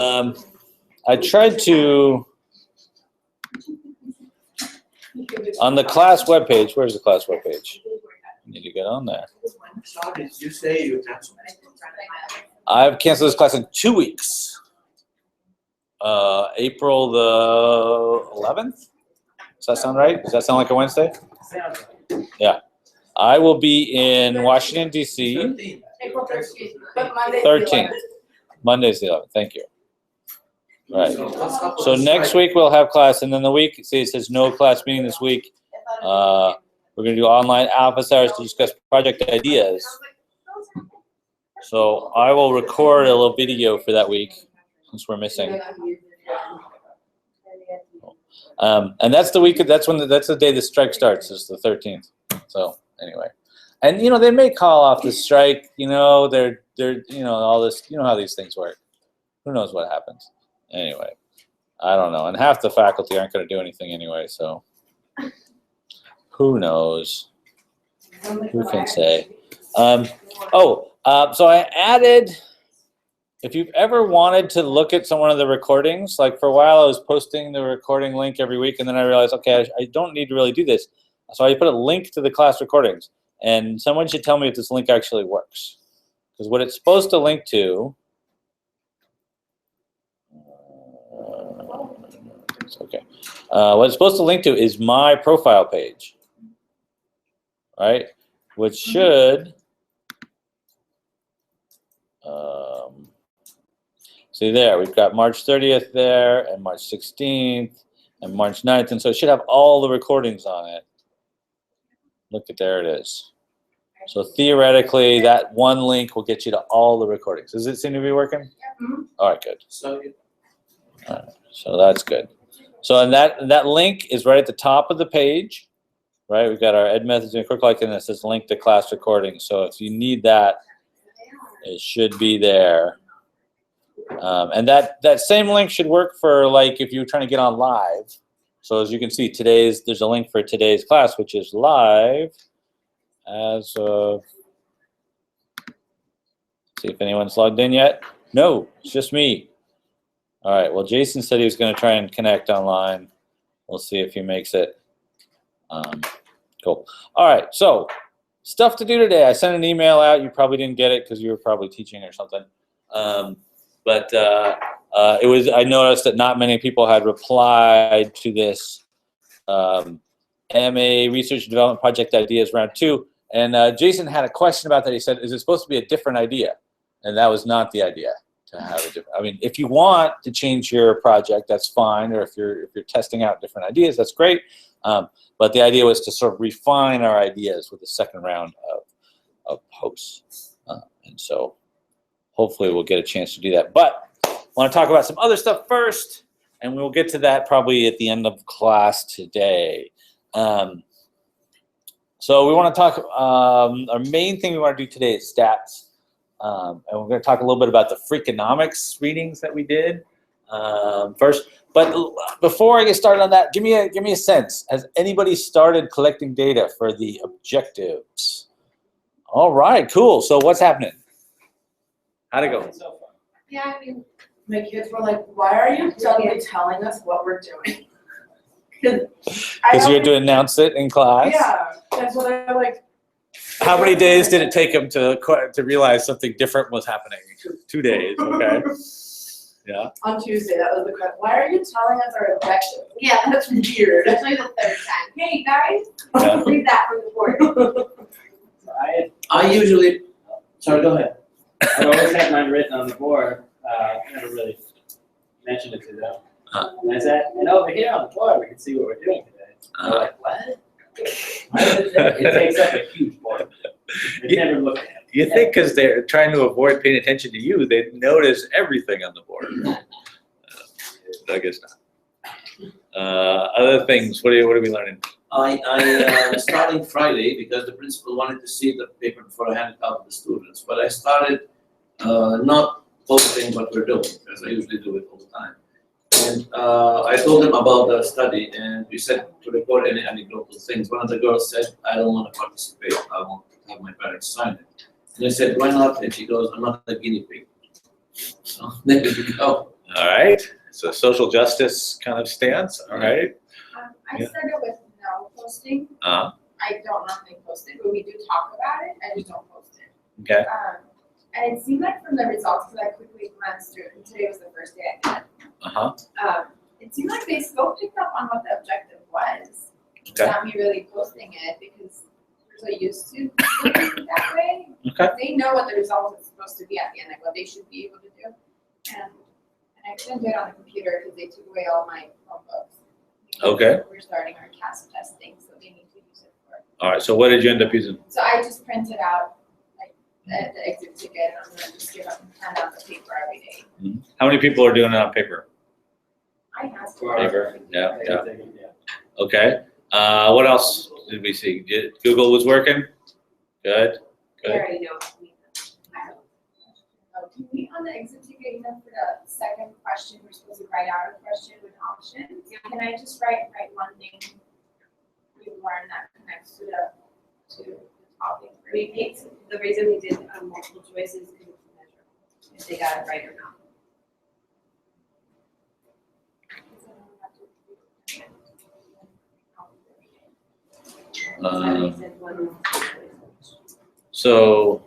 I tried to, on the class webpage, where's the class webpage? Need to get on there. Did you say you canceled? I've canceled this class in 2 weeks. April the 11th? Does that sound right? Does that sound like a Wednesday? Yeah. I will be in Washington, D.C. April 13th, but Monday's 13th. Monday's the 11th. Thank you. Right. So next week we'll have class, and then the week, see, it says no class meeting this week. We're going to do online alpha hours to discuss project ideas. So I will record a little video for that week since we're missing. And that's the week. That's the day the strike starts. Is the 13th. So anyway, and they may call off the strike. They're all this. You know how these things work. Who knows what happens? Anyway, I don't know. And half the faculty aren't going to do anything anyway. So who knows? Who can say? So I added. If you've ever wanted to look at one of the recordings, like for a while I was posting the recording link every week, and then I realized, okay, I don't need to really do this. So I put a link to the class recordings, and someone should tell me if this link actually works. Because what it's supposed to link to, okay, what it's supposed to link to is my profile page, right? Which should, see there, we've got March 30th there, and March 16th, and March 9th, and so it should have all the recordings on it. Look at, there it is. So theoretically, that one link will get you to all the recordings. Does it seem to be working? Mm-hmm. All right, good. All right, so that's good. So and that link is right at the top of the page, right? We've got our ed methods and curriculum, and it says link to class recording. So if you need that, it should be there. And that same link should work for, like, if you're trying to get on live. So as you can see, there's a link for today's class, which is live as of, see if anyone's logged in yet. No, it's just me. All right, well, Jason said he was going to try and connect online. We'll see if he makes it. Cool. All right, so stuff to do today. I sent an email out. You probably didn't get it because you were probably teaching or something. I noticed that not many people had replied to this MA Research and Development Project Ideas Round 2. And Jason had a question about that. He said, is it supposed to be a different idea? And that was not the idea, to have a different. I mean, if you want to change your project, that's fine. Or if you're testing out different ideas, that's great. But the idea was to sort of refine our ideas with the second round of posts. And so hopefully we'll get a chance to do that. But I want to talk about some other stuff first, and we'll get to that probably at the end of class today. So we want to talk, our main thing we want to do today is stats. And we're going to talk a little bit about the Freakonomics readings that we did first. But before I get started on that, give me a sense. Has anybody started collecting data for the objectives? All right, cool. So what's happening? How'd it go? Yeah, I mean, my kids were like, why are you suddenly telling us what we're doing? Because you had to announce it in class? Yeah, that's what I like. How many days did it take them to realize something different was happening? 2 days, okay. Yeah. On Tuesday, that was the question. Why are you telling us our objective? Yeah, that's weird. That's like the third time. Hey, guys, Yeah. read that from the board. I usually, sorry, go ahead. I always had mine written on the board. I never really mentioned it to them. And I said, and over here on the board, we can see what we're doing today. They're like, what? It takes up a huge board. They never look at it. You think because they're trying to avoid paying attention to you, they notice everything on the board. I guess not. Other things, what are we learning? I starting Friday because the principal wanted to see the paper before I handed it out to the students. But I started not posting what we're doing, as I usually do it all the time. And I told them about the study, and we said to record any anecdotal things. One of the girls said, I don't want to participate. I want to have my parents sign it. And I said, why not? And she goes, I'm not a guinea pig. So there you go. All right. So social justice kind of stance. All right. I Yeah. started with no posting. Uh, I don't normally post it, but we do talk about it. I just don't post it. okay. And it seemed like from the results that I quickly glanced through, and today was the first day I did Uh-huh. it seemed like they still picked up on what the objective was. Okay. Without me really posting it because we're so used to doing it that way. Okay. They know what the result is supposed to be at the end, like what they should be able to do. And I couldn't do it on the computer because they took away all my notebooks. Okay. We're starting our CASP testing, so they need to use it for. All right. So what did you end up using? So I just printed out like the exit ticket, and I'm gonna just hand out the paper every day. How many people are doing it on paper? I have to. For- Paper. Yeah. Yeah. Yeah. Okay. What else did we see? Google was working? Good. Good. already know. Can we, on the exit ticket, you know, for the second question, we're supposed to write out a question with options. Can I just write one thing we learned that connects to the topic? We picked, the reason we did multiple choices is because it's measure if they got it right or not. So that makes it one choice. So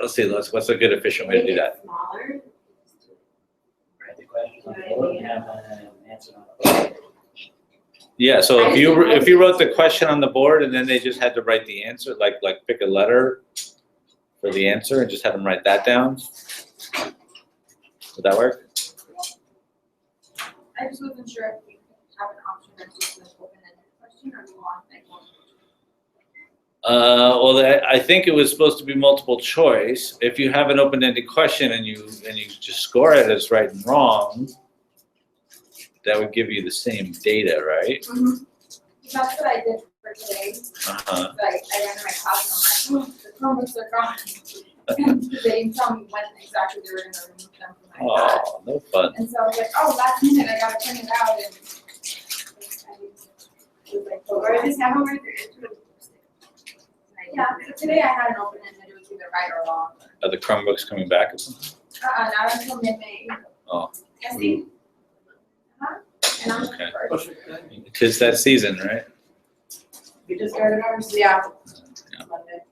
let's see. What's a good efficient way to do that? Make it smaller. Write the questions on the board and have an answer on the board. Yeah. So I if just- you wrote the question on the board and then they just had to write the answer, like pick a letter for the answer and just have them write that down. Would that work? I just wasn't sure if we could have an option that's just an open-ended question or we want like one. Well, I think it was supposed to be multiple choice. If you have an open-ended question and you just score it as right and wrong, that would give you the same data, right? That's what I did for today. Uh-huh. I ran to my class and I'm like, the Chromebooks are gone. And they didn't tell me when exactly they were gonna remove them from my class. Oh, no fun. And so I was like, oh, last minute, I gotta print it out and. It was like, Or just have them right there. yeah, so today I had an open ended, it was either right or wrong. Are the Chromebooks coming back? Not until mid-May. Oh. Testing. And I'm Okay. first. Tis that season, right? We just started ours, yeah. Monday.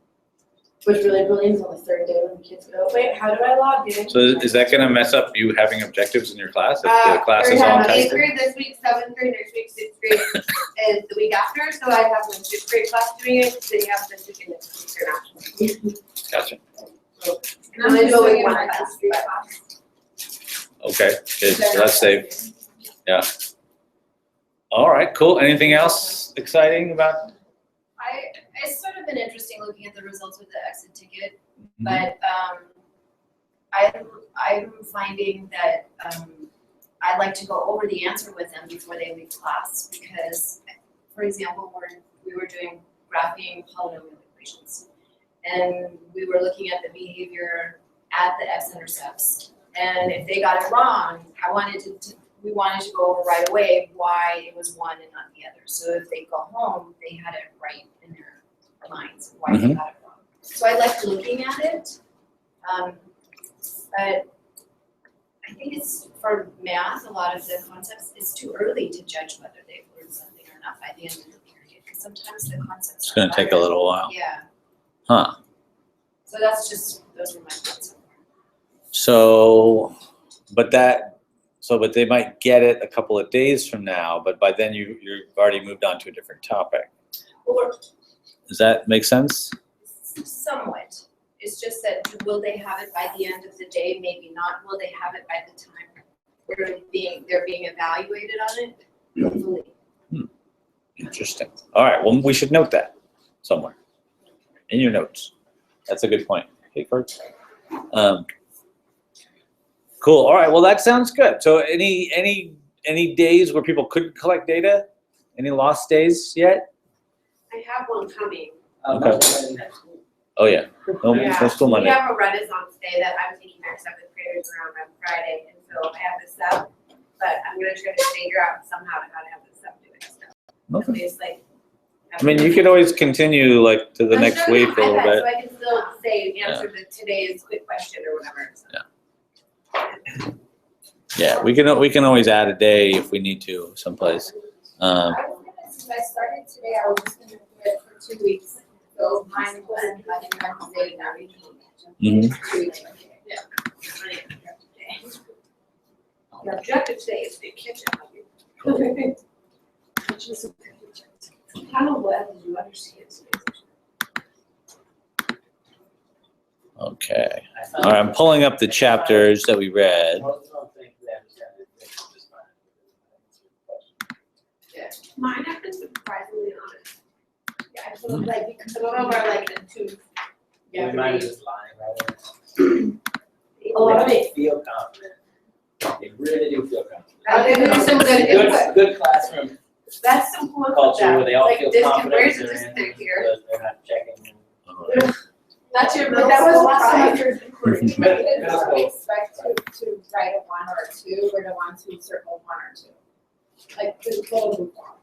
Which really is on the third day when the kids go, wait, how do I log in? So is that gonna mess up you having objectives in your class if the class is all Eighth tested? grade this week, seventh grade next week, sixth grade is the week after, so I have my fifth grade class doing it, then you have this week and next week international. Gotcha. And I'm just doing it in my class. Okay, good. So that's safe. All right, cool. Anything else exciting about? It's sort of been interesting looking at the results with the exit ticket, Mm-hmm. but I'm finding that I like to go over the answer with them before they leave class because, for example, we were doing graphing polynomial equations, and we were looking at the behavior at the x-intercepts, and if they got it wrong, we wanted to go over right away why it was one and not the other. So if they go home, they had it right in their minds why they got it wrong. So I like looking at it, but I think it's for math. A lot of the concepts, it's too early to judge whether they've learned something or not by the end of the period. Because sometimes the concepts It's gonna take a better. little while. Yeah. Huh. So those are my thoughts. So, but they might get it a couple of days from now, but by then you've already moved on to a different topic. Or Does that make sense? somewhat. It's just that will they have it by the end of the day? Maybe not. Will they have it by the time they're being evaluated on it? Hopefully. Interesting. All right, well, we should note that somewhere in your notes. That's a good point. Okay, first. Cool. All right. Well, that sounds good. So, any days where people couldn't collect data? Any lost days yet? I have one coming. Okay. Oh yeah. No school We Monday. have a Renaissance day that I'm taking our seventh graders around on Friday, and so I have this stuff, but I'm gonna try to figure out somehow how to have this stuff doing stuff. At Okay. least like. I mean, you could always continue like to the I'm next sure week a I little bet, bit. So I can still say, answer today's quick question or whatever. So. Yeah, we can always add a day if we need to someplace. Since I started today, I was just gonna do it for 2 weeks. So mine was like Wednesday, now we Mhm. 2 weeks. Yeah. Your objective today is big kitchen. How well do you understand today's? Okay. All right, I'm pulling up the chapters that we read. Most don't think they understand it, they just find it. Mine have been surprisingly honest. Yeah, I feel like because Some of them are like the two. We might have just lying, right? A lot of They feel confident. They really do feel confident. There's some good input. Good classroom That's some cool input. culture where they all Like feel this, confident. where's in this their stick answers here? because they're not checking. That's your But middle that was school last pride. semester. We didn't expect to write a 1 or a 2, we're the ones who circle 1 or 2. Like, the total move on.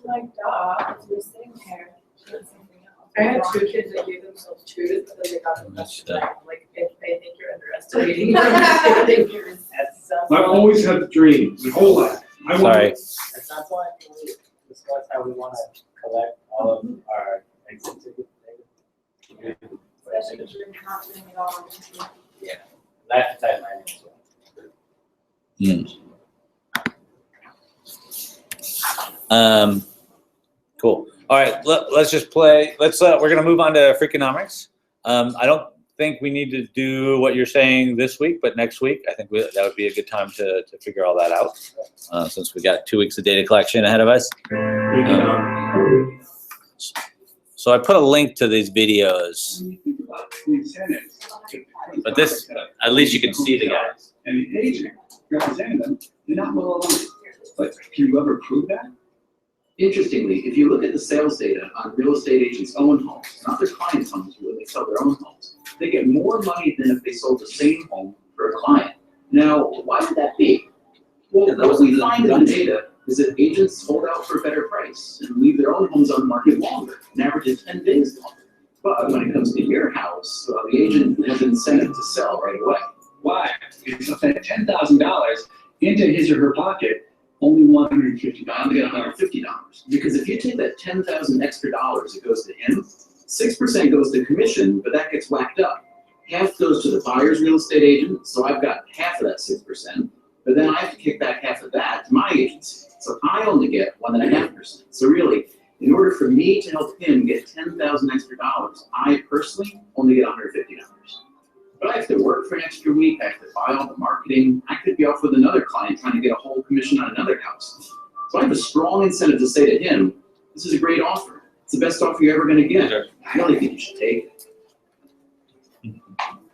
Like, duh, we're sitting there doing something else. I had 2 kids that gave themselves 2s, but then they got them That's tested. Like, if they think you're underestimating, they think you're. At some I've point, always had the dream, my whole life. I want Sorry. at some point, can we discuss how we want to collect all of our exit ticket data? Especially if you're not doing it all. I have to type mine in as well. Cool. All right, let's just play. We're gonna move on to Freakonomics. I don't think we need to do what you're saying this week, but next week, I think that would be a good time to figure all that out, since we got 2 weeks of data collection ahead of us. So I put a link to these videos, but this, at least you can see the guys. And the agent representing them, they're not well aligned. But can you ever prove that? Interestingly, if you look at the sales data on real estate agents' own homes, not their clients' homes, where they sell their own homes, they get more money than if they sold the same home for a client. Now, why would that be? Well, what we find in the data is that agents hold out for a better price and leave their own homes on the market longer, an average of 10 days longer. But when it comes to your house, the agent has an incentive to sell right away. Why? Because they'll spend $10,000 into his or her pocket, only $150. I'm gonna get $150. Because if you take that 10,000 extra dollars that goes to him, 6% goes to commission, but that gets whacked up. Half goes to the buyer's real estate agent, so I've got half of that 6%, but then I have to kick back half of that to my agency. So I only get 1.5%. So really, in order for me to help him get 10,000 extra dollars, I personally only get $150. But I have to work for an extra week, I have to buy all the marketing, I could be off with another client trying to get a whole commission on another house. So I have a strong incentive to say to him, this is a great offer. It's the best offer you're ever gonna get. I really think you should take it.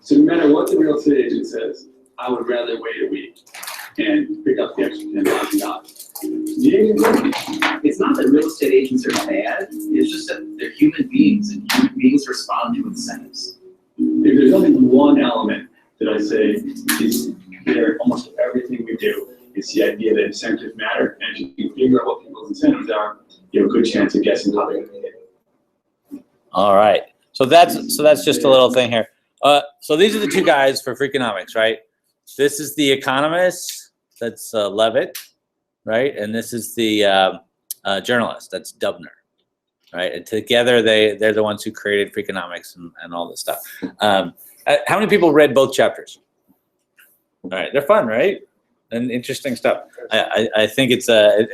So no matter what the real estate agent says, I would rather wait a week and pick up the extra $10,000. It's not that real estate agents are bad, it's just that they're human beings and human beings respond to incentives. If there's only one element that I say is there almost everything we do, it's the idea that incentives matter, and if you can figure out what people's incentives are, you have a good chance of guessing how they're gonna get it. All right. So that's just a little thing here. So these are the 2 guys for Freakonomics, right? This is the economist, that's Levitt, right? And this is the journalist, that's Dubner, right? And together they're the ones who created Freakonomics and all this stuff. How many people read both chapters? All right, they're fun, right? And interesting stuff. I think it's a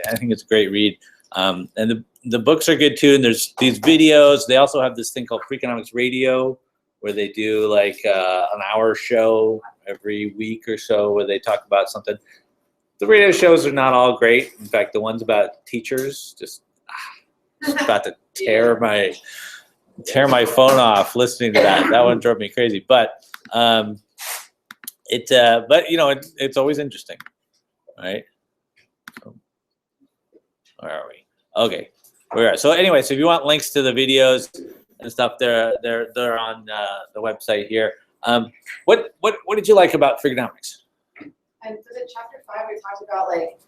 great read. And the books are good too. And there's these videos. They also have this thing called Freakonomics Radio, where they do like an hour show every week or so, where they talk about something. The radio shows are not all great. In fact, the ones about teachers just about to tear my phone off listening to that. That one drove me crazy. But it's always interesting, right? So, where are we? Okay, we are. So anyway, so if you want links to the videos and stuff, they're on the website here. What did you like about Freakonomics? And for the chapter 5, we talked about like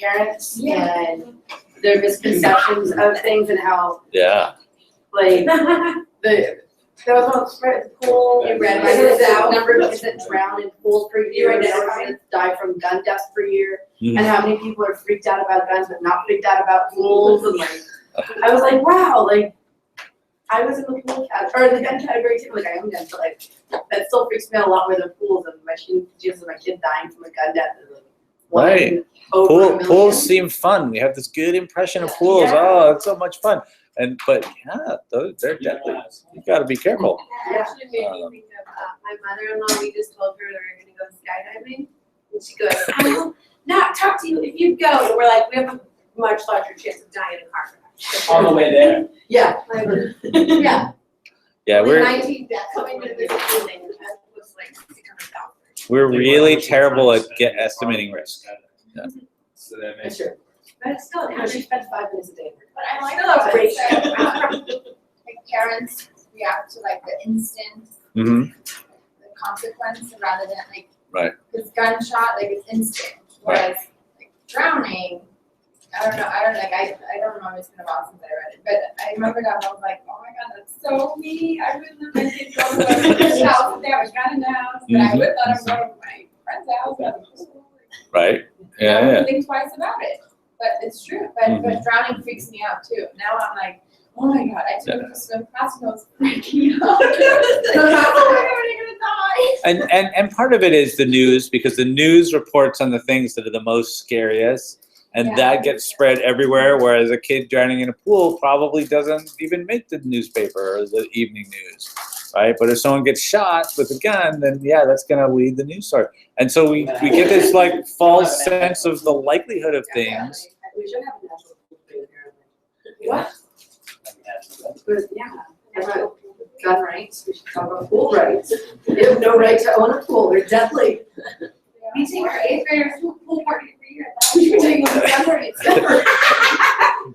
parents and their misconceptions of things and how Yeah. like the That was on the pool. You read Is it the out. number of kids that drown in pools per year, and the number of kids that die from gun deaths per year, and how many people are freaked out about guns but not freaked out about pools, and like, I was like, wow, like, I was in the pool or the gun category too, like I own guns, but like, that still freaks me out a lot more than pools, and my kid dying from a gun death is like, one Right. in over a million. Pools seem fun. We have this good impression of pools. Yeah. Oh, it's so much fun. But yeah, they're deadly. You got to be careful. It actually made me think of my mother-in-law. We just told her that we were gonna go skydiving, and she goes, "I will not talk to you if you go." And we're like, we have a much larger chance of dying in a car crash. On the way there. Yeah. Like, yeah. Yeah, Only we're 19 deaths coming into this building. That was like 600,000. we're really terrible at estimating risk. So that Yeah, makes sure. But it's still an No, she average. spends 5 minutes a day. But I like Still a that great like parents react to like the instant, Mm-hmm. the consequence rather than like. Right. Because gunshot, like it's instant, whereas like drowning, I don't know if it's been a while since I read it, but I remember that and I was like, oh my god, that's so me. I wouldn't have been thinking of the house if they was gunning house, but I would let them go to my friend's house. Right. I Yeah. wouldn't think twice about it, but it's true. But drowning freaks me out too. Now I'm like, oh my god, I took a swim class and I was freaking out. Oh my god, I'm gonna die. And part of it is the news, because the news reports on the things that are the most scariest, and Yeah. that gets spread everywhere. Whereas a kid drowning in a pool probably doesn't even make the newspaper or the evening news, right? But if someone gets shot with a gun, then yeah, that's going to lead the news story. And so we get this like false sense of the likelihood of things. We should have a national pool day apparently. What? But yeah, about gun rights, we should talk about pool rights. They have no right to own a pool, they're deadly. We take our 8th graders to a pool party every year. We should take them to gun rights.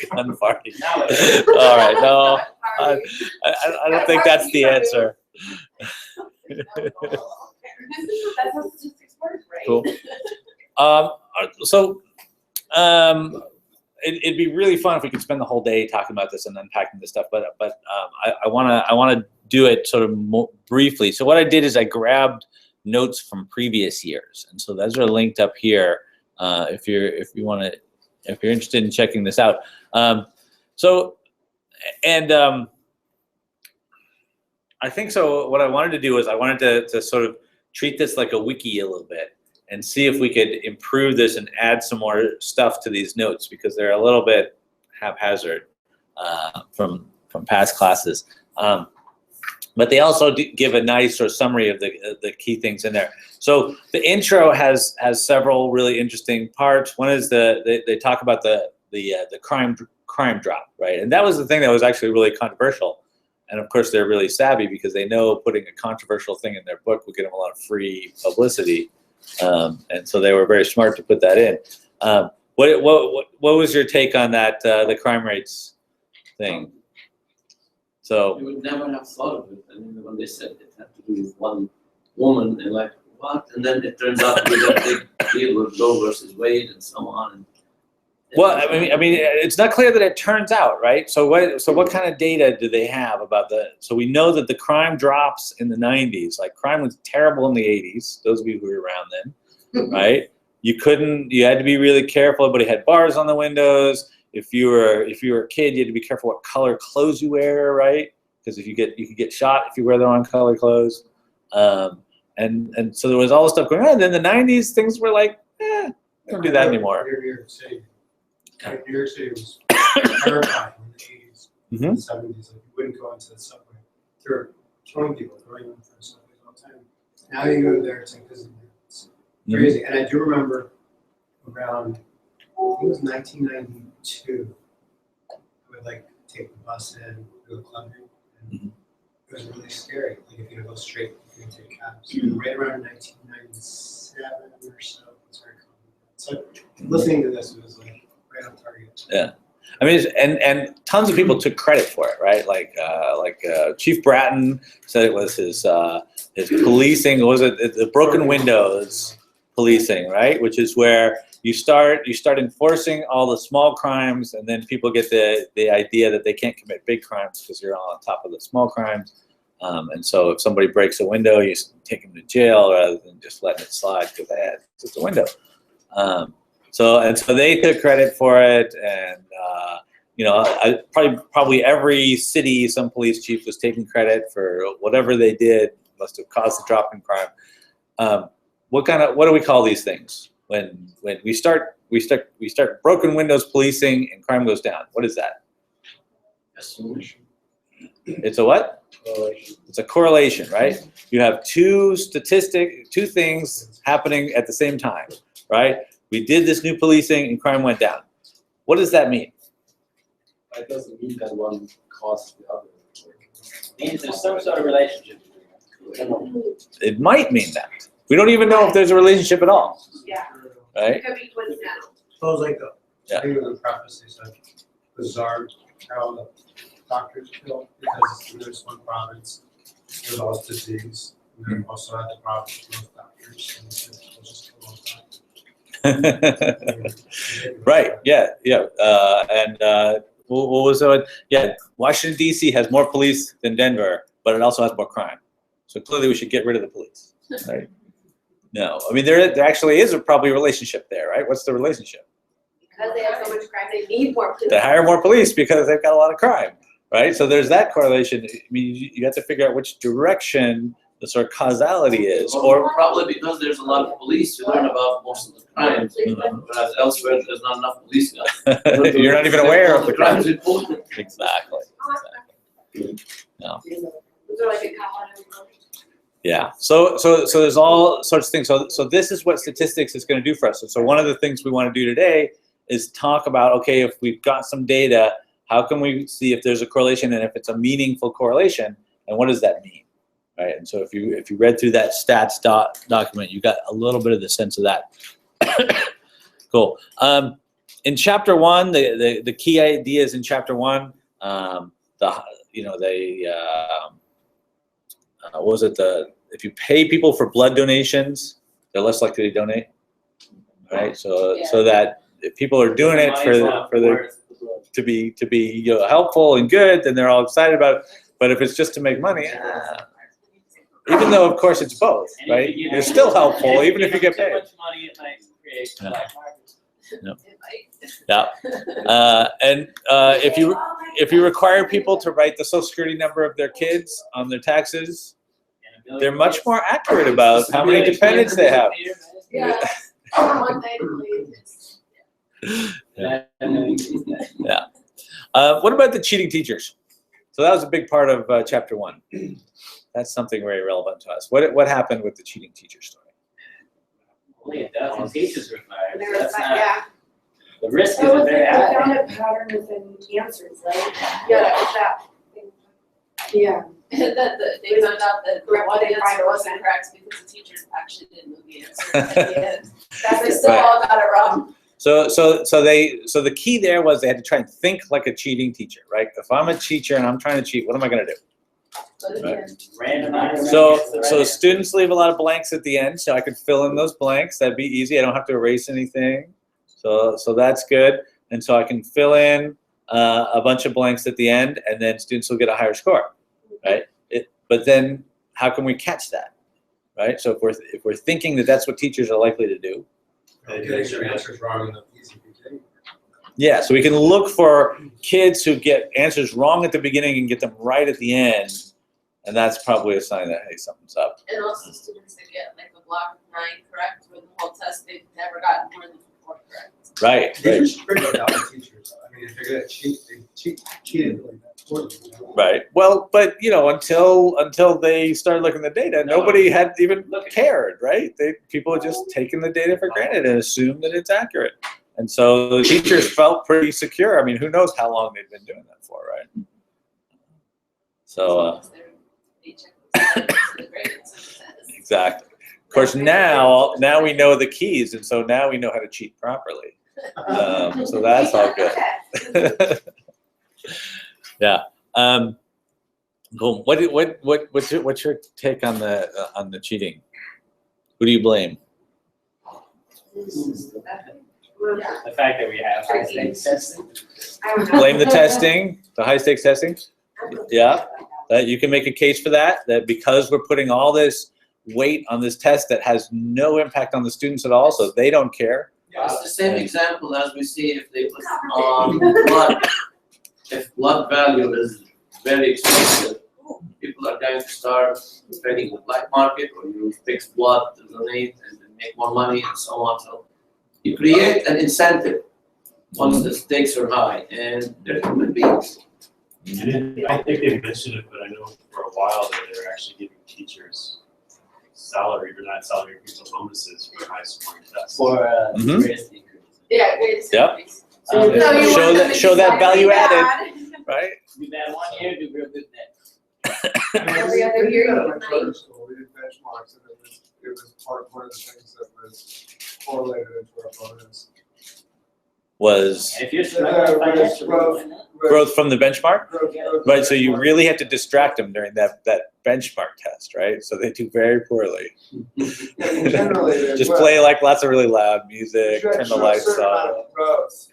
Gun party. Now All right, no, I don't think that's the answer. That's how statistics work, right? Cool. It'd be really fun if we could spend the whole day talking about this and unpacking this stuff, but I wanna do it sort of briefly. So what I did is I grabbed notes from previous years, and so those are linked up here if you're interested in checking this out. I think so. What I wanted to do is I wanted to sort of treat this like a wiki a little bit and see if we could improve this and add some more stuff to these notes, because they're a little bit haphazard from past classes. But they also give a nice sort of summary of the key things in there. So the intro has several really interesting parts. One is they talk about the crime drop, right? And that was the thing that was actually really controversial. And of course, they're really savvy because they know putting a controversial thing in their book will get them a lot of free publicity. And so they were very smart to put that in. What was your take on that, the crime rates thing? So You would never have thought of it. I mean, when they said it had to do with one woman, they're like, what? And then it turns out to be that big deal with Roe versus Wade and so on. And well, I mean, it's not clear that it turns out, right? So what kind of data do they have about so we know that the crime drops in the 90s. Like crime was terrible in the 80s. Those of you who were around then, right? You had to be really careful. Everybody had bars on the windows. If you were a kid, you had to be careful what color clothes you wear, right? Because you could get shot if you wear the wrong color clothes. And so there was all this stuff going on. And then in the 90s, things were like, we don't do that anymore. New York City. New York City was terrifying in the 80s, Mhm. and 70s. Like, you wouldn't go into the subway. There were killing people going in for subways all the time. Now you go there, it's like, it's crazy. And I do remember around, I think it was 1992, I would like take the bus in, go clubbing, and it was really scary. Like if you go straight, you can take cabs. And right around 1997 or so, it's very common. So listening to this, it was like right on target. Yeah, I mean, and tons of people took credit for it, right? Like Chief Bratton said it was his policing. Was it the broken windows policing, right? Which is where you start enforcing all the small crimes, and then people get the idea that they can't commit big crimes because you're all on top of the small crimes. And so if somebody breaks a window, you take them to jail rather than just letting it slide because it's just a window. So they took credit for it, and probably every city, some police chief was taking credit for whatever they did. Must have caused the drop in crime. What do we call these things when we start broken windows policing and crime goes down? What is that? It's a what? It's a correlation, right? You have two things happening at the same time, right? We did this new policing and crime went down. What does that mean? It doesn't mean that one caused the other. It means there's some sort of relationship. It might mean that. We don't even know if there's a relationship at all, Yeah. right? It could be coincidental. So it's like Yeah. I think in the preface they said bizarre how the doctors feel because there's one province with all this disease, and then also had the province with most doctors. And it was just a long time. Right. Yeah. What was it? Yeah. Washington D.C. has more police than Denver, but it also has more crime. So clearly, we should get rid of the police, right? No, I mean there actually is probably a relationship there, right? What's the relationship? Because they have so much crime, they need more police. They hire more police because they've got a lot of crime, right? So there's that correlation. I mean, you have to figure out which direction the sort of causality is, Or probably because there's a lot of police, you learn about most of the crimes, whereas elsewhere there's not enough police guys. You're not even aware of the crime. crimes reported. Exactly. No. Those are like a couple. Yeah. So there's all sorts of things. So this is what statistics is going to do for us. So one of the things we want to do today is talk about, okay, if we've got some data, how can we see if there's a correlation and if it's a meaningful correlation, and what does that mean, right? And so if you read through that stats document, you got a little bit of the sense of that. Cool. In chapter 1, the key ideas in chapter 1, what was it? If you pay people for blood donations, they're less likely to donate, right? So that if people are doing it to be helpful and good, then they're all excited about it. But if it's just to make money, even though of course it's both, right? You're still helpful even if you get paid. Too much money, it might create black markets. Yeah. And if you require people to write the Social Security number of their kids on their taxes, they're much more accurate about how many dependents they have. Yeah. One day, please. Yeah. What about the cheating teachers? So that was a big part of chapter 1. That's something very relevant to us. What happened with the cheating teacher story? Only a dozen teachers were fired. There So was that's like, not, yeah. the risk So isn't was very it, high. they found a pattern within answers, right? Yeah, that was that. Yeah. They found out that the Correct, one they find answer it wasn't wasn't. correct because the teacher actually didn't know the answer at the end. That's They still all got it wrong. So the key there was they had to try and think like a cheating teacher, right? If I'm a teacher and I'm trying to cheat, what am I going to do? Right. Randomize. So students leave a lot of blanks at the end, so I could fill in those blanks. That'd be easy. I don't have to erase anything. So that's good. And so I can fill in a bunch of blanks at the end, and then students will get a higher score, right? But then how can we catch that, right? So if we're thinking that that's what teachers are likely to do. Getting your answers wrong in the easy beginning. Yeah, so we can look for kids who get answers wrong at the beginning and get them right at the end, and that's probably a sign that, hey, something's up. And also students that get like a block of 9 correct for the whole test, they've never gotten more than 4 correct. Right. Teachers figured it out with teachers. I mean, they figured out they cheated really that poorly. You know? Right. Well, but until they started looking at the data, nobody had even cared, right? People had just taken the data for granted and assumed that it's accurate. And so the teachers felt pretty secure. I mean, who knows how long they've been doing that for, right? So exactly. Of course, now we know the keys, and so now we know how to cheat properly. So that's all good. Yeah. Cool. What's your take on the cheating? Who do you blame? The fact that we have high-stakes testing. I don't know. Blame the testing, the high stakes testing. Yeah. that you can make a case for that because we're putting all this weight on this test that has no impact on the students at all, so they don't care. It's the same example as we see if they put on blood. If blood value is very expensive, people are going to start trading the black market, or you fix blood to donate and then make more money and so on. So you create an incentive once the stakes are high, and they're human beings. I think they mentioned it, but I know for a while that they were actually giving teachers salary, or not salary, people bonuses for high scoring tests. For Mhm. greatest decrease. Yeah, great. Yep. So you So you show want that- them to show be that really value added. bad. Right? Do bad one year, do real good next. Every other year, We did that you at my might- charter school, we did benchmarks, and it was one of the things that was correlated into our bonus. Was And if you're struggling financially, why not? growth from the benchmark? Growth. Right, so you really have to distract them during that benchmark test, right? So they do very poorly. And generally, there's Just what- play like lots of really loud music, you had turn to the show a lights certain amount off. of growth.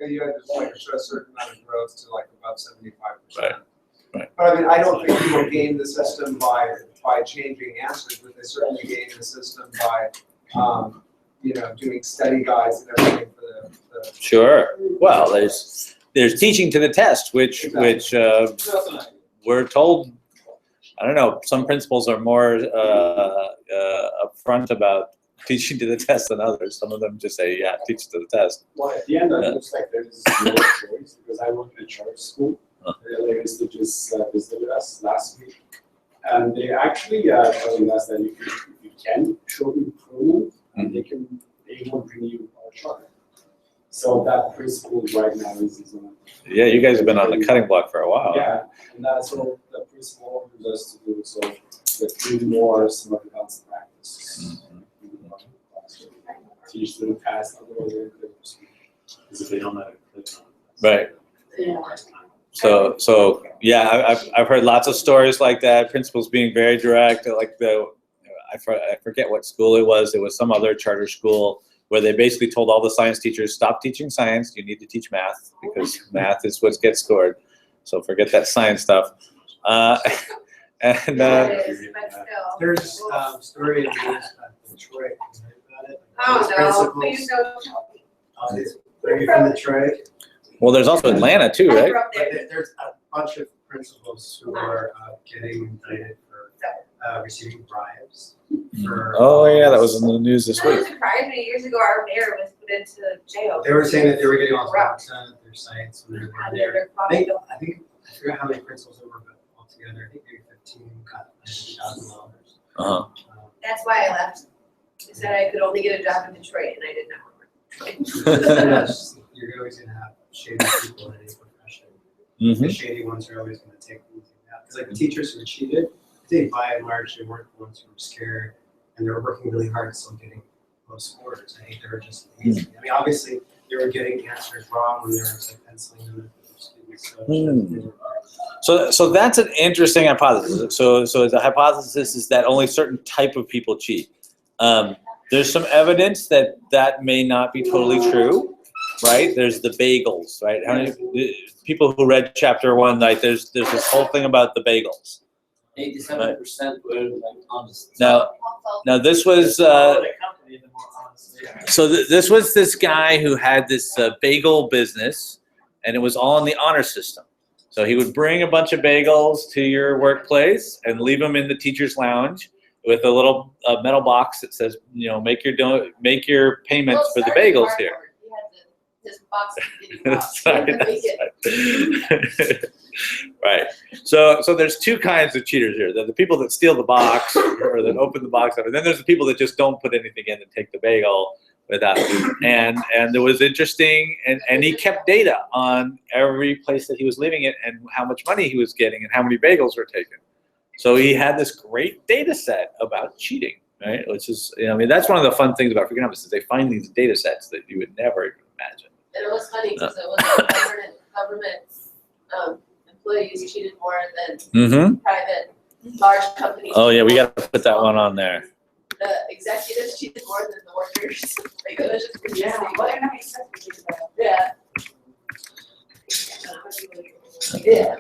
And you had to like show a certain amount of growth to like about 75%. Right, right. But I mean, I don't think people game the system by changing answers, but they certainly game the system by, doing study guides and everything for the. Sure. Well, there's teaching to the test, which we're told. I don't know. Some principals are more upfront about teaching to the test than others. Some of them just say, "Yeah, teach to the test." Well, at the end, Yeah. it looks like there's no choice, because I work in a charter school. The latest that just visited us last week. And they actually telling us that if you can show improvement, and they will bring you a charter. So that principle right now is on. Yeah, you guys have been on the cutting block for a while. Yeah, and that's what the principal orders us to do, so we do more some of the advanced practice. Teach them past, otherwise they're good. Because if they don't know how to click on it. Right. Yeah. So yeah, I've heard lots of stories like that. Principals being very direct, like I forget what school it was. It was some other charter school where they basically told all the science teachers, stop teaching science. You need to teach math because math is what gets scored. So forget that science stuff. Yeah, it is, but still. There's a story in the news about Detroit. Have you heard about it? Oh, no, Principals- please don't tell me. Are you from Detroit? Well, there's also Atlanta too, I right? grew up But there. there's a bunch of principals who are getting indicted for receiving bribes. For Oh yeah, that was in the news this It really week. surprised me, years ago, our mayor was put into jail. They were saying that they were getting all Corrupt. sorts of their sites when they were And there. they're I think, probably- I forgot how many principals there were, but altogether, I think maybe 15 got $1,000. Uh-huh. That's why I left. They said I could only get a job in Detroit, and I did not want to. Yes, you're always gonna have shady people in any profession. Mhm. The shady ones are always gonna take anything out. Because like the teachers who cheated, I think by and large, they weren't the ones who were scared, and they were working really hard, still getting low scores. I think they were just lazy. I mean, obviously, they were getting answers wrong when they were like penciling them in for the students. So that's an interesting hypothesis. So the hypothesis is that only certain type of people cheat. There's some evidence that may not be totally true, right? There's the bagels, right? How many people who read chapter 1, like there's this whole thing about the bagels. 87% were like honest. Now this was this was this guy who had this bagel business, and it was all in the honor system. So he would bring a bunch of bagels to your workplace and leave them in the teacher's lounge with a little metal box that says, make your payments for the bagels here. This box. Sorry, that's right. Right. So there's two kinds of cheaters here. There are the people that steal the box or that open the box up, and then there's the people that just don't put anything in and take the bagel without it. And it was interesting, and he kept data on every place that he was leaving it and how much money he was getting and how many bagels were taken. So he had this great data set about cheating, right? Which is, that's one of the fun things about Freakonomics is they find these data sets that you would never even imagine. And it was funny because it was government employees cheated more than Mm-hmm. private large companies. Oh yeah, we got to put that one on there. The executives cheated more than the workers. Like it was just interesting. Yeah. Yeah.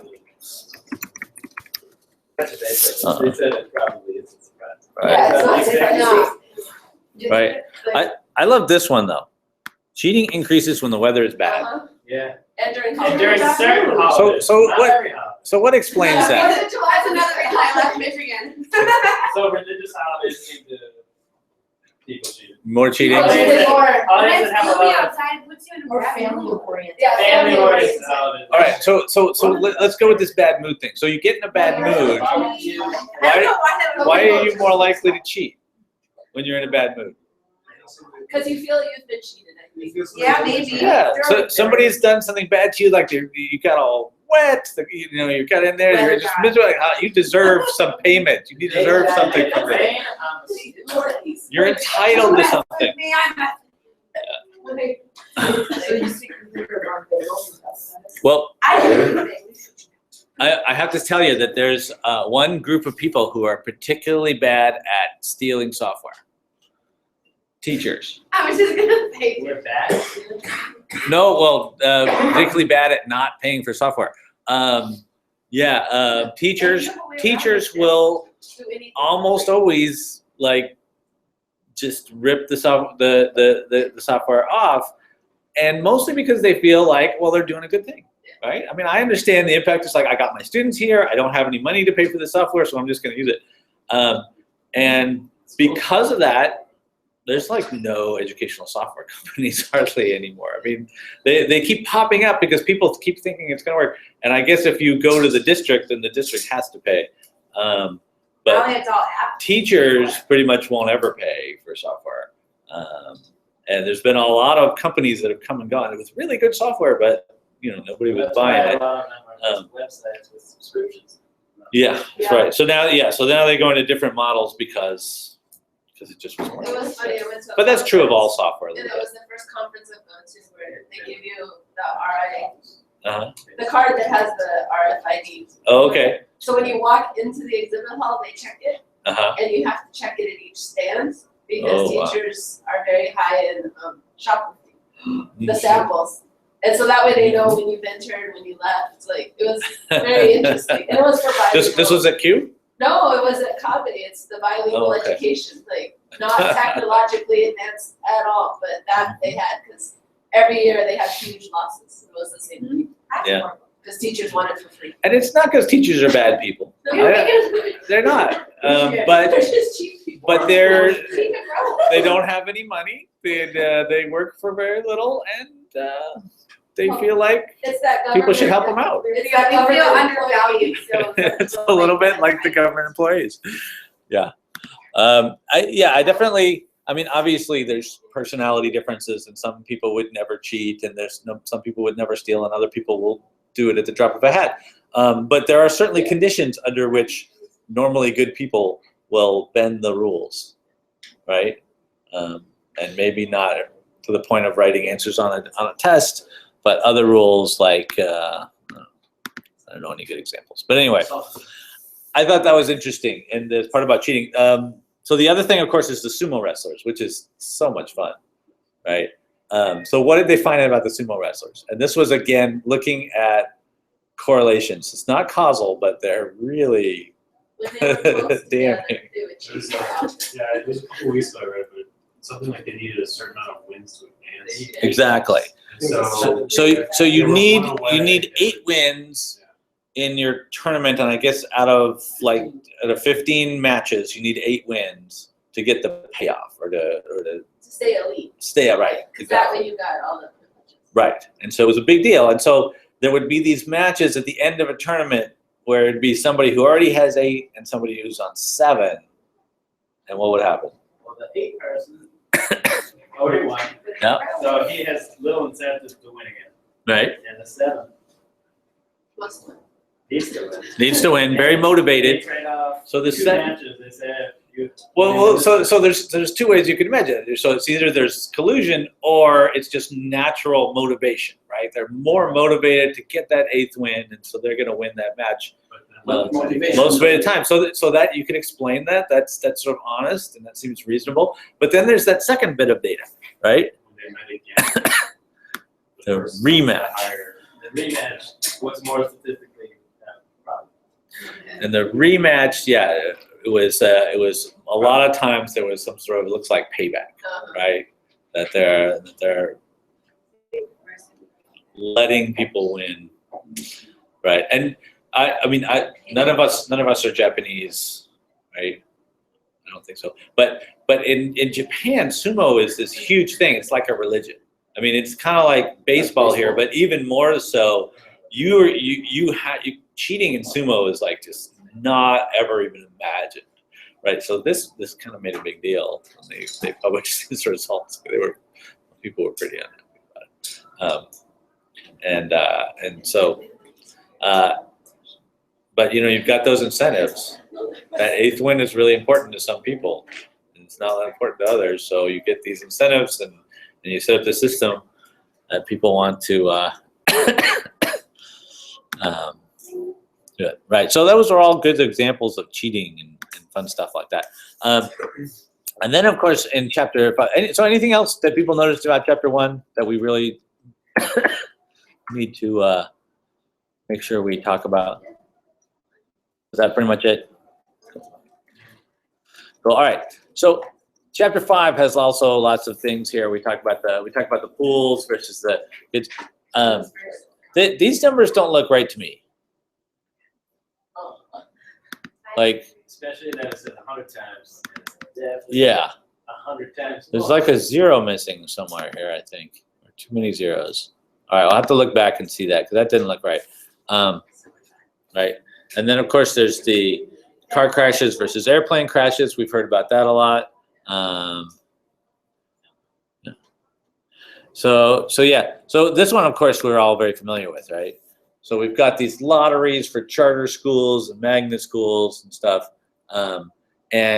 That's what they said. They said it probably isn't surprising. Right. Yeah, it's not different, no. Right. I love this one though. Cheating increases when the weather is bad. Yeah. And during And during certain holidays. holidays. So not what- every holiday. So what explains that? Fourth of July is another I left Michigan. So religious holidays seem to people cheating. More cheating? Oh, cheating more. Holidays that have a lot of outside puts you in a Or bad family mood. oriented. Yeah, family family oriented oriented. holidays. All right, so let's go with this bad mood thing. So you get in a bad mood. Barbecue. Why are you more likely to cheat when you're in a bad mood? Because you feel you've been cheated, I think. Yeah, maybe. Yeah, so somebody's done something bad to you, like you got all wet, you got in there, you're just miserable. Like, you deserve some payment. You deserve something from it. Rain on the street. You're entitled to something. Me, I'm a- So you secretly are Well, I I have to tell you that there's one group of people who are particularly bad at stealing software. Teachers. I was just gonna say. We're bad. No, well, particularly bad at not paying for software. Teachers will almost always like just rip the software off, and mostly because they feel like, well, they're doing a good thing, right? I mean, I understand the impact. It's like, I got my students here, I don't have any money to pay for the software, so I'm just going to use it. And because of that, there's like no educational software companies hardly anymore. I mean, they keep popping up because people keep thinking it's going to work. And I guess if you go to the district, then the district has to pay. But it's all app. teachers pretty much won't ever pay for software. And there's been a lot of companies that have come and gone with really good software, but nobody was buying it. A lot of them are websites with subscriptions. Yeah, that's right. So now they go into different models because it just was more. It was funny, I went to a But that's true of all conference, software. And it was the first conference I've gone to where they give you the RI, Uh-huh. the card that has the RFID. Oh, okay. So when you walk into the exhibit hall, they check it, Uh-huh. and you have to check it at each stand because Oh, wow. teachers are very high in shoplifting Mm-hmm. the samples. And so that way they know when you've entered, when you left. Like, it was very interesting. And it was for bilingual. This was at Q? No, it was at Comedy. It's the bilingual Oh, okay. education, like not technologically advanced at all, but that they had because every year they had huge losses. It was the same thing. Yeah. Because teachers want it for free. And it's not because teachers are bad people. They're not. But They're just cheap people. but they're Cheap and broke. they don't have any money. They work for very little, and they feel like It's that people should help government- them out. It's that We feel government undervalued. employee, so It's a little bit like the government employees. Yeah. I definitely. I mean, obviously, there's personality differences, and some people would never cheat, and some people would never steal, and other people will do it at the drop of a hat. But there are certainly conditions under which normally good people will bend the rules, right? And maybe not to the point of writing answers on a test, but other rules like I don't know any good examples. But anyway, I thought that was interesting, and the part about cheating. So the other thing, of course, is the sumo wrestlers, which is so much fun, right? So what did they find out about the sumo wrestlers? And this was, again, looking at correlations. It's not causal, but they're really When they were close together, damning. they would cheat. Yeah, it was a couple weeks ago, right? But something like they needed a certain amount of wins to advance. Exactly. So So you They were need one away. 8 wins in your tournament, and I guess out of 15 matches, you need 8 wins to get the payoff or to To stay elite. stay right. Because that way you got all the privileges. Right. And so it was a big deal. And so there would be these matches at the end of a tournament where it'd be somebody who already has 8 and somebody who's on 7. And what would happen? Well, the 8 person already won. Yeah. So he has little incentive to win again. Right. And the 7 Must win. needs to win. Needs to win. Very They motivated. trade off So the 2 7. matches. They said you. So there's 2 ways you can imagine it. So it's either there's collusion or it's just natural motivation, right? They're more motivated to get that 8th win, and so they're going to win that match Motivation. most of the time. So that you can explain that. That's sort of honest, and that seems reasonable. But then there's that second bit of data, right? When they met again. The first- rematch. The rematch was more statistically probable. And the rematch, yeah, it was a lot of times there was some sort of, it looks like payback, right? That they're letting people win, right? And I mean, none of us are Japanese, right? I don't think so. But in Japan, sumo is this huge thing. It's like a religion. I mean, it's kind of like baseball here, but even more so. Cheating in sumo is like just not ever even imagined, right? So this kind of made a big deal when they published these results. People were pretty unhappy about it, and so. But you've got those incentives. That 8th win is really important to some people, and it's not that important to others. So you get these incentives, and you set up the system that people want to do it. Right. So those are all good examples of cheating and fun stuff like that. And then, of course, in chapter 5. So anything else that people noticed about chapter 1 that we really need to make sure we talk about? Is that pretty much it? Cool. All right. So chapter 5 has also lots of things here. We talk about the pools versus the kids. These numbers don't look right to me. Like, especially that it's 100 times. Definitely yeah. 100 times. There's like a 0 missing somewhere here, I think. Or too many zeros. All right, I'll have to look back and see that because that didn't look right. Right. And then, of course, there's the car crashes versus airplane crashes. We've heard about that a lot. Yeah. So this one, of course, we're all very familiar with, right? So we've got these lotteries for charter schools and magnet schools and stuff. And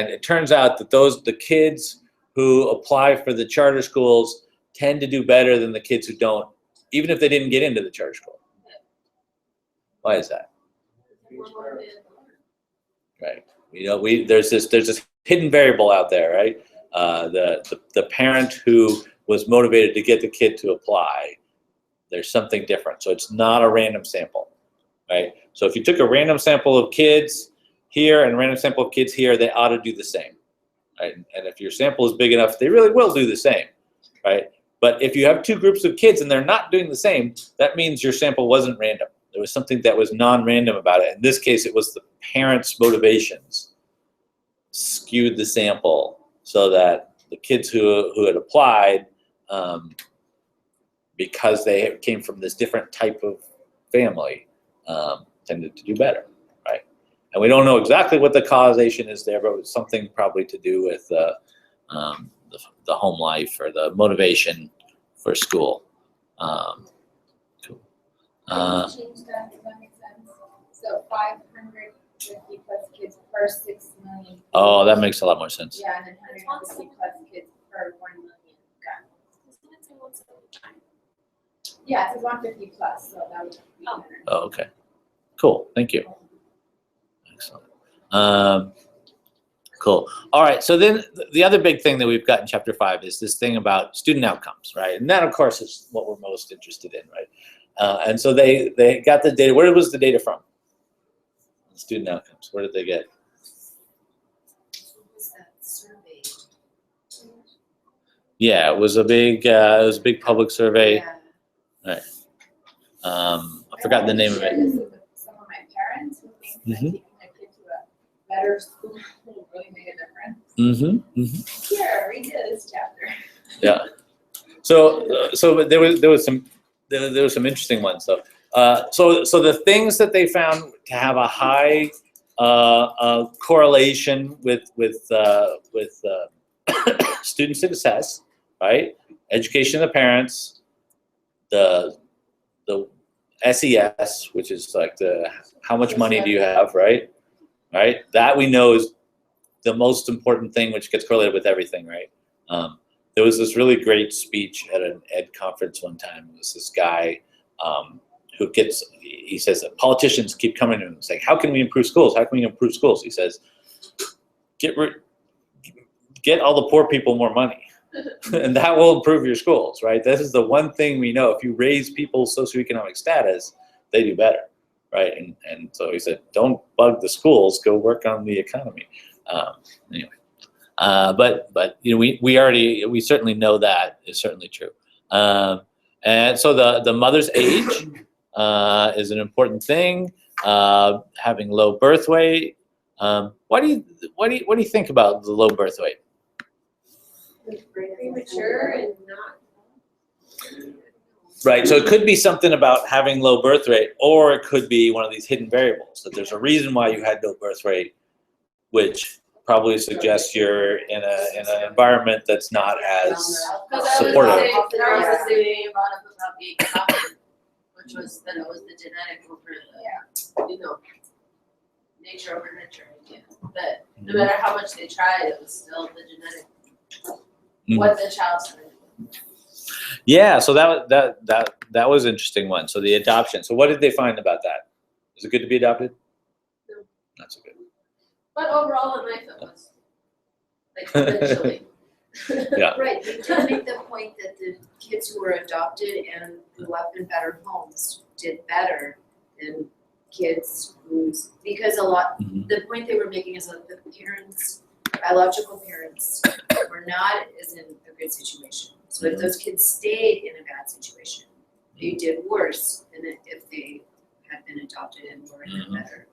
it turns out that the kids who apply for the charter schools tend to do better than the kids who don't, even if they didn't get into the charter school. Why is that? Right. There's this hidden variable out there, right? The parent who was motivated to get the kid to apply, there's something different. So it's not a random sample, right? So if you took a random sample of kids here and a random sample of kids here, they ought to do the same, right? And if your sample is big enough, they really will do the same, right? But if you have 2 groups of kids and they're not doing the same, that means your sample wasn't random. There was something that was non-random about it. In this case, it was the parents' motivations skewed the sample so that the kids who had applied, because they came from this different type of family, tended to do better, right? And we don't know exactly what the causation is there, but it's something probably to do with the home life or the motivation for school. Cool. Change that, does that make sense? So 550 plus kids per 6 million. Oh, that makes a lot more sense. Yeah, and then 150 plus kids per 1 million guns. Yeah, it says 150 plus, so that would be better. Oh, okay. Cool. Thank you. Excellent. Cool. All right. So then the other big thing that we've got in chapter 5 is this thing about student outcomes, right? And that, of course, is what we're most interested in, right? And so they got the data. Where was the data from? Student outcomes. Where did they get? What was that survey? Yeah, it was a big public survey. Yeah. Right. I forgot the name of it. Some of my parents who think that taking their kid to a better school will really make a difference. Here, read this chapter. Yeah. So there was some interesting ones though. So the things that they found to have a high correlation with student success, right? Education of the parents, the SES, which is like how much money do you have, right? Right. That we know is the most important thing, which gets correlated with everything, right? There was this really great speech at an ed conference one time. It was this guy he says that politicians keep coming to him and saying, how can we improve schools? How can we improve schools? He says, get all the poor people more money. And that will improve your schools, right? This is the one thing we know. If you raise people's socioeconomic status, they do better, right? And so he said, don't bug the schools, go work on the economy. Anyway, but you know, we certainly know that is certainly true. And so the mother's age is an important thing. Having low birth weight. What do you think about the low birth weight? Premature and not. Right, so it could be something about having low birth rate, or it could be one of these hidden variables, that there's a reason why you had low birth rate, which probably suggests you're in an environment that's not as supportive. That was the same thing about being adopted, which was that it was the genetic over the, you know, nature over nurture idea. That no matter how much they tried, it was still the genetic, what the child started. Yeah, so that was an interesting one. So the adoption. So what did they find about that? Is it good to be adopted? No. Not so good. But overall in life it was. Like eventually. Yeah. Right, they did make the point that the kids who were adopted and grew up in better homes did better than kids whose, because the point they were making is that the parents, biological parents, were not as in a good situation. So if those kids stayed in a bad situation, they did worse than if they had been adopted and were in a better.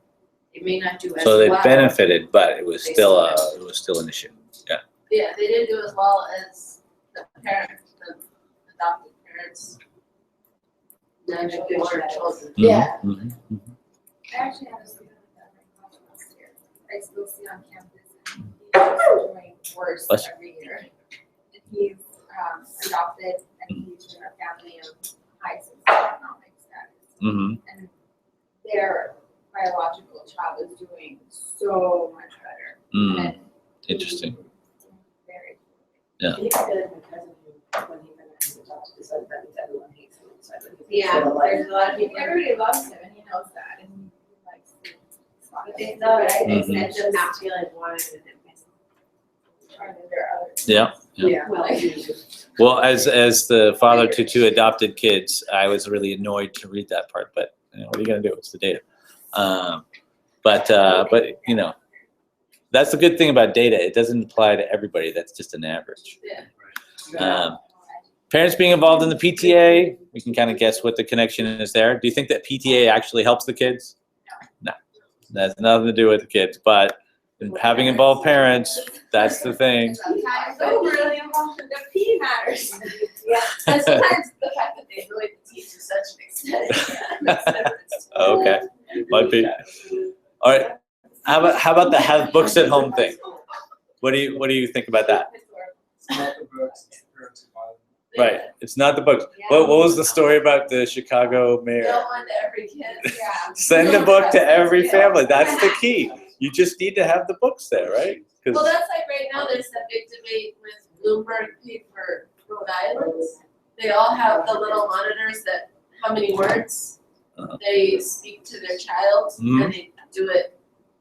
They may not do as So they well. benefited, but it was still an issue. Yeah. Yeah, they didn't do as well as the parents, the adopted parents. Naturally born children. Yeah. Mhm, mhm. I actually had a student that last year. I still see on campus, and he's doing worse Bless you. every year. And he's adopted, and he's in a family of high socioeconomic status. Mhm. And their biological child is doing so much better. Mm. And Interesting. very Yeah. Yeah, there's a lot of people. Everybody loves him, and he knows that, and he likes to spot But it. they know it, Mhm. and just not feeling wanted with it. Trying to there are others. Yeah. Well, as the father to two adopted kids, I was really annoyed to read that part. But you know, what are you gonna do? It's the data. But you know, that's the good thing about data. It doesn't apply to everybody. That's just an average. Yeah. Parents being involved in the PTA, we can kind of guess what the connection is there. Do you think that PTA actually helps the kids? No, that has nothing to do with the kids. But having involved parents, that's the thing. Sometimes they're really involved in the P matters. Yeah, and sometimes the fact that they really teach to such an extent. makes a difference. Okay, might be. All right. How about the have books at home thing? What do you think about that? It's not the books, it's the parents who buy them. Right. It's not the books. What was the story about the Chicago mayor? No one to every kid. Yeah. Send a book to every family. That's the key. You just need to have the books there, right? 'Cause- Well, that's like right now, there's that big debate with Bloomberg paper Rhode Island. They all have the little monitors that, how many words they speak to their child, and they do it,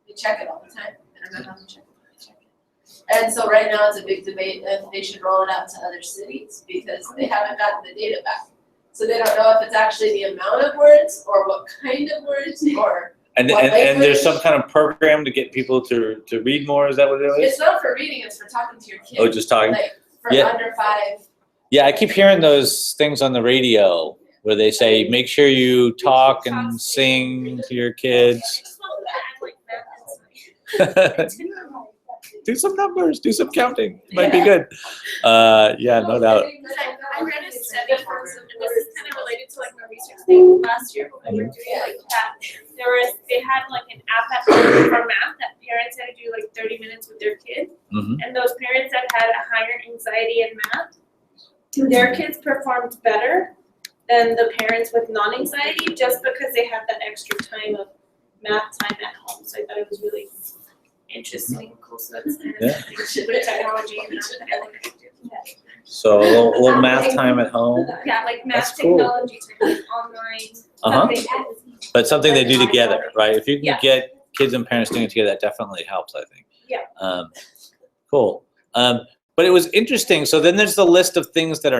they check it all the time. I don't know how to check it, they check it. And so right now, it's a big debate if they should roll it out to other cities, because they haven't gotten the data back. So they don't know if it's actually the amount of words, or what kind of words, or And there's some kind of program to get people to read more. Is that what it is? it's not for reading, it's for talking to your kids. Oh, just talking. Like, for Yeah. under 5. Yeah, I keep hearing those things on the radio where they say, make sure you talk and sing to your kids. Do some numbers, do some counting. Might be good. Yeah, no doubt. I read a study from some, and this is kind of related to like my research thing last year when we were doing like that. They had like an app that for math that parents had to do like 30 minutes with their kid. Mhm. And those parents that had a higher anxiety in math, their kids performed better than the parents with non-anxiety just because they had that extra time of math time at home. So I thought it was really interesting and cool. So that's kind of with technology and math that I like to do. So a little math time at home. Yeah, like math That's cool. technology, like online. Uh-huh. something. But something they do together, right? If you can Yeah. get kids and parents doing it together, that definitely helps, I think. Yeah. Cool. But it was interesting. So then there's the list of things that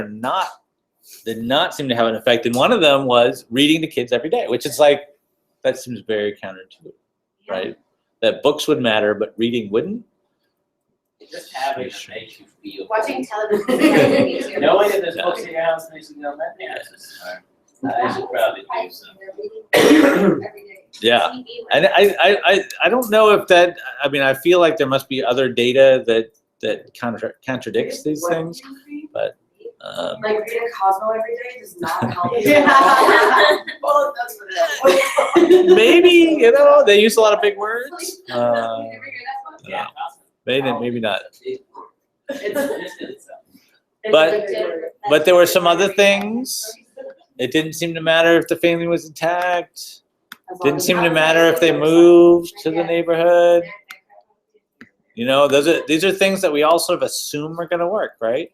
did not seem to have an effect. And one of them was reading to kids every day, which is like, that seems very counterintuitive, right? That books would matter, but reading wouldn't. Just having it makes you feel. Watching television. Knowing that there's books in your house makes you go, man, that's just smart. I should probably do some. Yeah, and I don't know if that. I mean, I feel like there must be other data that contradicts these things, but. Like reading Cosmo every day does not help. Well, that's what it is. Maybe, you know, they use a lot of big words. Yeah. Maybe not. It's But there were some other things. It didn't seem to matter if the family was intact. Didn't seem to matter if they moved to the neighborhood. You know, these are things that we all sort of assume are going to work, right?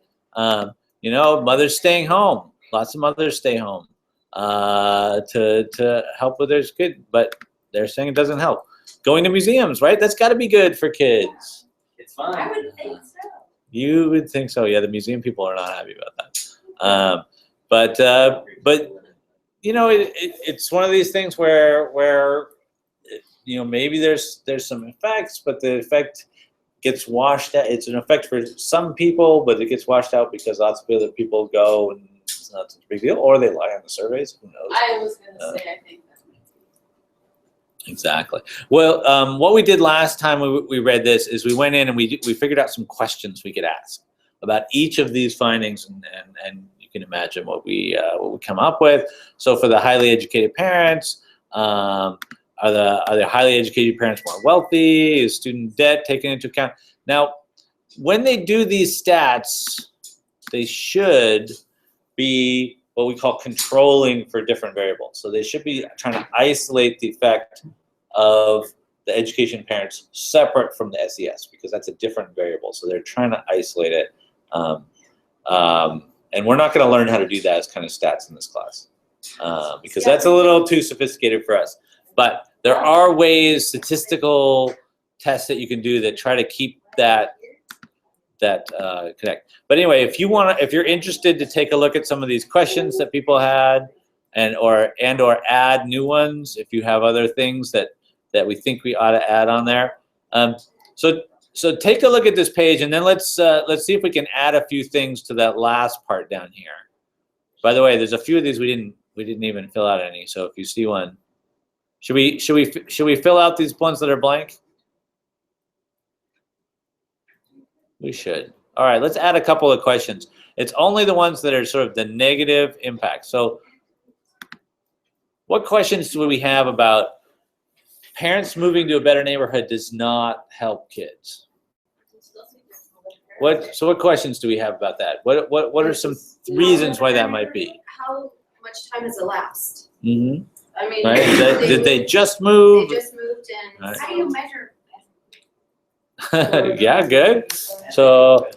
You know, mothers staying home. Lots of mothers stay home to help with their kids, but they're saying it doesn't help. Going to museums, right? That's got to be good for kids. It's fine. I would think so. You would think so. Yeah, the museum people are not happy about that. But you know, it's one of these things where you know, maybe there's some effects, but the effect gets washed out. It's an effect for some people, but it gets washed out because lots of other people go and it's not such a big deal, or they lie on the surveys. Who knows? I was gonna say, I think that. Exactly. Well, what we did last time we read this is we went in and we figured out some questions we could ask about each of these findings, and you can imagine what we come up with. So for the highly educated parents, are the highly educated parents more wealthy? Is student debt taken into account? Now, when they do these stats, they should be what we call controlling for different variables. So they should be trying to isolate the effect of the education parents separate from the SES, because that's a different variable. So they're trying to isolate it. And we're not going to learn how to do that as kind of stats in this class, because that's a little too sophisticated for us. But there are ways, statistical tests that you can do that try to keep that connect. But anyway, if you're interested to take a look at some of these questions that people had, or add new ones, if you have other things that we think we ought to add on there. So take a look at this page, and then let's see if we can add a few things to that last part down here. By the way, there's a few of these we didn't even fill out any. So if you see one, should we fill out these ones that are blank? We should. All right, let's add a couple of questions. It's only the ones that are sort of the negative impact. So what questions do we have about parents moving to a better neighborhood does not help kids? What questions do we have about that? What are some reasons why that might be? How much time has elapsed? Mm-hmm. I mean, Right? Did they just move? They just moved in. Right. How do you measure? Yeah, good. So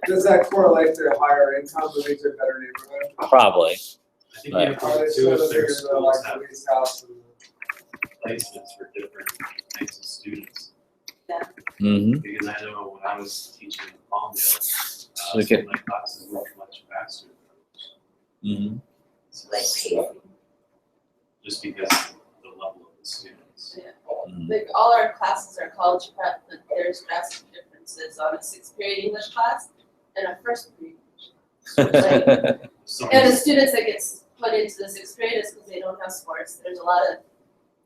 Does that correlate to higher income, that makes it a better neighborhood? probably. I think Right. you have Are they to still if living their in the, schools like, have police house and- placements for different types of students. Mm-hmm. Because I know when I was teaching in Palmdale, We some could- of my classes moved much faster. Mm-hmm. So, just because of the level of the students. Like all our classes are college prep, but there's drastic differences on a 6th period English class and a 1st period English class. So And the students that gets put into the 6th period is because they don't have sports. There's a lot of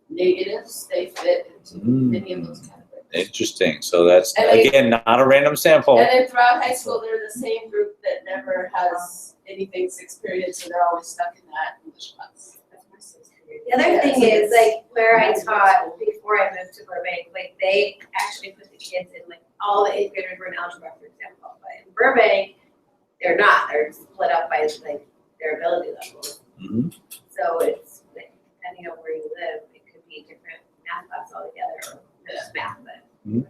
negatives, they fit into many of those categories. Interesting. So that's, And they- again, not a random sample. And then throughout high school, they're the same group that never has anything 6th period, so they're always stuck in that English class. That's my 6th period. The other thing is, like, where I taught before I moved to Burbank, like, they actually put the kids in, like, all the 8th graders were in algebra, for example. But in Burbank, they're not, they're split up by, like, their ability level. Mm-hmm. So it's, like, depending on where you live, it could be different math class altogether, or not just math, but. Mhm.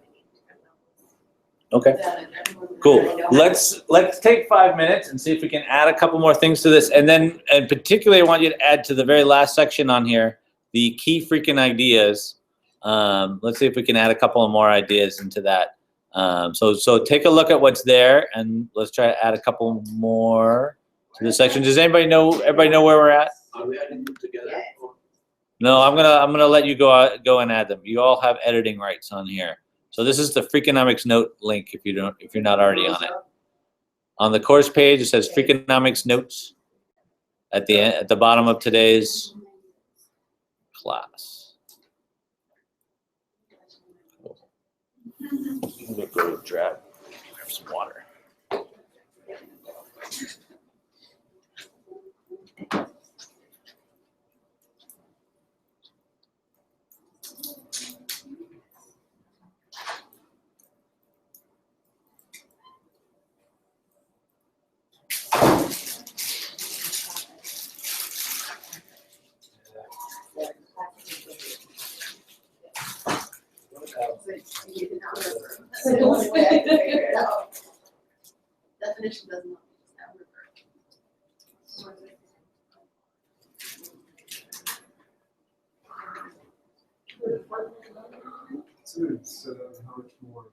Okay. Yeah, and everyone- Cool. Let's take 5 minutes and see if we can add a couple more things to this, and then, and particularly, I want you to add to the very last section on here the key freaking ideas. Let's see if we can add a couple of more ideas into that. So take a look at what's there, and let's try to add a couple more to the section. Does everybody know where we're at? Are we adding them together? No, I'm gonna let you go and add them. You all have editing rights on here. So this is the Freakonomics note link if you're not already on it. On the course page, it says Freakonomics notes at the bottom of today's class. Cool. I'm gonna go grab some water. Definition doesn't. So how much more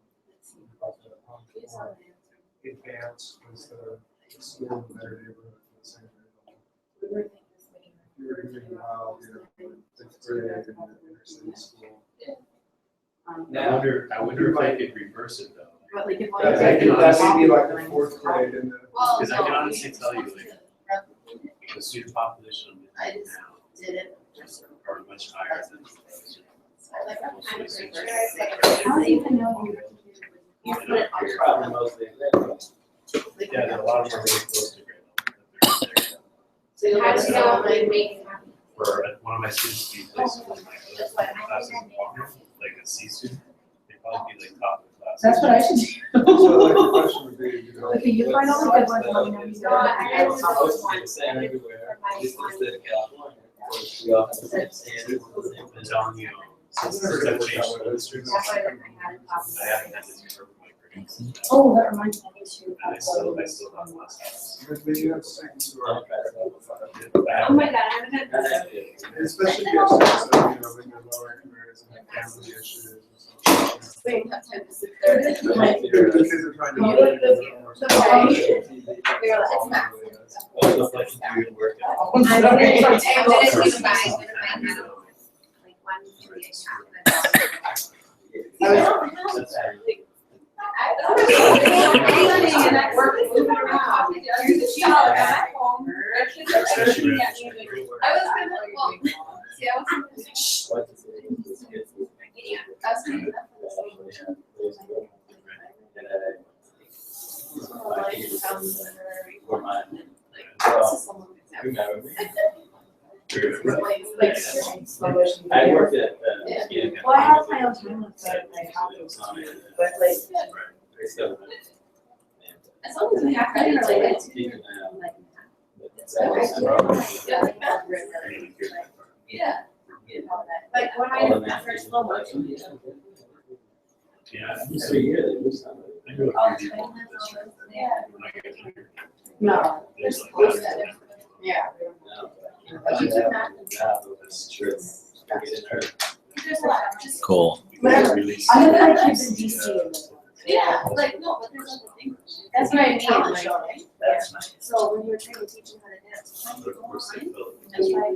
advanced was the school in their neighborhood for the same grade? You were doing well, you're fifth grade in the inner city school. I wonder if I could reverse it though. But like if That may be like the fourth grade in the. Because I can honestly tell you, like, the student population I just now did it. are much higher than. How do you even know You put it on your Probably mostly. Yeah, a lot of them are really close to grade level. So you'll have to go and make. For one of my students to be placed in my other classes in Walker, like a C student, they'd probably be like top of the class. That's what I should do. So like the question would be, you know. Okay, you find all the good ones, let me know you No, I It's supposed to be the same everywhere, at least in the state of California. Of course, we all have the same standards, the same, I'm telling you, since the have changed for the students, That's why I had I haven't had this before for my grades. Oh, that reminds me to. And I still have less. But you have seconds to I'll work. try to- Oh my god, I haven't had this. Especially if you have seconds, so, you know, when you're lower grades and like family issues and stuff. We don't have time to sit there. The kids are trying to. You look Okay. We were like, it's math. Well, it's like you do work out. I don't know, from table to the bank, like one can be a half. That's how- I was and I worked moving around. Especially when- I was gonna, well, see, I was. I was gonna. I worked at, Well, I have my own time with my house, but like, As long as we have credit related to. Yeah. like when I first slow motion. Yeah, so yeah, they do something. I know a few people that- Yeah. when I get here, No, there's a lot of- yeah. That's true. There's a lot, just. Cool. Whatever. I'm gonna put my kids in DC. Yeah, like, no, but there's other things. That's what I mean, Talent like- show, right? That's nice. So when you were trying to teach them how to dance, how do you go online and try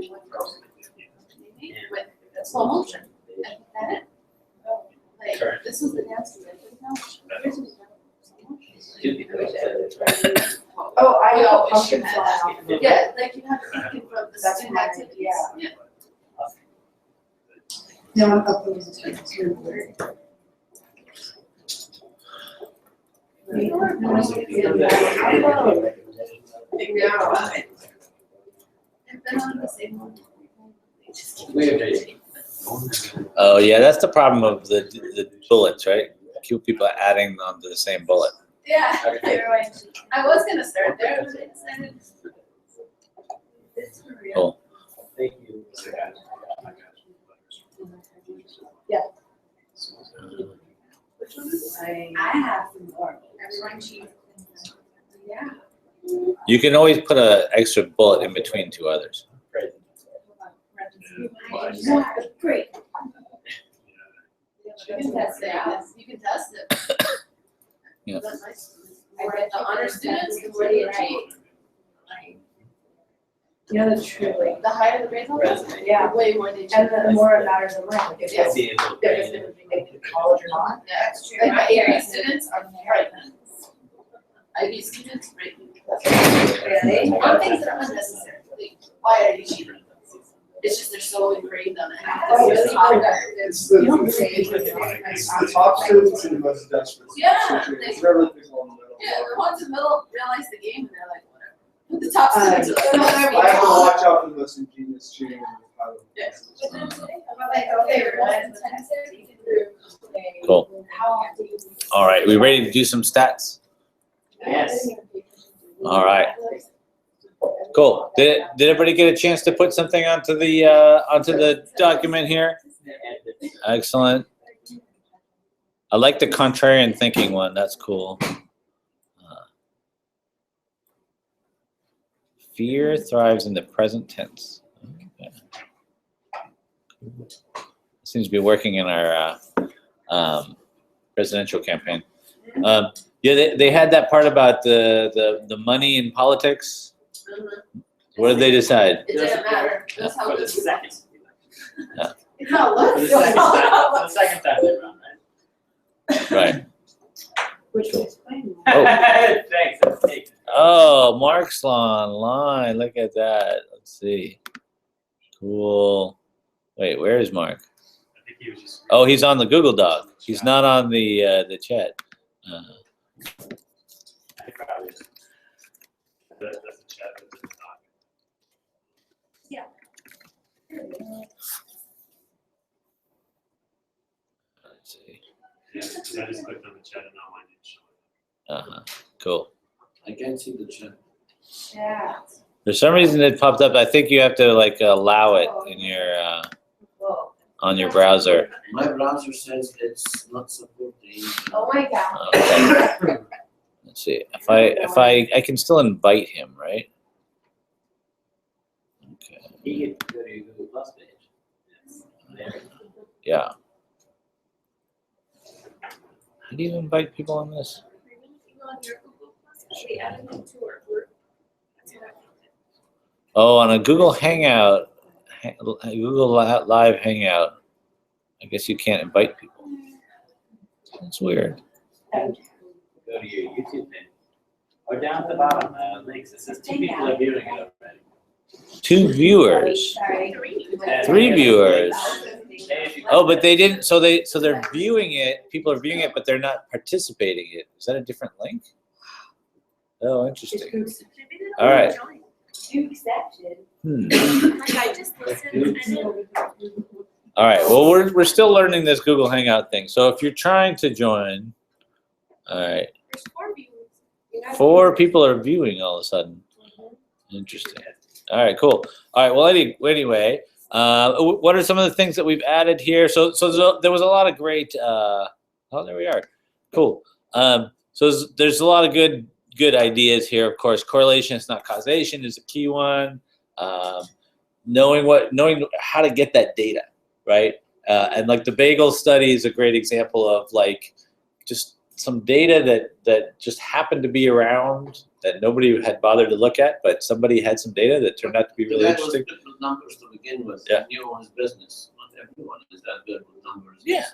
with slow motion? And put that in. Like, this is the dance we did, now, here's what we did. Oh, I We know always pumpkin should have fly that. off the. Yeah, like you have to think of the That's student my- activities. yeah. No, I'm up with it. Yeah. I've been on the same one. Oh yeah, that's the problem of the bullets, right? Keep people adding onto the same bullet. Yeah, I was gonna start there, but I decided. It's for real. Cool. Thank you. I have some more. Everyone cheats. Yeah. You can always put an extra bullet in between two others. Great. You can test it, you can test it. Yeah. That's nice. I read the honor students, what do you cheat? You know, that's true, like, The higher the grades are, Resume. yeah, way more they choose. and the more it matters in life, like, if Yeah. See, it's they're just gonna be making college or not. Yeah, that's true. Like my AP students are frightened. IB students, frightened. Really? On things that are unnecessary, like, why are you cheating? It's just they're so ingrained on it. Oh, It's really? really hard. It's the, It's the top students and the most desperate. Yeah, It's never the people in the middle. Yeah, the ones in the middle realize the game and they're like, whatever. But the top students are like, no, I have to watch out for the most ingenious cheating. Cool. All right, we ready to do some stats? Yes. All right. Cool. Did everybody get a chance to put something onto the document here? Excellent. I like the contrarian thinking one. That's cool. Fear thrives in the present tense. Okay. Seems to be working in our presidential campaign. Yeah, they had that part about the money in politics. What did they decide? It didn't matter. That's how For good the you second. It's not For the second time, for the second time they run, right? Right. Which would explain more. Oh. Thanks, that's me. Oh, Mark's online. Look at that. Let's see. Cool. Wait, where is Mark? I think he was just. Oh, he's on the Google Doc. He's not on the chat. I probably just. That's a chat, that's a talk. Let's see. Yeah, because I just clicked on the chat and now mine didn't show it. Cool. I can't see the chat. Yeah. For some reason it popped up. I think you have to like allow it in your Whoa. on your browser. My browser says it's not supporting. Oh my God. Okay. Let's see. If I can still invite him, right? Okay. You could go to your Google Plus page. Yes. There. Yeah. How do you invite people on this? Oh, on a Google Hangout, Google Live Hangout. I guess you can't invite people. That's weird. Go to your YouTube page. Or down at the bottom, links, it says 2 people are viewing it already. 2 viewers. Sorry. 3 viewers. Oh, but they didn't. So they're viewing it. People are viewing it, but they're not participating in it. Is that a different link? Oh, interesting. All right. I just listened, All right. Well, we're still learning this Google Hangout thing. So if you're trying to join, all right, there's 4 viewers. 4 people are viewing all of a sudden. Interesting. All right. Cool. All right. Well, anyway, what are some of the things that we've added here? So there was a lot of great. Oh, there we are. Cool. So there's a lot of good ideas here. Of course, correlation is not causation is a key one. Knowing how to get that data, right? And like the bagel study is a great example of like just some data that just happened to be around that nobody had bothered to look at, but somebody had some data that turned out to be really interesting. Good with numbers to begin with. Yeah. Everyone's business. Not everyone is that good with numbers. Yeah.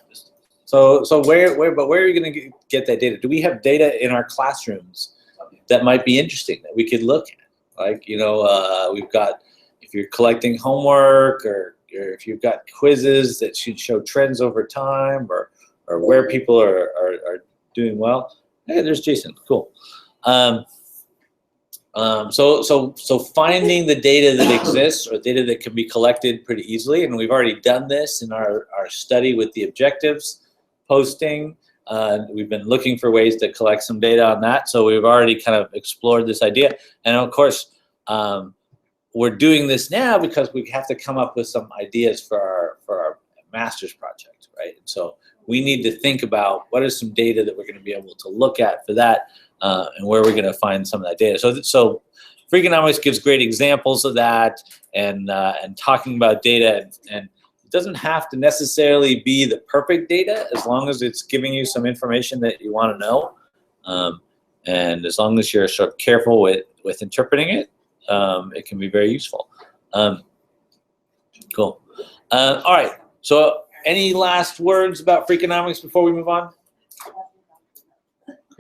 So where are you going to get that data? Do we have data in our classrooms that might be interesting that we could look at? Like, we've got, if you're collecting homework or if you've got quizzes that should show trends over time or where people are doing well. Hey, there's Jason. Cool. So finding the data that exists or data that can be collected pretty easily, and we've already done this in our study with the objectives posting. We've been looking for ways to collect some data on that, so we've already kind of explored this idea. And of course, we're doing this now because we have to come up with some ideas for our master's project, right? And so we need to think about what is some data that we're going to be able to look at for that, and where we're going to find some of that data. So Freakonomics gives great examples of that, and talking about data, and it doesn't have to necessarily be the perfect data as long as it's giving you some information that you want to know, and as long as you're sort of careful with interpreting it, it can be very useful. Cool. All right. So any last words about Freakonomics before we move on?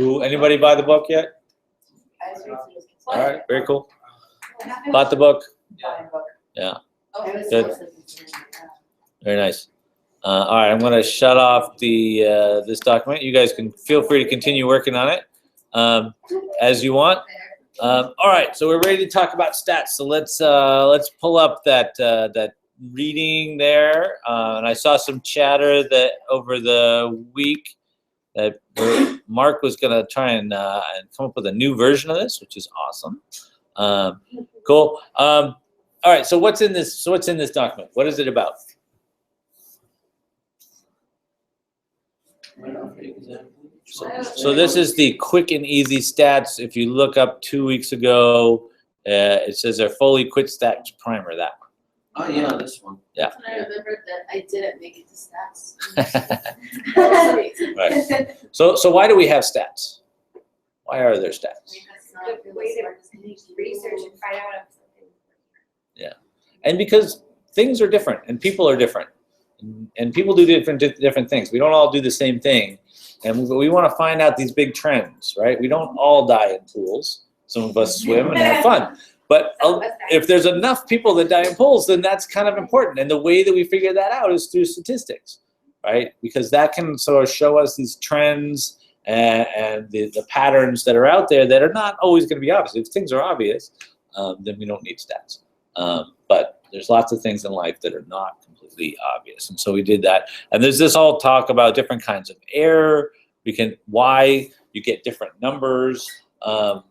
Anybody buy the book yet? All right. Very cool. Bought the book? Yeah. Good. Very nice. All right. I'm going to shut off the this document. You guys can feel free to continue working on it as you want. All right. So we're ready to talk about stats. So let's pull up that reading there. And I saw some chatter that over the week that Mark was going to try and come up with a new version of this, which is awesome. Cool. All right. So what's in this? So what's in this document? What is it about? So this is the quick and easy stats. If you look up 2 weeks ago, it says they're fully quit stats primer. That one. Oh yeah, this one. Yeah. And I remembered that I didn't make it to stats. Right. So why do we have stats? Why are there stats? Good way to research and find out if something. Yeah, and because things are different and people are different, and people do different things. We don't all do the same thing, and we want to find out these big trends, right? We don't all die in pools. Some of us swim and have fun. But if there's enough people that die in pools, then that's kind of important. And the way that we figure that out is through statistics, right? Because that can sort of show us these trends and the patterns that are out there that are not always going to be obvious. If things are obvious, then we don't need stats. But there's lots of things in life that are not completely obvious. And so we did that. And there's this whole talk about different kinds of error. Why you get different numbers.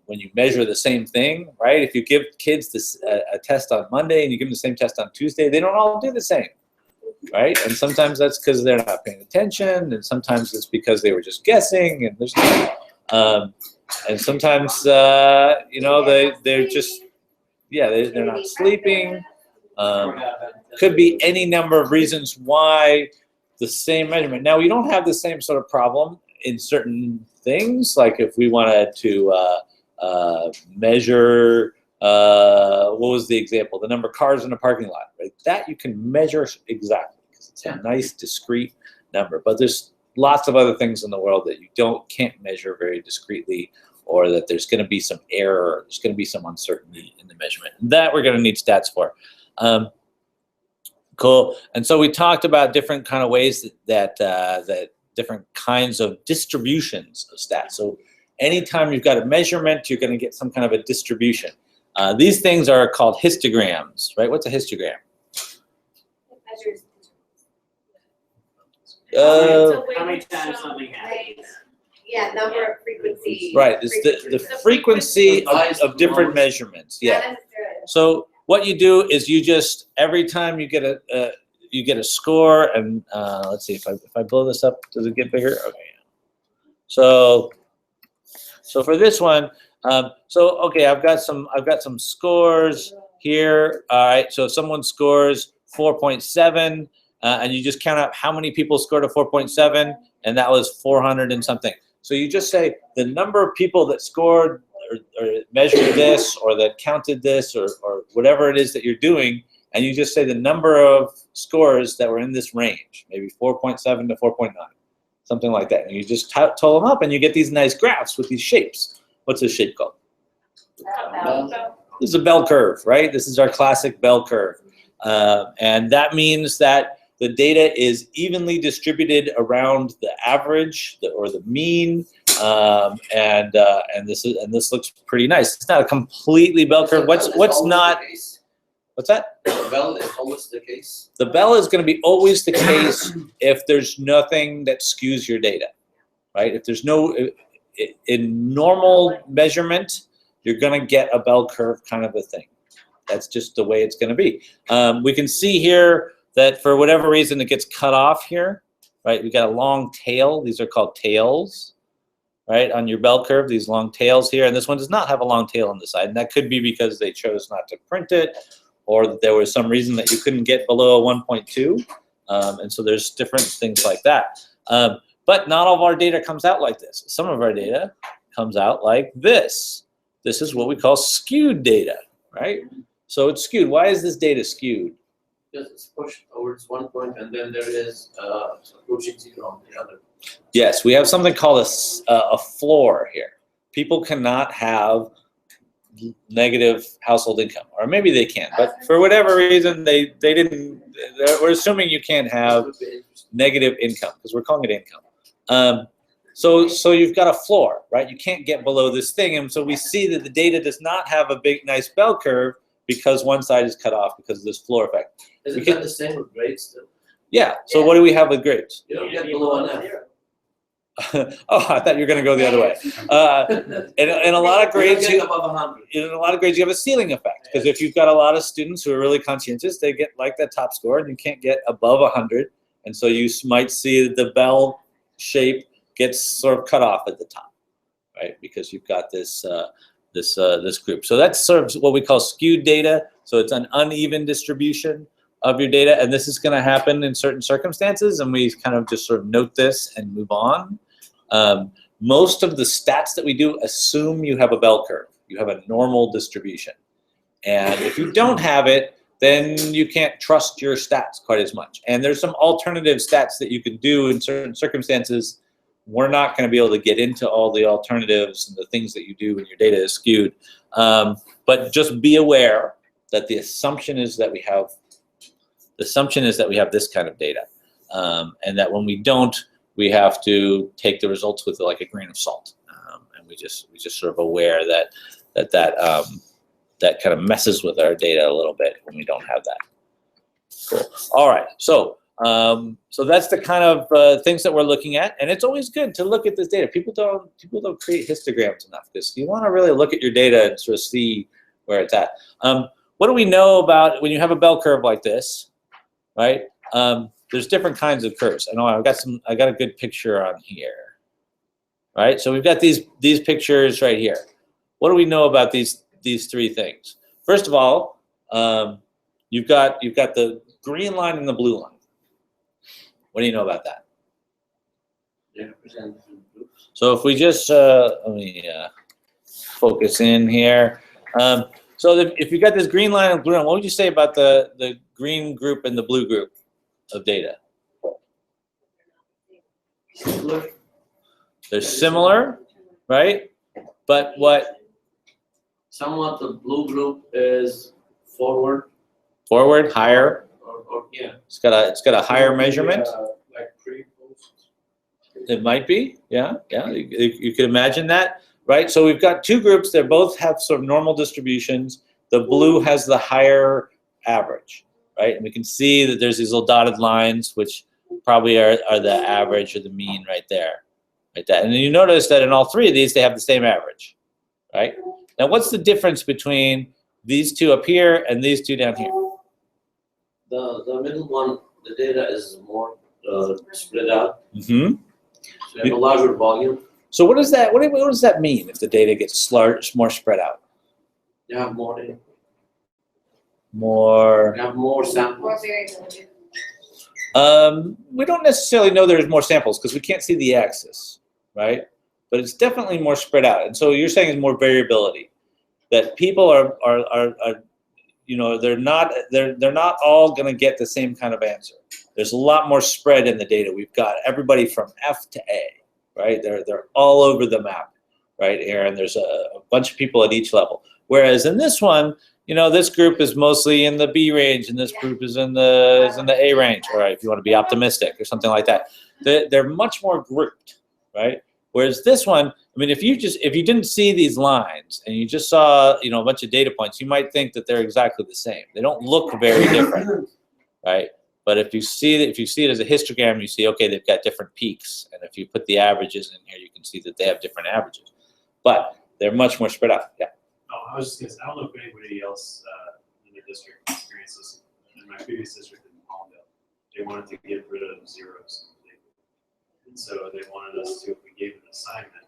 When you measure the same thing, right? If you give kids a test on Monday and you give them the same test on Tuesday, they don't all do the same, right? And sometimes that's because they're not paying attention, and sometimes it's because they were just guessing, and there's and sometimes they're just they're not sleeping. Could be any number of reasons why the same measurement. Now we don't have the same sort of problem in certain things, like if we wanted to measure, what was the example? The number of cars in a parking lot, right? That you can measure exactly because it's a nice discrete number. But there's lots of other things in the world that you can't measure very discretely, or that there's going to be some error, there's going to be some uncertainty in the measurement. That we're going to need stats for. Cool. And so we talked about different kind of ways that different kinds of distributions of stats. So anytime you've got a measurement, you're going to get some kind of a distribution. These things are called histograms, right? What's a histogram? How many times something happens? Yeah, number of frequency. Right, it's the frequency of different measurements. Yeah. So what you do is you just, every time you get a score, and let's see, if I blow this up, does it get bigger? Okay. So for this one, okay, I've got some scores here. All right, so if someone scores 4.7, and you just count out how many people scored a 4.7, and that was 400 and something. So you just say the number of people that scored or measured this, or that counted this, or whatever it is that you're doing, and you just say the number of scores that were in this range, maybe 4.7 to 4.9, something like that. And you just total them up, and you get these nice graphs with these shapes. What's this shape called? This is a bell curve, right? This is our classic bell curve. And that means that the data is evenly distributed around the average or the mean, and this looks pretty nice. It's not a completely bell curve. What's not? What's that? The bell is always the case. The bell is going to be always the case if there's nothing that skews your data, right? If there's in normal measurement, you're going to get a bell curve kind of a thing. That's just the way it's going to be. We can see here that for whatever reason it gets cut off here, right? We got a long tail. These are called tails, right? On your bell curve, these long tails here, and this one does not have a long tail on the side, and that could be because they chose not to print it, or that there was some reason that you couldn't get below a 1.2, and so there's different things like that. But not all of our data comes out like this. Some of our data comes out like this. This is what we call skewed data, right? So it's skewed. Why is this data skewed? Because it's pushed towards one point and then there is approaching zero on the other. Yes, we have something called a floor here. People cannot have negative household income, or maybe they can, but for whatever reason, they didn't. We're assuming you can't have negative income because we're calling it income. So you've got a floor, right? You can't get below this thing, and so we see that the data does not have a big, nice bell curve because one side is cut off because of this floor effect. Isn't that the same with grades still? Yeah. So what do we have with grades? You don't get below an F. Oh, I thought you were going to go the other way. In a lot of grades, You don't get above 100. in a lot of grades, you have a ceiling effect because if you've got a lot of students who are really conscientious, they get like that top score, and you can't get above 100, and so you might see the bell shape gets sort of cut off at the top, right? Because you've got this this group. So that's sort of what we call skewed data. So it's an uneven distribution of your data, and this is going to happen in certain circumstances, and we kind of just sort of note this and move on. Most of the stats that we do assume you have a bell curve. You have a normal distribution. And if you don't have it, then you can't trust your stats quite as much. And there's some alternative stats that you can do in certain circumstances. We're not going to be able to get into all the alternatives and the things that you do when your data is skewed. But just be aware that the assumption is that we have this kind of data. And that when we don't, we have to take the results with like a grain of salt, and we just sort of aware that kind of messes with our data a little bit when we don't have that. Cool. All right, so that's the kind of things that we're looking at, and it's always good to look at this data. People don't create histograms enough because you want to really look at your data and sort of see where it's at. What do we know about when you have a bell curve like this, right? There's different kinds of curves. I know I got a good picture on here, right? So we've got these pictures right here. What do we know about these three things? First of all, you've got the green line and the blue line. What do you know about that? So if we just let me focus in here. So if you got this green line and blue line, what would you say about the green group and the blue group of data? They're similar, right? But what? Somewhat the blue group is forward, higher. or yeah. It's got a higher measurement. Like pre-post. It might be, yeah. You could imagine that, right? So we've got two groups that both have sort of normal distributions. The blue has the higher average, right? And we can see that there's these little dotted lines, which probably are the average or the mean right there, like that. And then you notice that in all three of these, they have the same average, right? Now, what's the difference between these two up here and these two down here? The middle one, the data is more spread out. Mm-hmm. So you have a larger volume. So what does that mean if the data gets more spread out? You have more data. More. You have more samples. More variability. We don't necessarily know there's more samples because we can't see the axis, right? But it's definitely more spread out. And so you're saying it's more variability, that people are you know, they're not all going to get the same kind of answer. There's a lot more spread in the data. We've got everybody from F to A, right? They're all over the map right here, and there's a bunch of people at each level. Whereas in this one, you know, this group is mostly in the B range, and this group is in the A range, all right, if you want to be optimistic or something like that. They're much more grouped, right? Whereas this one, I mean, if you didn't see these lines and you just saw, you know, a bunch of data points, you might think that they're exactly the same. They don't look very different, right? But if you see it as a histogram, you see, okay, they've got different peaks, and if you put the averages in here, you can see that they have different averages. But they're much more spread out. Yeah. Oh, I was just gonna say, I don't know if anybody else in the district experienced this. In my previous district in Palmdale, they wanted to get rid of zeros completely. And so they wanted us to, if we gave an assignment,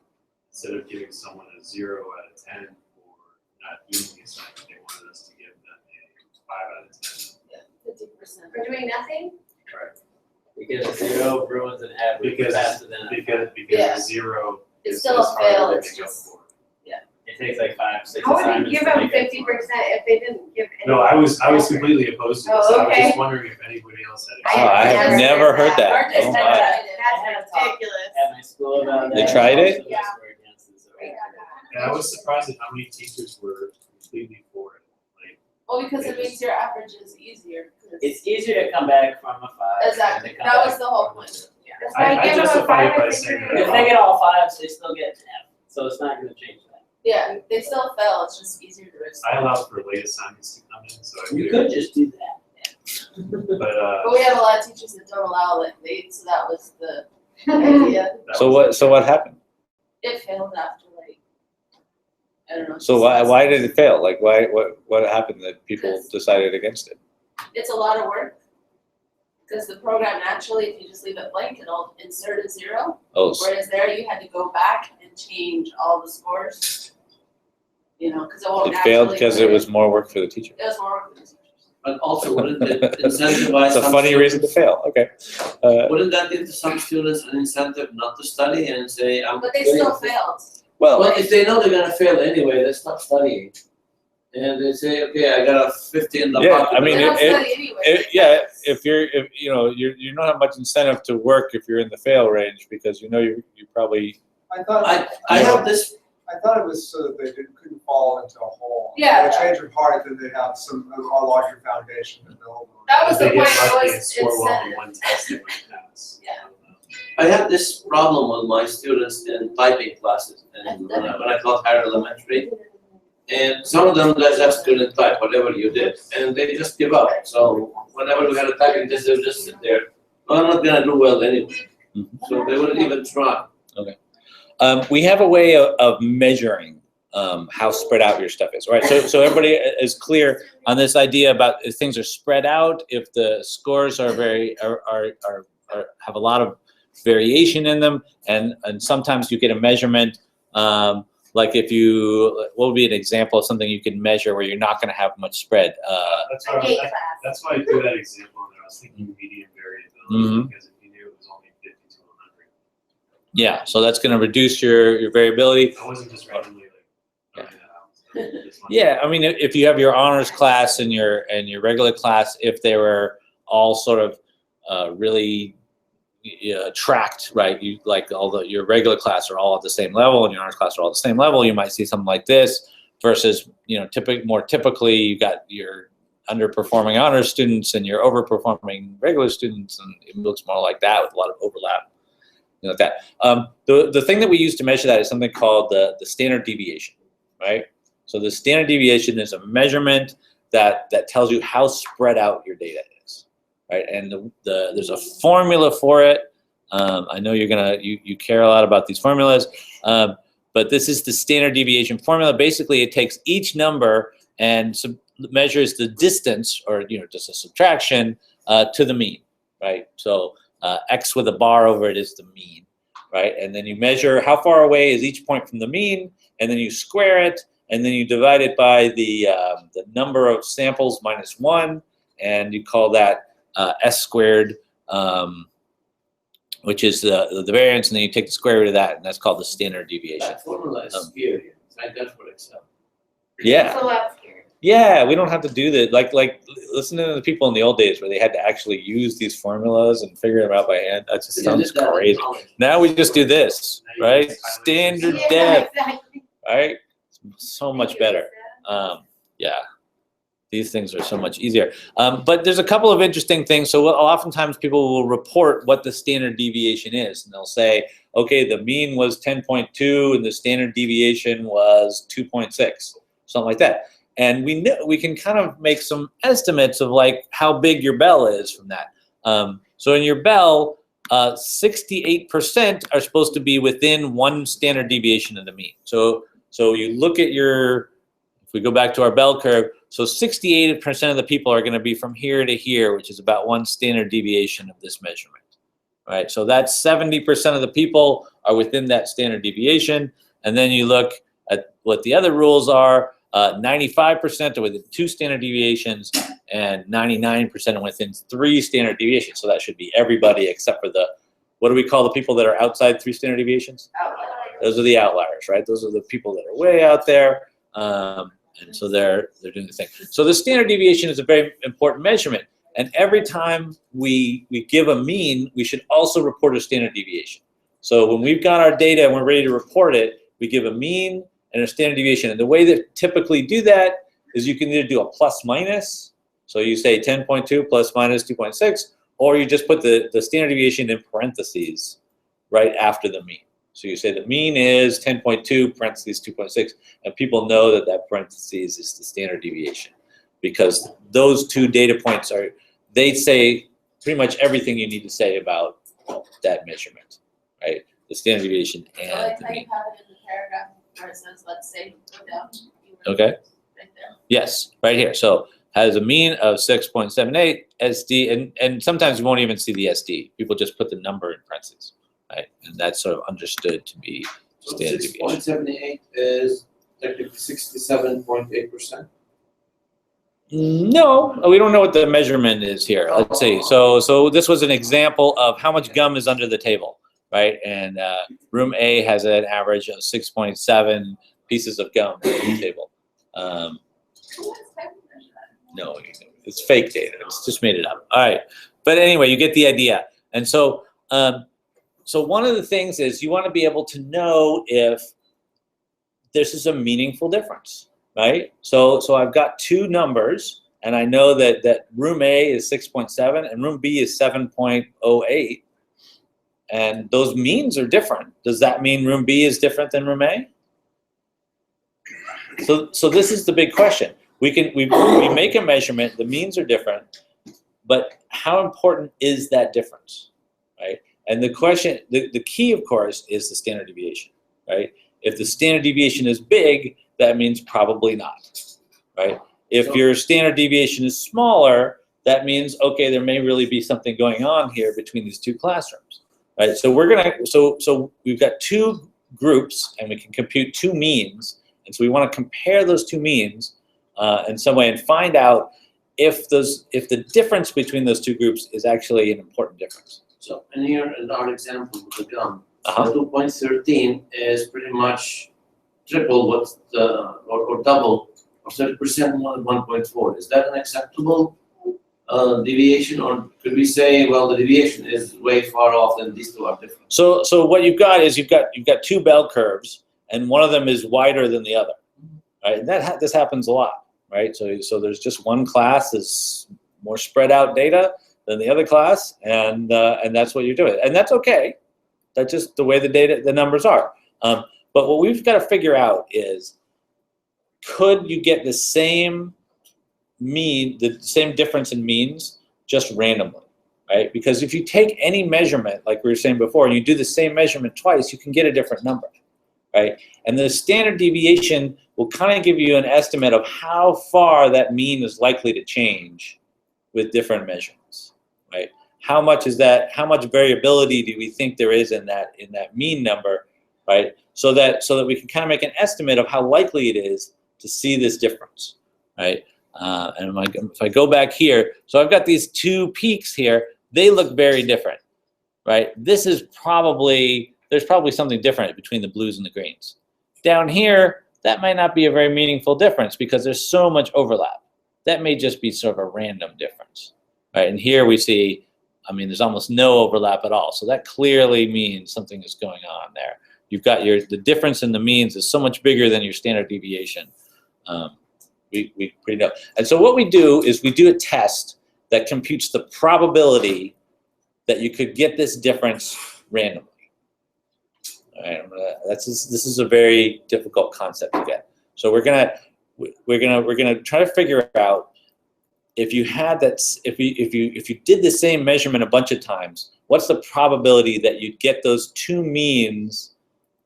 instead of giving someone a 0 out of 10 for not doing the assignment, they wanted us to give them a 5 out of 10. Yeah, 50%. For doing nothing? Right. Because 0 ruins an average Because faster than because Yeah. the 0 It's is still a harder fail, to it's make up just- for. if takes like 5, 6 I wouldn't assignments give to them make it. 50% if they didn't give any. No, I was completely opposed to this. Oh, I was okay. just wondering if anybody else had. Oh, I have never heard that. Ours Oh just my. had That's ridiculous. At my school about They that. tried it? Yeah. And I was surprised at how many teachers were completely for it. Like, Well, because it makes your average is easier. 'cause- It's easier to come back from a 5. Exactly, than to come that was back the whole from a point. 2. That's why I give them a justify it 5, by I think saying they're that. If they get all 5s, they still get 10. So it's not gonna change that. Yeah, they still fail, it's just easier to respond. I allowed for late assignments to come in, so I You could. could just do that. But But we have a lot of teachers that don't allow like late, so that was the idea. that So was- what happened? It failed after like, I don't know. So why did it fail? Like what happened that people decided against it? It's a lot of work. Because the program naturally, if you just leave it blank, it'll insert a 0. Oh, Whereas there, you had to go back and change all the scores. You know, because it won't it naturally. failed because it was more work for the teacher. It was more work for the teachers. But also, wouldn't it incentivize It's a some funny reason to students- fail. Okay. Wouldn't that give some students an incentive not to study and say, I'm. But they getting still a failed. Well, Well, if they know they're gonna fail anyway, they stop studying. And they say, okay, I got a 50 in the Yeah, pocket. I mean, They don't it- study anyway. if you know you don't have much incentive to work if you're in the fail range because you know you probably I thought, I have this, I thought it was so that they couldn't fall into a hole. Yeah. If they change of heart, then they'd have a larger foundation to build on. That was If the they point, get it lucky and was score well on incentive. one test, they might pass. Yeah. I have this problem with my students in typing classes and when I taught higher elementary. And some of them, they just couldn't type whatever you did, and they just give up. So whenever we had a typing test, they would just sit there. Well, I'm not gonna do well anyway. Mhm. So they wouldn't even try. we have a way of measuring how spread out your stuff is, right? So everybody is clear on this idea about if things are spread out, if the scores are have a lot of variation in them, and sometimes you get a measurement. Like what would be an example of something you can measure where you're not going to have much spread? That's why I threw that example in there. I was thinking median variability because if you knew it was only 50 to 100. Yeah, so that's going to reduce your variability. I wasn't just randomly like throwing that out. Just wanted- Yeah, I mean, if you have your honors class and your regular class, if they were all sort of really tracked, right? You like your regular class are all at the same level, and your honors class are all at the same level. You might see something like this versus more typically you got your underperforming honors students and your overperforming regular students, and it looks more like that with a lot of overlap, like that. The thing that we use to measure that is something called the standard deviation, right? So the standard deviation is a measurement that tells you how spread out your data is, right? And there's a formula for it. I know you care a lot about these formulas, but this is the standard deviation formula. Basically, it takes each number and measures the distance, or just a subtraction to the mean, right? So x with a bar over it is the mean, right? And then you measure how far away is each point from the mean, and then you square it, and then you divide it by the number of samples minus 1, and you call that s squared, which is the variance, and then you take the square root of that, and that's called the standard deviation. That formula is scary. Thank God for Excel. Yeah. So that's scary. Yeah, we don't have to do that. Like listen to the people in the old days where they had to actually use these formulas and figure them out by hand. That just sounds crazy. Now we just do this, right? Standard def, exactly. right? So much better. Yeah, these things are so much easier. But there's a couple of interesting things. So oftentimes people will report what the standard deviation is, and they'll say, okay, the mean was 10.2 and the standard deviation was 2.6, something like that. And we can kind of make some estimates of like how big your bell is from that. So in your bell, 68% are supposed to be within 1 standard deviation of the mean. So you look at if we go back to our bell curve, so 68% of the people are going to be from here to here, which is about 1 standard deviation of this measurement, right? So that's 70% of the people are within that standard deviation. And then you look at what the other rules are. 95% are within 2 standard deviations, and 99% are within 3 standard deviations. So that should be everybody except for what do we call the people that are outside 3 standard deviations? Those are the outliers, right? Those are the people that are way out there, and so they're doing the thing. So the standard deviation is a very important measurement, and every time we give a mean, we should also report a standard deviation. So when we've got our data and we're ready to report it, we give a mean and a standard deviation. And the way that typically do that is you can either do a plus minus, so you say 10.2 plus minus 2.6, or you just put the standard deviation in parentheses right after the mean. So you say the mean is 10.2 parentheses 2.6, and people know that that parentheses is the standard deviation because those two data points they say pretty much everything you need to say about that measurement, right? The standard deviation So and like the how you mean. have it in the paragraph where it says, let's say, go down. Okay. Right there. Yes, right here. So has a mean of 6.78 SD, and sometimes you won't even see the SD. People just put the number in parentheses, right? And that's sort of understood to be So standard deviation. 6.78 is technically 67.8%. No, we don't know what the measurement is here. Let's see. So this was an example of how much gum is under the table, right? And room A has an average of 6.7 pieces of gum on the table. No, it's fake data. It's just made it up. All right, but anyway, you get the idea. And so, so one of the things is you want to be able to know if this is a meaningful difference, right? So I've got two numbers, and I know that room A is 6.7 and room B is 7.08, and those means are different. Does that mean room B is different than room A? So this is the big question. We make a measurement, the means are different, but how important is that difference, right? And the question, the key, of course, is the standard deviation, right? If the standard deviation is big, that means probably not, right? If your standard deviation is smaller, that means, okay, there may really be something going on here between these two classrooms, right? So so we've got two groups, and we can compute two means, and so we want to compare those two means in some way and find out if the difference between those two groups is actually an important difference. So in our example with the gum, Uh-huh. 2.13 is pretty much triple what or double or 30% more than 1.4. Is that an acceptable deviation, or could we say, well, the deviation is way far off and these two are different? So what you've got is you've got two bell curves, and one of them is wider than the other, right? And this happens a lot, right? So there's just one class is more spread out data than the other class, and that's what you're doing, and that's okay. That's just the way the numbers are. But what we've got to figure out is, could you get the same difference in means just randomly, right? Because if you take any measurement, like we were saying before, and you do the same measurement twice, you can get a different number, right? And the standard deviation will kind of give you an estimate of how far that mean is likely to change with different measurements, right? How much is that? How much variability do we think there is in that mean number, right? So that we can kind of make an estimate of how likely it is to see this difference, right? And if I go back here, so I've got these two peaks here. They look very different, right? There's probably something different between the blues and the greens. Down here, that might not be a very meaningful difference because there's so much overlap. That may just be sort of a random difference, right? And here we see, I mean, there's almost no overlap at all. So that clearly means something is going on there. You've got the difference in the means is so much bigger than your standard deviation. We pretty know. And so what we do is we do a test that computes the probability that you could get this difference randomly. All right, this is a very difficult concept to get. So we're gonna try to figure out if you had that, if you did the same measurement a bunch of times, what's the probability that you'd get those two means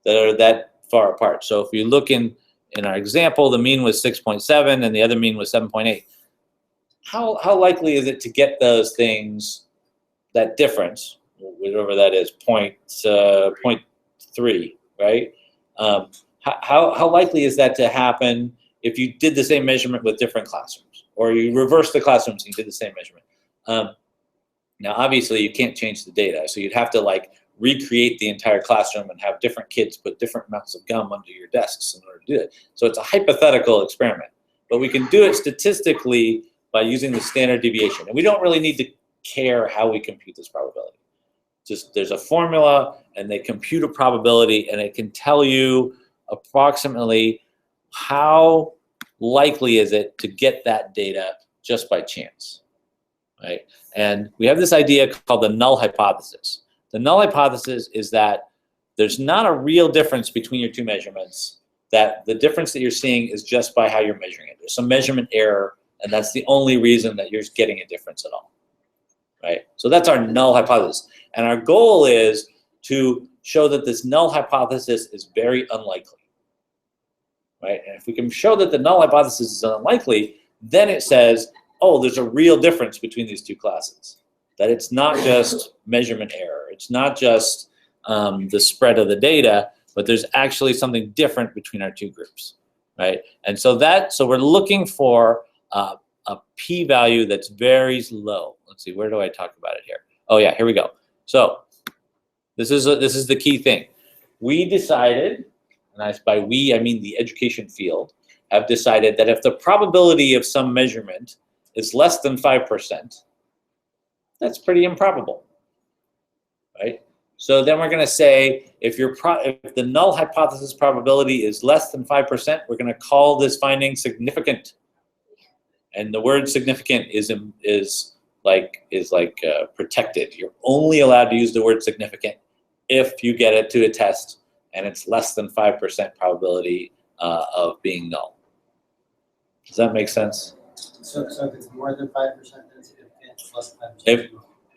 that are that far apart? So if you look in our example, the mean was 6.7 and the other mean was 7.8. How likely is it to get those things, that difference, whatever that is, 0.3, right? How likely is that to happen if you did the same measurement with different classrooms, or you reversed the classrooms and you did the same measurement? Now, obviously, you can't change the data, so you'd have to like recreate the entire classroom and have different kids put different amounts of gum under your desks in order to do it. So it's a hypothetical experiment. But we can do it statistically by using the standard deviation. And we don't really need to care how we compute this probability. Just there's a formula, and they compute a probability, and it can tell you approximately how likely is it to get that data just by chance, right? And we have this idea called the null hypothesis. The null hypothesis is that there's not a real difference between your two measurements, that the difference that you're seeing is just by how you're measuring it. There's some measurement error, and that's the only reason that you're getting a difference at all, right? So that's our null hypothesis. And our goal is to show that this null hypothesis is very unlikely, right? And if we can show that the null hypothesis is unlikely, then it says, oh, there's a real difference between these two classes. That it's not just measurement error. It's not just the spread of the data, but there's actually something different between our two groups, right? And so we're looking for a p-value that's very low. Let's see, where do I talk about it here? Oh yeah, here we go. So this is the key thing. We decided, and by we I mean the education field, have decided that if the probability of some measurement is less than 5%, that's pretty improbable, right? So then we're going to say if the null hypothesis probability is less than 5%, we're going to call this finding significant. And the word significant is protected. You're only allowed to use the word significant if you get it to a test and it's less than 5% probability of being null. Does that make sense? So if it's more than 5%, then it's significant. It's less than 5%.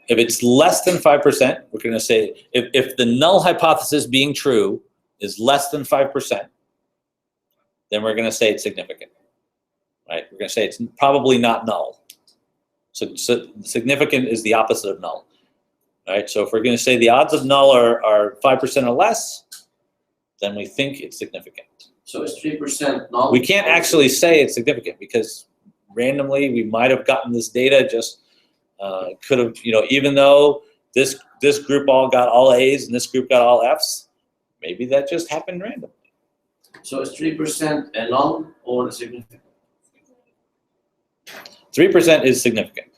If it's less than 5%, we're going to say if the null hypothesis being true is less than 5%, then we're going to say it's significant, right? We're going to say it's probably not null. So significant is the opposite of null, right? So if we're going to say the odds of null are 5% or less, then we think it's significant. So it's 3% null? We can't actually say it's significant because randomly we might have gotten this data just could have, even though this group all got all A's and this group got all F's, maybe that just happened randomly. So it's 3% a null or significant? 3% is significant,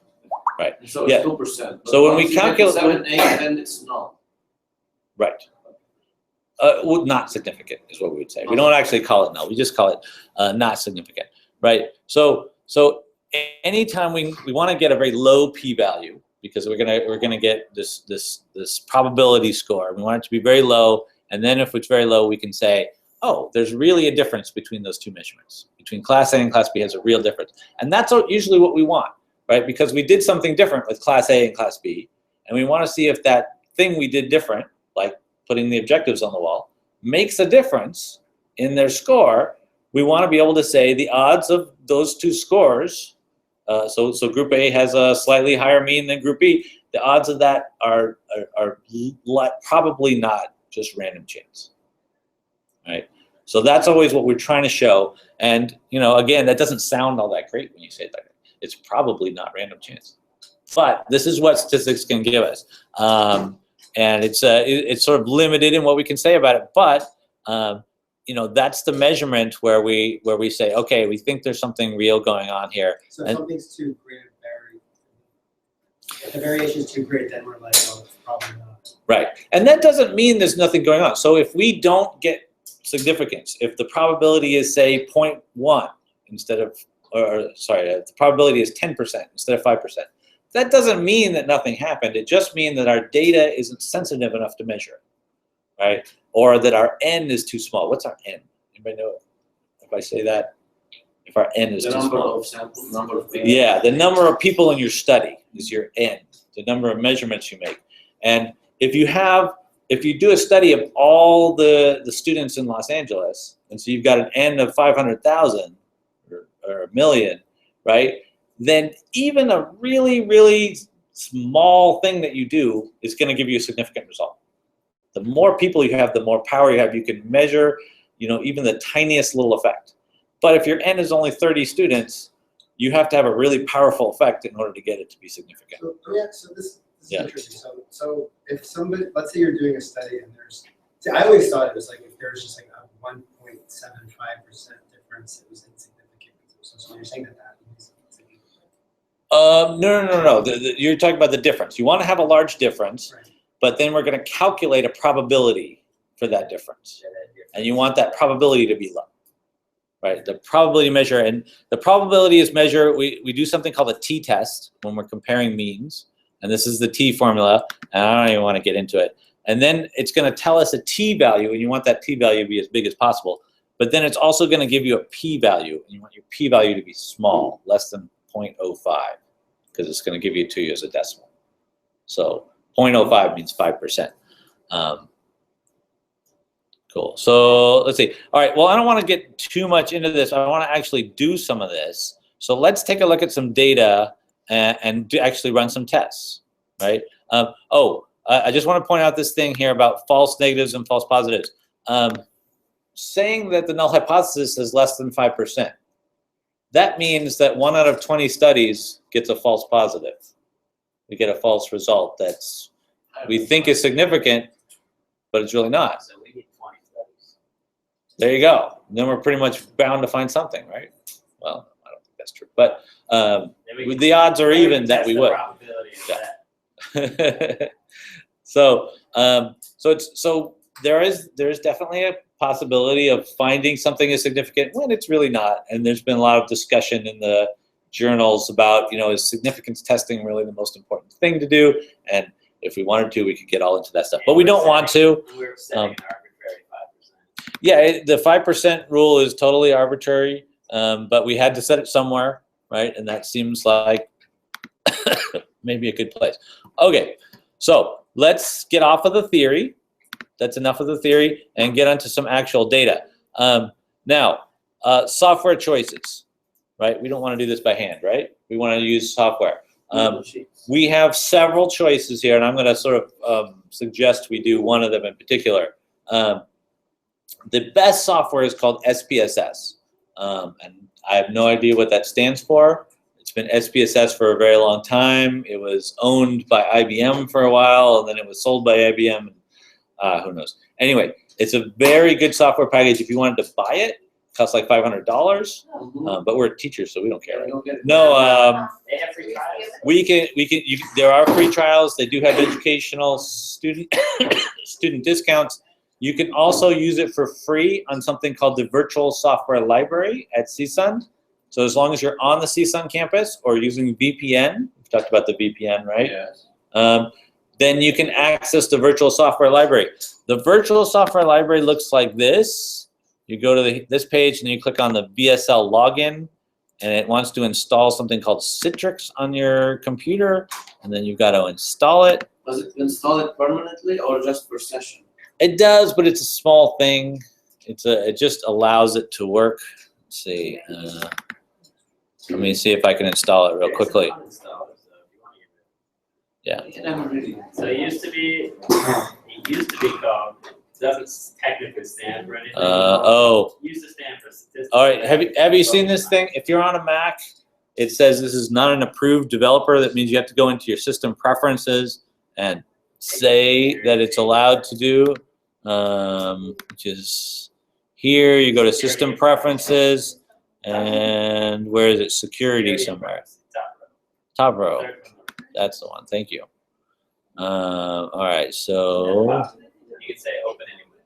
right? So it's 2%. So when we calculate 7, 8, then it's null. Right. Well, not significant is what we would say. We don't actually call it null. We just call it not significant, right? So anytime we want to get a very low p-value because we're gonna get this probability score. We want it to be very low, and then if it's very low, we can say, oh, there's really a difference between those two measurements. Between class A and class B has a real difference, and that's usually what we want, right? Because we did something different with class A and class B, and we want to see if that thing we did different, like putting the objectives on the wall, makes a difference in their score. We want to be able to say the odds of those two scores. So Group A has a slightly higher mean than Group B. The odds of that are probably not just random chance, right? So that's always what we're trying to show. And again, that doesn't sound all that great when you say it like that. It's probably not random chance, but this is what statistics can give us. And it's sort of limited in what we can say about it, but that's the measurement where we say, okay, we think there's something real going on here. So if something's too great, if the variation is too great, then we're like, oh, it's probably not. Right, and that doesn't mean there's nothing going on. So if we don't get significance, if the probability is say 0.1 instead of, the probability is 10% instead of 5%, that doesn't mean that nothing happened. It just means that our data isn't sensitive enough to measure, right? Or that our n is too small. What's our n? Anybody know if I say that? If our n is too small. The number of samples, number of people. Yeah, the number of people in your study is your n, the number of measurements you make. And if you do a study of all the students in Los Angeles, and so you've got an n of 500,000 or a million, right? Then even a really, really small thing that you do is going to give you a significant result. The more people you have, the more power you have. You can measure, even the tiniest little effect. But if your n is only 30 students, you have to have a really powerful effect in order to get it to be significant. So This is Yeah. interesting. So if somebody, let's say you're doing a study and see, I always thought it was like if there's just like a 1.75% difference, it was insignificant. So you're saying that means it's No. You're talking about the difference. You want to have a large difference, right. but then we're going to calculate a probability for that difference. And you want that probability to be low, right? The probability measure, and the probability is measured, we do something called a t-test when we're comparing means. And this is the t formula, and I don't even want to get into it. And then it's going to tell us a t-value, and you want that t-value to be as big as possible. But then it's also going to give you a p-value, and you want your p-value to be small, less than 0.05, because it's going to give you 2 as a decimal. So 0.05 means 5%. Cool. So let's see. All right. Well, I don't want to get too much into this. I want to actually do some of this. So let's take a look at some data and actually run some tests, right? I just want to point out this thing here about false negatives and false positives. Saying that the null hypothesis is less than 5%. That means that 1 out of 20 studies gets a false positive. We get a false result that's we think is significant, but it's really not. So we need 20 studies. There you go. Then we're pretty much bound to find something, right? Well, I don't think that's true, but the odds are even that we would. Yeah. So there is definitely a possibility of finding something is significant when it's really not. And there's been a lot of discussion in the journals about, is significance testing really the most important thing to do? And if we wanted to, we could get all into that stuff. But we don't want to. We're setting an arbitrary 5%. Yeah, the 5% rule is totally arbitrary, but we had to set it somewhere, right? And that seems like maybe a good place. Okay, so let's get off of the theory. That's enough of the theory, and get onto some actual data. Now, software choices, right? We don't want to do this by hand, right? We want to use software. We have several choices here, and I'm going to sort of suggest we do one of them in particular. The best software is called SPSS, and I have no idea what that stands for. It's been SPSS for a very long time. It was owned by IBM for a while, and then it was sold by IBM. Who knows? Anyway, it's a very good software package. If you wanted to buy it, it costs like $500. But we're teachers, so we don't care. No, They have free trials. there are free trials. They do have educational student discounts. You can also use it for free on something called the Virtual Software Library at CSUN. So as long as you're on the CSUN campus or using VPN, we've talked about the VPN, right? Yes. Then you can access the Virtual Software Library. The Virtual Software Library looks like this. You go to this page and you click on the VSL login, and it wants to install something called Citrix on your computer, and then you've got to install it. Does it install it permanently or just per session? It does, but it's a small thing. It just allows it to work. Let's see. Let me see if I can install it real quickly. Yeah. So it used to be called, doesn't technically stand for anything. Oh. It used to stand for statistics. All right. Have you seen this thing? If you're on a Mac, it says this is not an approved developer. That means you have to go into your system preferences and say that it's allowed to do, which is here. You go to system preferences, and where is it? Security somewhere. Top row. That's the one. Thank you. All right. So You can say open anyway.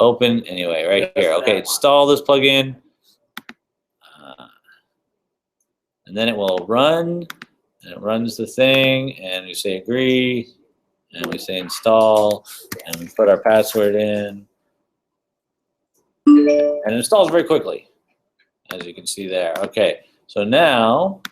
open anyway, right here. Okay. Install this plugin, and then it will run. And it runs the thing, and we say agree, and we say install, and we put our password in, and it installs very quickly, as you can see there. Okay, so now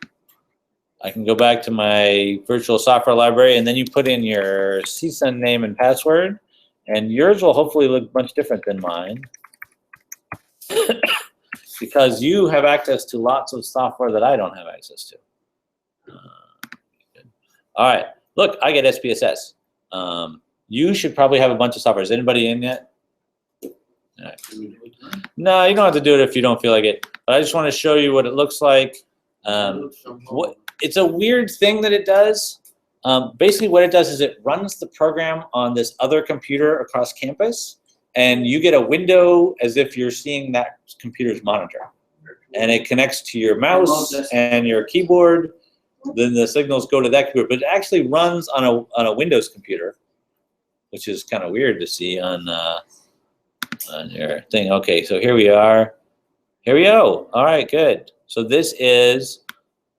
I can go back to my virtual software library, and then you put in your CSUN name and password, and yours will hopefully look much different than mine, because you have access to lots of software that I don't have access to. All right, look, I get SPSS. You should probably have a bunch of software. Is anybody in yet? All right. No, you don't have to do it if you don't feel like it. But I just want to show you what it looks like. It's a weird thing that it does. Basically what it does is it runs the program on this other computer across campus, and you get a window as if you're seeing that computer's monitor. And it connects to your mouse and your keyboard. Then the signals go to that computer, but it actually runs on a Windows computer, which is kind of weird to see on your thing. Okay, so here we are. Here we go. All right, good. So this is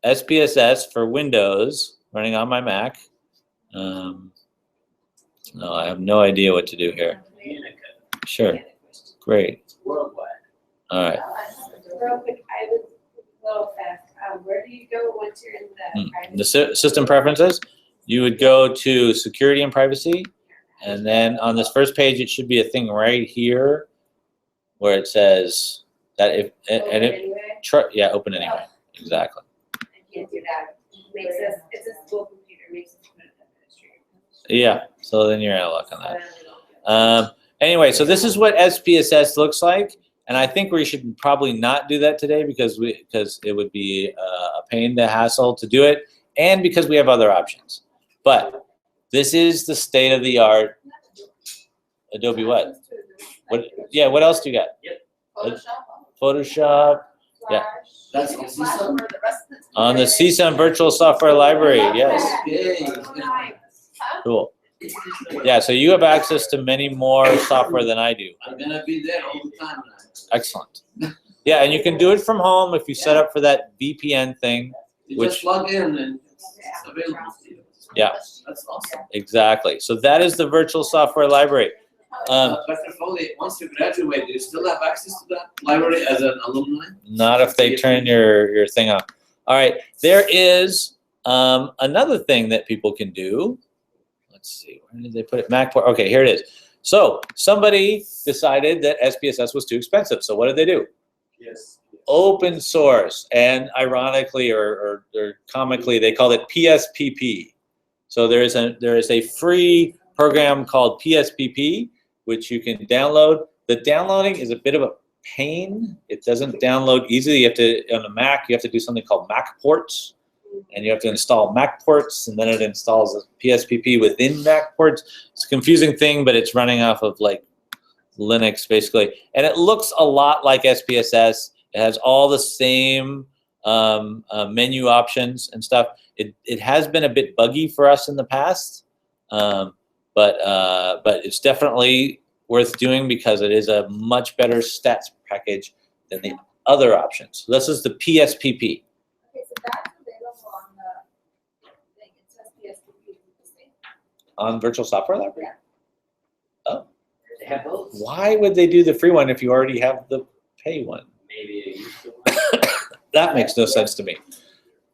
SPSS for Windows running on my Mac. No, I have no idea what to do here. Sure. Great. Worldwide. All right. Real quick, I was a little fast. Where do you go once you're in the privacy? The system preferences, you would go to security and privacy, and then on this first page, it should be a thing right here where it says that if and it Anyway, open anyway. Exactly. I can't do that. Makes us, it's a school computer, makes us put it administrator. Yeah. So then you're out of luck on that. Anyway, so this is what SPSS looks like, and I think we should probably not do that today because it would be a pain to hassle to do it, and because we have other options. But this is the state of the art. Adobe what? What? Yeah. What else do you got? Photoshop. Yeah. That's on CSUN? On the CSUN Virtual Software Library. Yes. Yay. Cool. Yeah. So you have access to many more software than I do. I'm gonna be there all the time now. Excellent. Yeah, and you can do it from home if you set up for that VPN thing. You just log in and it's available to you. Yeah. That's awesome. Exactly. So that is the Virtual Software Library. Dr. Foley, once you graduate, do you still have access to that library as an alumni? Not if they turn your thing on. All right. There is another thing that people can do. Let's see. Where did they put it? MacPort. Okay, here it is. So somebody decided that SPSS was too expensive. So what did they do? Yes. Open source, and ironically or comically, they called it PSPP. So there is a free program called PSPP, which you can download. The downloading is a bit of a pain. It doesn't download easily. You have to, on the Mac, you have to do something called MacPorts, and you have to install MacPorts, and then it installs a PSPP within MacPorts. It's a confusing thing, but it's running off of like Linux basically, and it looks a lot like SPSS. It has all the same menu options and stuff. It has been a bit buggy for us in the past, but it's definitely worth doing because it is a much better stats package than the other options. So this is the PSPP. Okay, so that's available on the thing. It says PSPP. On Virtual Software Library? Oh. They have both. Why would they do the free one if you already have the pay one? Maybe they used to. That makes no sense to me.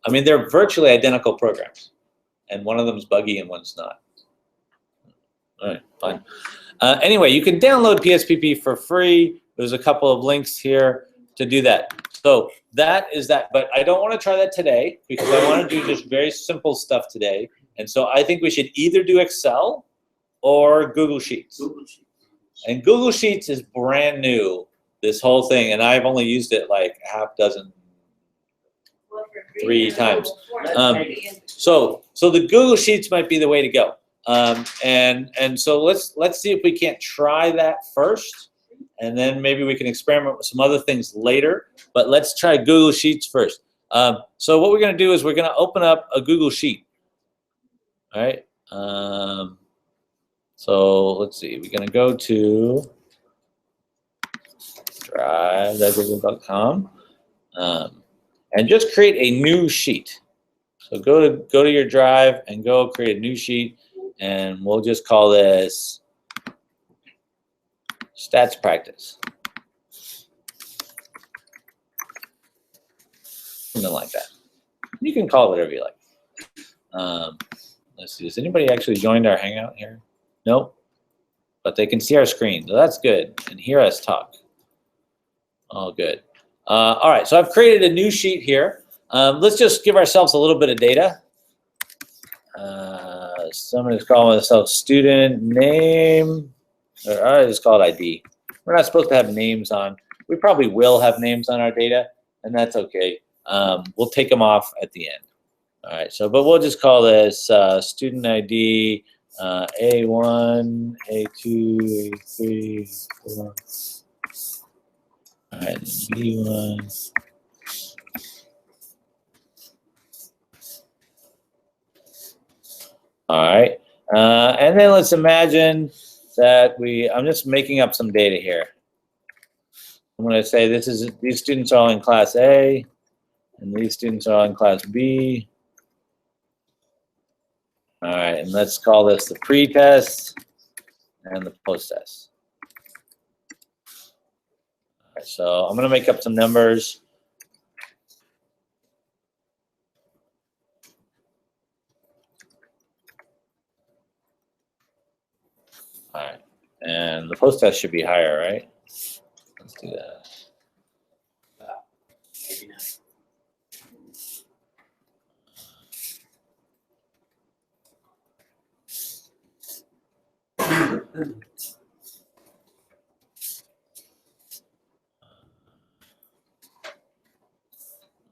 I mean, they're virtually identical programs, and one of them's buggy and one's not. All right, fine. Anyway, you can download PSPP for free. There's a couple of links here to do that. So that is that, but I don't want to try that today because I want to do just very simple stuff today. And so I think we should either do Excel or Google Sheets. And Google Sheets is brand new, this whole thing, and I've only used it like half dozen, 3 times. So the Google Sheets might be the way to go. And so let's see if we can't try that first, and then maybe we can experiment with some other things later. But let's try Google Sheets first. So what we're going to do is we're going to open up a Google Sheet. All right. So let's see. We're going to go to drive.google.com and just create a new sheet. So go to your Drive and go create a new sheet, and we'll just call this Stats Practice. Something like that. You can call it whatever you like. Let's see. Has anybody actually joined our Hangout here? Nope. But they can see our screen, so that's good, and hear us talk. Oh, good. All right, so I've created a new sheet here. Let's just give ourselves a little bit of data. Somebody's calling themselves student name, or I just call it ID. We're not supposed to have names on. We probably will have names on our data, and that's okay. We'll take them off at the end. All right, so, but we'll just call this student ID A1, A2, A3, 4. All right, B1. All right, and then let's imagine that I'm just making up some data here. I'm going to say these students are all in class A, and these students are all in class B. All right, and let's call this the pre-test and the post-test. All right, so I'm going to make up some numbers. All right, and the post-test should be higher, right? Let's do that. Maybe not.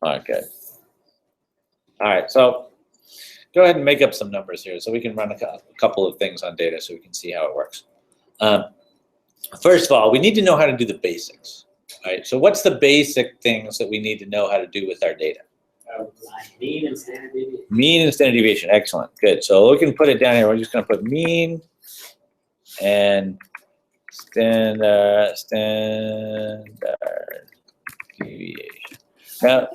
All right, good. All right, so go ahead and make up some numbers here so we can run a couple of things on data so we can see how it works. First of all, we need to know how to do the basics. All right, so what's the basic things that we need to know how to do with our data? Mean and standard deviation. Mean and standard deviation, excellent, good. So we can put it down here. We're just going to put mean and standard deviation. Now,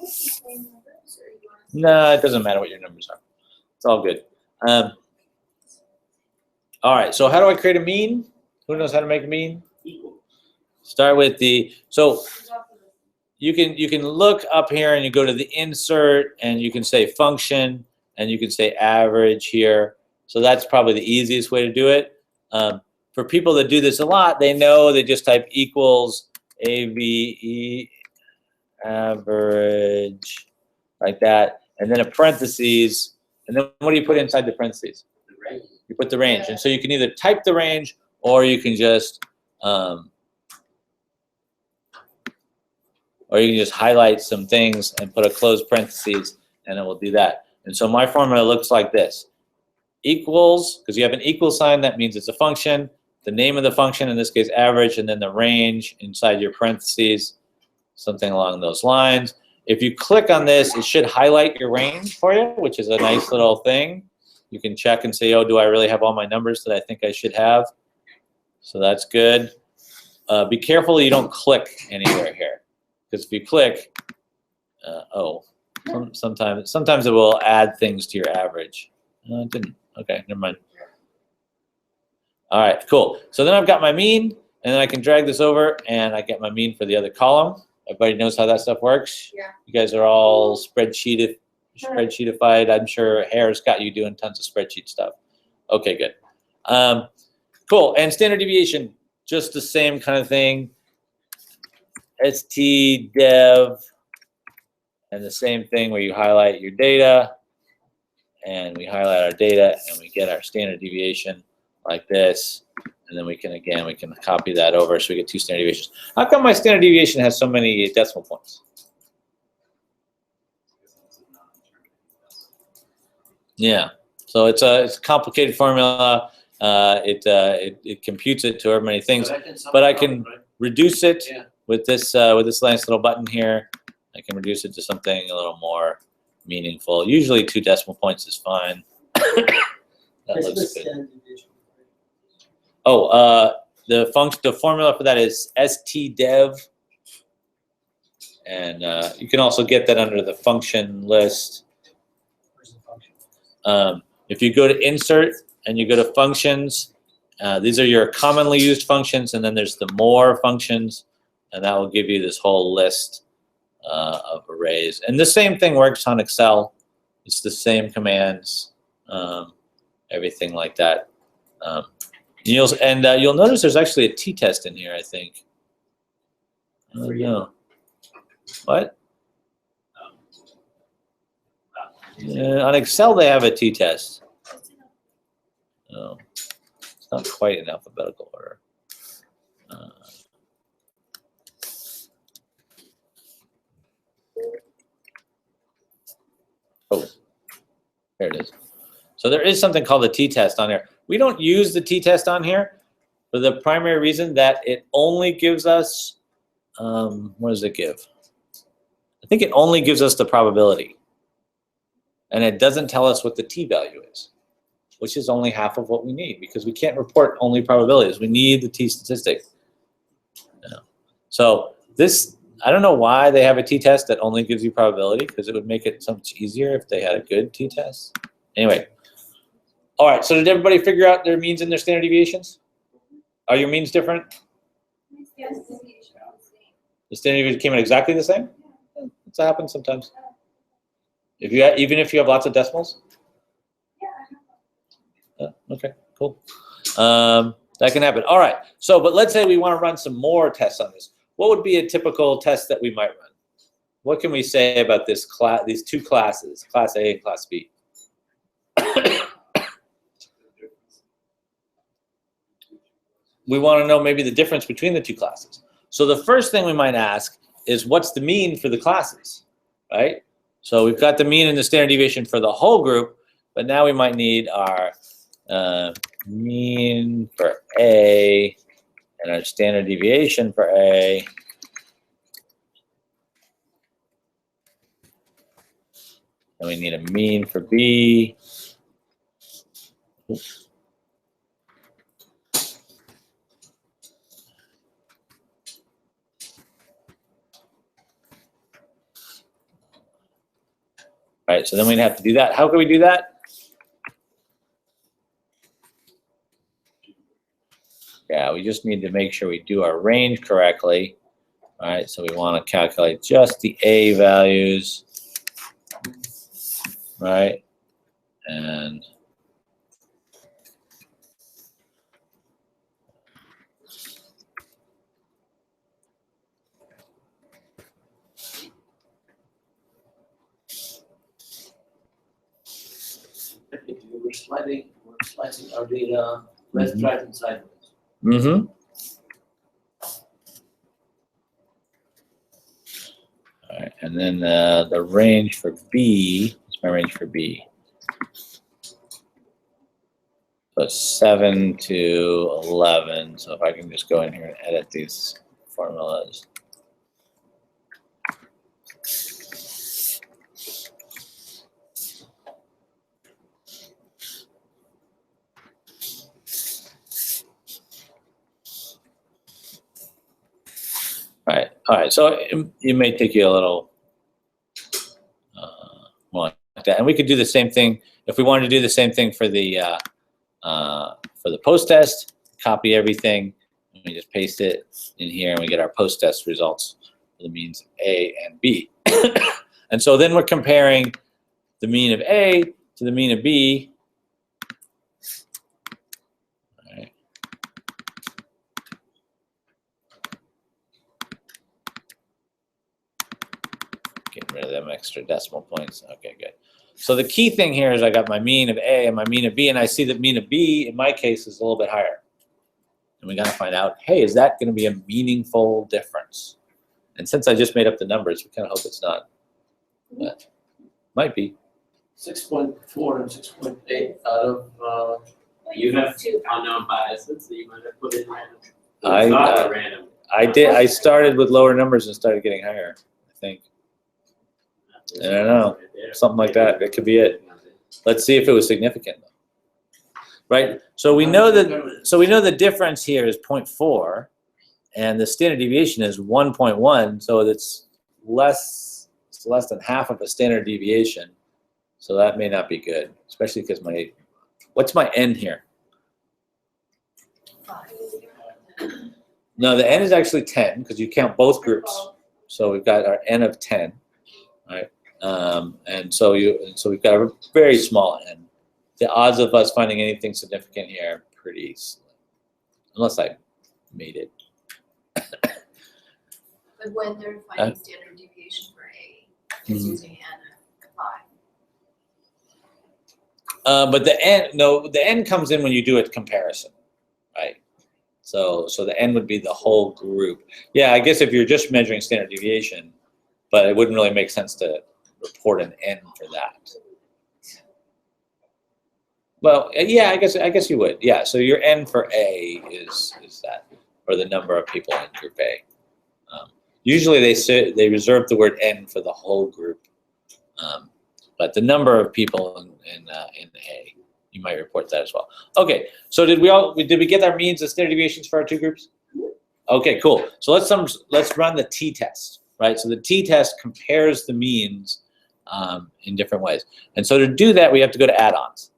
no, it doesn't matter what your numbers are. It's all good. All right, so how do I create a mean? Who knows how to make a mean? Equal. Start with so you can look up here and you go to the insert and you can say function and you can say average here. So that's probably the easiest way to do it. For people that do this a lot, they know they just type equals AVE average like that, and then a parentheses, and then what do you put inside the parentheses? The range. You put the range, and so you can either type the range or you can just highlight some things and put a closed parentheses, and it will do that. And so my formula looks like this: equals, because you have an equal sign, that means it's a function. The name of the function, in this case average, and then the range inside your parentheses, something along those lines. If you click on this, it should highlight your range for you, which is a nice little thing. You can check and say, oh, do I really have all my numbers that I think I should have? So that's good. Be careful you don't click anywhere here, because if you click, sometimes it will add things to your average. No, it didn't. Okay, never mind. All right, cool. So then I've got my mean, and then I can drag this over, and I get my mean for the other column. Everybody knows how that stuff works? Yeah. You guys are all spreadsheetified. I'm sure Hare's got you doing tons of spreadsheet stuff. Okay, good. Cool, and standard deviation, just the same kind of thing. ST dev, and the same thing where you highlight your data, and we highlight our data, and we get our standard deviation like this. And then we can copy that over so we get two standard deviations. How come my standard deviation has so many decimal points? Yeah, so it's a complicated formula. It computes it to however many things, but I can reduce it with this nice little button here. I can reduce it to something a little more meaningful. Usually 2 decimal points is fine. That looks good. Oh, the formula for that is stdev, and you can also get that under the function list. Where's the function? If you go to insert and you go to functions, these are your commonly used functions, and then there's the more functions, and that will give you this whole list of arrays. And the same thing works on Excel. It's the same commands, everything like that. You'll notice there's actually a t-test in here, I think. I don't know. What? On Excel, they have a t-test. Oh, it's not quite in alphabetical order. So there is something called the t-test on here. We don't use the t-test on here for the primary reason that it only gives us, what does it give? I think it only gives us the probability. And it doesn't tell us what the t-value is, which is only half of what we need because we can't report only probabilities. We need the t-statistic. Yeah. So this, I don't know why they have a t-test that only gives you probability, because it would make it so much easier if they had a good t-test. Anyway. All right, so did everybody figure out their means and their standard deviations? Are your means different? The standard deviation came in exactly the same? That happens sometimes. If you even if you have lots of decimals? Okay, cool. That can happen. All right, so but let's say we want to run some more tests on this. What would be a typical test that we might run? What can we say about this class, these two classes, class A and class B? We want to know maybe the difference between the two classes. So the first thing we might ask is, what's the mean for the classes, right? So we've got the mean and the standard deviation for the whole group, but now we might need our mean for A and our standard deviation for A. And we need a mean for B. Oops. All right, so then we'd have to do that. How can we do that? Yeah, we just need to make sure we do our range correctly. All right, so we want to calculate just the A values, right? And We're slicing our data left, right, and sideways. mm-hmm. All right, and then the range for B, what's my range for B? So 7 to 11. So if I can just go in here and edit these formulas. All right. So it may take you a little more like that, and we could do the same thing if we wanted to do the same thing for the post test. Copy everything, and we just paste it in here, and we get our post test results for the means of A and B. And so then we're comparing the mean of A to the mean of B. Getting rid of them extra decimal points. Okay, good. So the key thing here is I got my mean of A and my mean of B, and I see that mean of B, in my case, is a little bit higher. And we got to find out, hey, is that going to be a meaningful difference? And since I just made up the numbers, we kind of hope it's not. But might be. 6.4 and 6.8 out of. You have two unknown biases that you might have put in random. I- It's not random. I did. I started with lower numbers and started getting higher, I think. I don't know. Something like that. That could be it. Let's see if it was significant. Right? So we know that. So we know the difference here is 0.4, and the standard deviation is 1.1. So it's less. It's less than half of a standard deviation. So that may not be good, especially because my. What's my n here? No, the n is actually 10 because you count both groups. So we've got our n of 10, right? And so we've got a very small n. The odds of us finding anything significant here are pretty slim, unless I made it. But when they're finding standard deviation for A, it's using n of 5. But the n comes in when you do a comparison, right? So the n would be the whole group. Yeah, I guess if you're just measuring standard deviation, but it wouldn't really make sense to report an n for that. Well, yeah, I guess you would. Yeah, so your N for A is that, or the number of people in group A. Usually they reserve the word N for the whole group, but the number of people in A, you might report that as well. Okay, so did we get our means and standard deviations for our two groups? Okay, cool. So let's run the t-test, right? So the t-test compares the means in different ways, and so to do that we have to go to add-ons,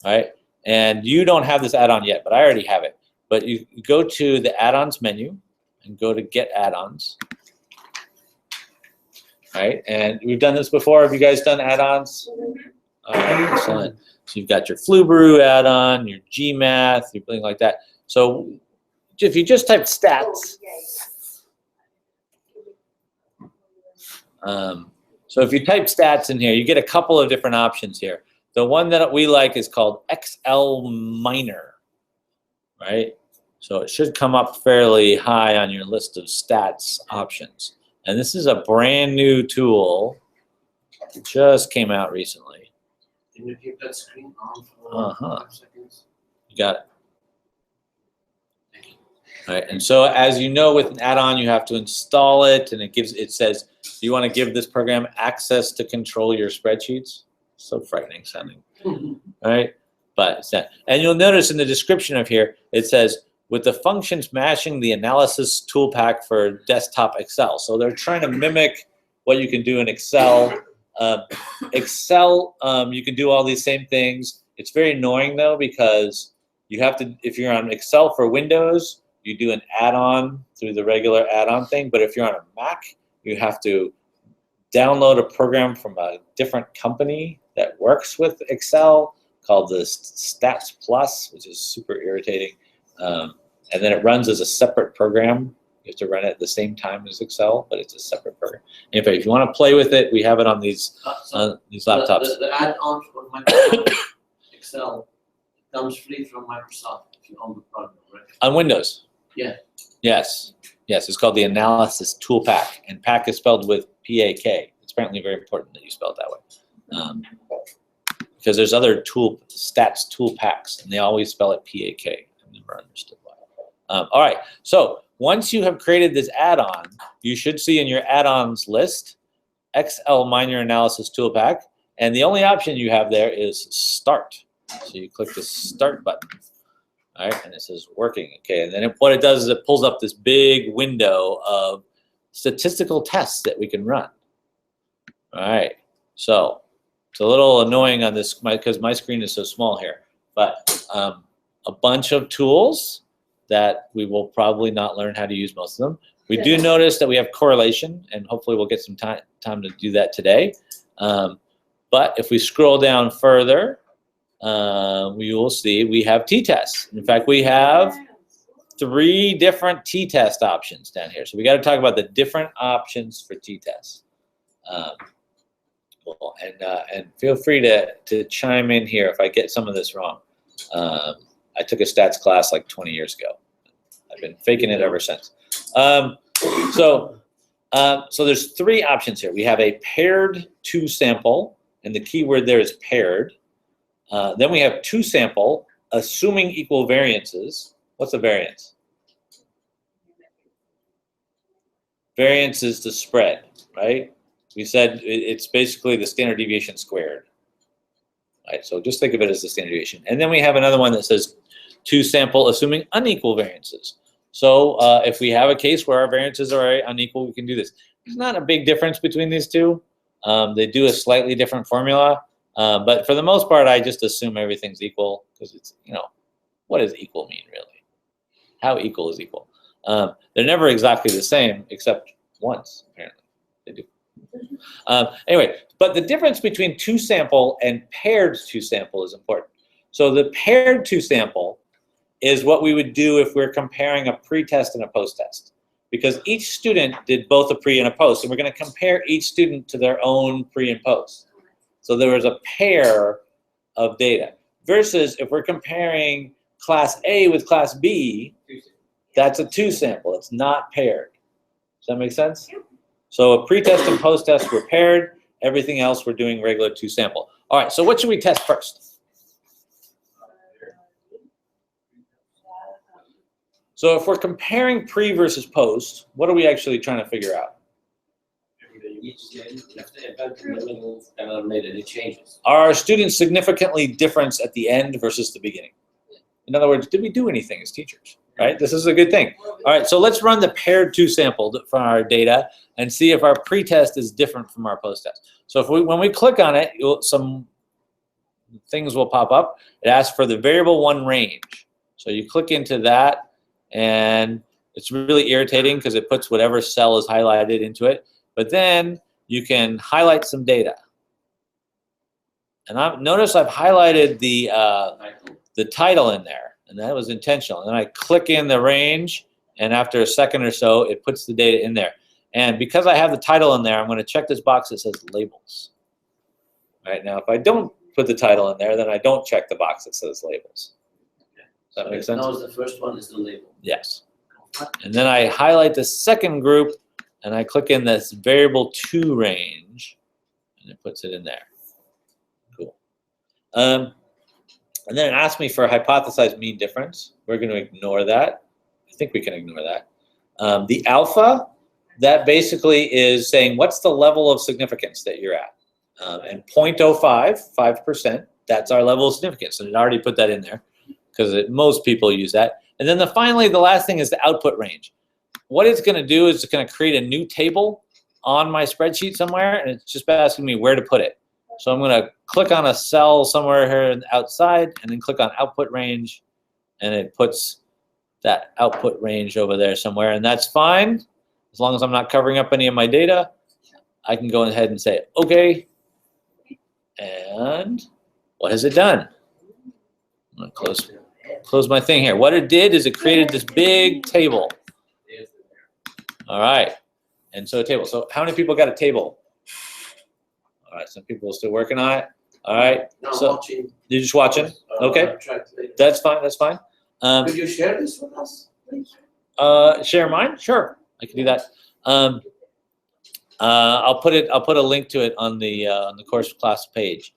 right? And you don't have this add-on yet, but I already have it. But you go to the add-ons menu and go to get add-ons, right? And we've done this before. Have you guys done add-ons? All right, excellent. So you've got your Flubaroo add-on, your GMath, your thing like that. So if you just type stats, so if you type stats in here, you get a couple of different options here. The one that we like is called XL Minor, right? So it should come up fairly high on your list of stats options. And this is a brand new tool. It just came out recently. Can you keep that screen on for 5 seconds? You got it. All right, and so as you know, with an add-on, you have to install it, and it says, do you want to give this program access to control your spreadsheets? So frightening sounding, all right? But it's not. And you'll notice in the description of here, it says, with the functions matching the analysis tool pack for desktop Excel. So they're trying to mimic what you can do in Excel. Excel, you can do all these same things. It's very annoying though, because you have to, if you're on Excel for Windows, you do an add-on through the regular add-on thing. But if you're on a Mac, you have to download a program from a different company that works with Excel called the Stats Plus, which is super irritating. And then it runs as a separate program. You have to run it at the same time as Excel, but it's a separate program. Anyway, if you want to play with it, we have it on these laptops. The add-on for Microsoft Excel comes free from Microsoft if you own the product, right? On Windows. Yeah. Yes. Yes, it's called the Analysis Tool Pack, and pack is spelled with P-A-K. It's apparently very important that you spell it that way. Because there's other stats tool packs, and they always spell it P-A-K. I've never understood why. All right, so once you have created this add-on, you should see in your add-ons list XL Minor Analysis Tool Pack, and the only option you have there is Start. So you click the Start button, all right, and it says working. Okay, and then what it does is it pulls up this big window of statistical tests that we can run. All right, so it's a little annoying on this because my screen is so small here, but a bunch of tools that we will probably not learn how to use most of them. We do notice that we have correlation, and hopefully we'll get some time to do that today. But if we scroll down further, we will see we have t-tests. In fact, we have 3 different t-test options down here. So we got to talk about the different options for t-tests. Cool. And feel free to chime in here if I get some of this wrong. I took a stats class like 20 years ago. I've been faking it ever since. So there's 3 options here. We have a paired 2 sample, and the keyword there is paired. Then we have 2 sample, assuming equal variances. What's a variance? Variance is the spread, right? We said it's basically the standard deviation squared. Right, so just think of it as the standard deviation. And then we have another one that says 2 sample, assuming unequal variances. So if we have a case where our variances are unequal, we can do this. There's not a big difference between these two. They do a slightly different formula. But for the most part, I just assume everything's equal because it's, what does equal mean really? How equal is equal? They're never exactly the same except once, apparently. They do. Anyway, but the difference between 2 sample and paired 2 sample is important. So the paired 2 sample is what we would do if we're comparing a pre-test and a post-test, because each student did both a pre and a post, and we're going to compare each student to their own pre and post. So there was a pair of data, versus if we're comparing class A with class B, that's a 2 sample. It's not paired. Does that make sense? So a pre-test and post-test were paired. Everything else we're doing regular 2 sample. All right, so what should we test first? So if we're comparing pre versus post, what are we actually trying to figure out? Each day, if the event in the middle made any changes. Are our students significantly different at the end versus the beginning? In other words, did we do anything as teachers, right? This is a good thing. All right, so let's run the paired 2 sample from our data and see if our pre-test is different from our post-test. So if when we click on it, some things will pop up. It asks for the variable 1 range. So you click into that, and it's really irritating because it puts whatever cell is highlighted into it. But then you can highlight some data. And notice I've highlighted the title in there, and that was intentional. And then I click in the range, and after a second or so, it puts the data in there. And because I have the title in there, I'm going to check this box that says labels. Right now, if I don't put the title in there, then I don't check the box that says labels. Does that make sense? Now the first one is the label. Yes. And then I highlight the second group, and I click in this variable 2 range, and it puts it in there. Cool. And then it asks me for a hypothesized mean difference. We're going to ignore that. I think we can ignore that. The alpha, that basically is saying what's the level of significance that you're at. And 0.05, 5%, that's our level of significance. And it already put that in there because most people use that. And then finally, the last thing is the output range. What it's going to do is it's going to create a new table on my spreadsheet somewhere, and it's just asking me where to put it. So I'm going to click on a cell somewhere here outside, and then click on output range, and it puts that output range over there somewhere, and that's fine. As long as I'm not covering up any of my data, I can go ahead and say, okay. And what has it done? I'm going to close my thing here. What it did is it created this big table. All right, and so a table. So how many people got a table? All right, some people are still working on it. All right, No, so watching. you're just watching? Okay, that's fine, that's fine. Could you share this with us, please? Share mine? Sure, I can do that. I'll put a link to it on the course class page,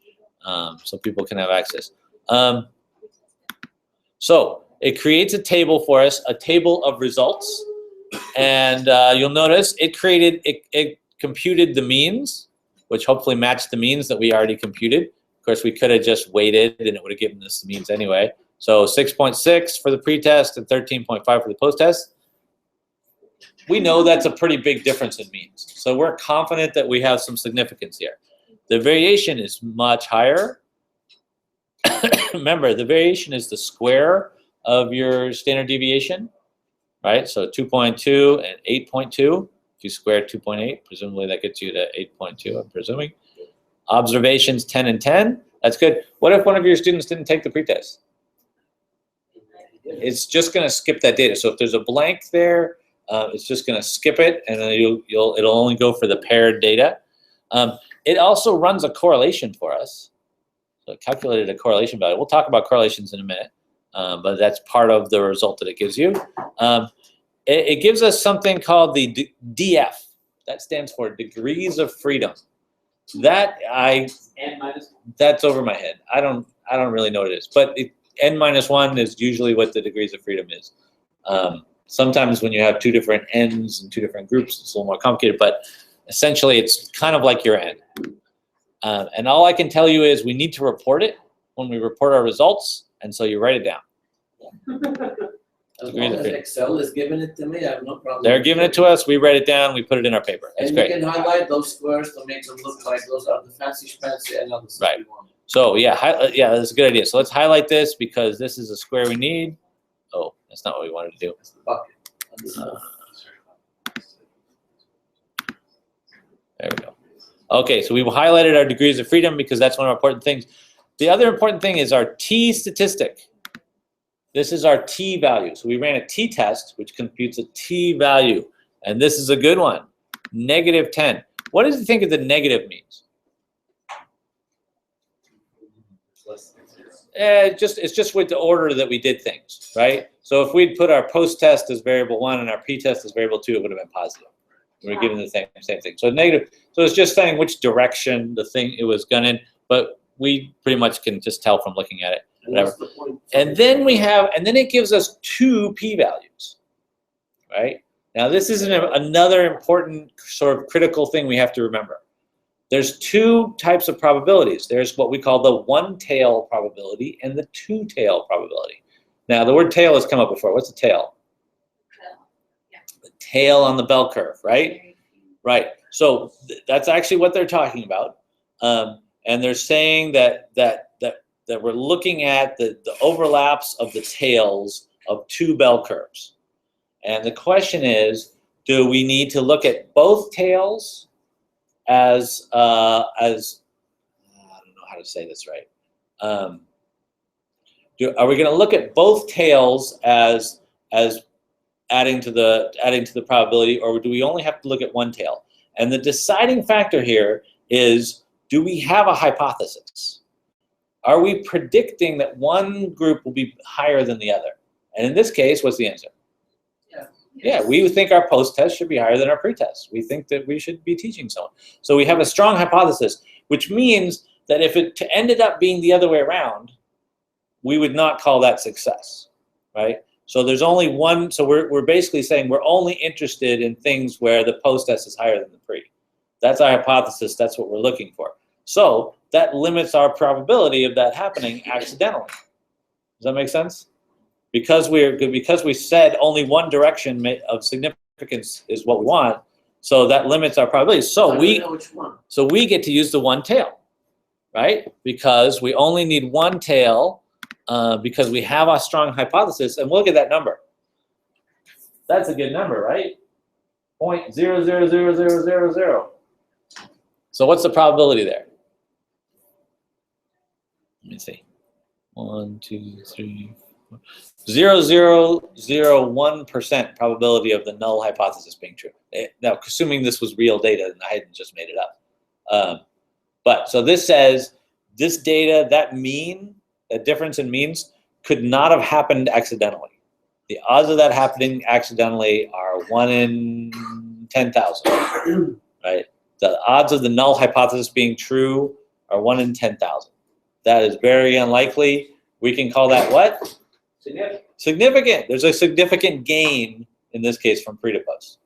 so people can have access. So it creates a table for us, a table of results, and you'll notice it computed the means, which hopefully matched the means that we already computed. Of course, we could have just waited, and it would have given us the means anyway. So 6.6 for the pretest and 13.5 for the post-test. We know that's a pretty big difference in means. So we're confident that we have some significance here. The variation is much higher. Remember, the variation is the square of your standard deviation, right? So 2.2 and 8.2. If you square 2.8, presumably that gets you to 8.2, I'm presuming. Observations 10 and 10. That's good. What if one of your students didn't take the pretest? It's just going to skip that data. So if there's a blank there, it's just going to skip it, and then it'll only go for the paired data. It also runs a correlation for us. So it calculated a correlation value. We'll talk about correlations in a minute, but that's part of the result that it gives you. It gives us something called the DF. That stands for degrees of freedom. That's over my head. I don't really know what it is, but n-1 is usually what the degrees of freedom is. Sometimes when you have 2 different n's and 2 different groups, it's a little more complicated, but essentially it's kind of like your n. And all I can tell you is we need to report it when we report our results, and so you write it down. As long as Excel is giving it to me, I have no problem. They're giving it to us, we write it down, we put it in our paper. That's great. And you can highlight those squares to make them look like those are the fancy schmancy analysis Right. we want. So yeah, that's a good idea. So let's highlight this because this is a square we need. Oh, that's not what we wanted to do. That's the bucket. There we go. Okay, so we've highlighted our degrees of freedom because that's one of our important things. The other important thing is our t statistic. This is our t value. So we ran a t-test, which computes a t value. And this is a good one, -10. What does you think of the negative means? It's just with the order that we did things, right? So if we'd put our post-test as variable 1 and our pre-test as variable 2, it would have been positive. We're given the same thing. So negative. So it's just saying which direction the thing it was going in, but we pretty much can just tell from looking at it. What's the point? And then it gives us 2 p-values, right? Now this is another important sort of critical thing we have to remember. There's 2 types of probabilities. There's what we call the one-tail probability and the two-tail probability. Now the word tail has come up before. What's a tail? The tail on the bell curve, right? Right. So that's actually what they're talking about. And they're saying that we're looking at the overlaps of the tails of 2 bell curves. And the question is, do we need to look at both tails as I don't know how to say this right. Are we going to look at both tails as adding to the probability, or do we only have to look at one tail? And the deciding factor here is, do we have a hypothesis? Are we predicting that one group will be higher than the other? And in this case, what's the answer? Yeah, we think our post-test should be higher than our pre-test. We think that we should be teaching someone. So we have a strong hypothesis, which means that if it ended up being the other way around, we would not call that success, right? So there's only one, so we're basically saying we're only interested in things where the post-test is higher than the pre. That's our hypothesis, that's what we're looking for. So that limits our probability of that happening accidentally. Does that make sense? Because we said only one direction of significance is what we want, so that limits our probability. So we get to use the one tail, right? Because we only need one tail because we have a strong hypothesis. And look at that number. That's a good number, right? 0.000000. So what's the probability there? Let me see. 1, 2, 3, 4. 0.0001% probability of the null hypothesis being true. Now, assuming this was real data and I hadn't just made it up. But so this says this data, that difference in means could not have happened accidentally. The odds of that happening accidentally are 1 in 10,000, right? The odds of the null hypothesis being true are 1 in 10,000. That is very unlikely. We can call that what? Significant. There's a significant gain in this case from pre to post,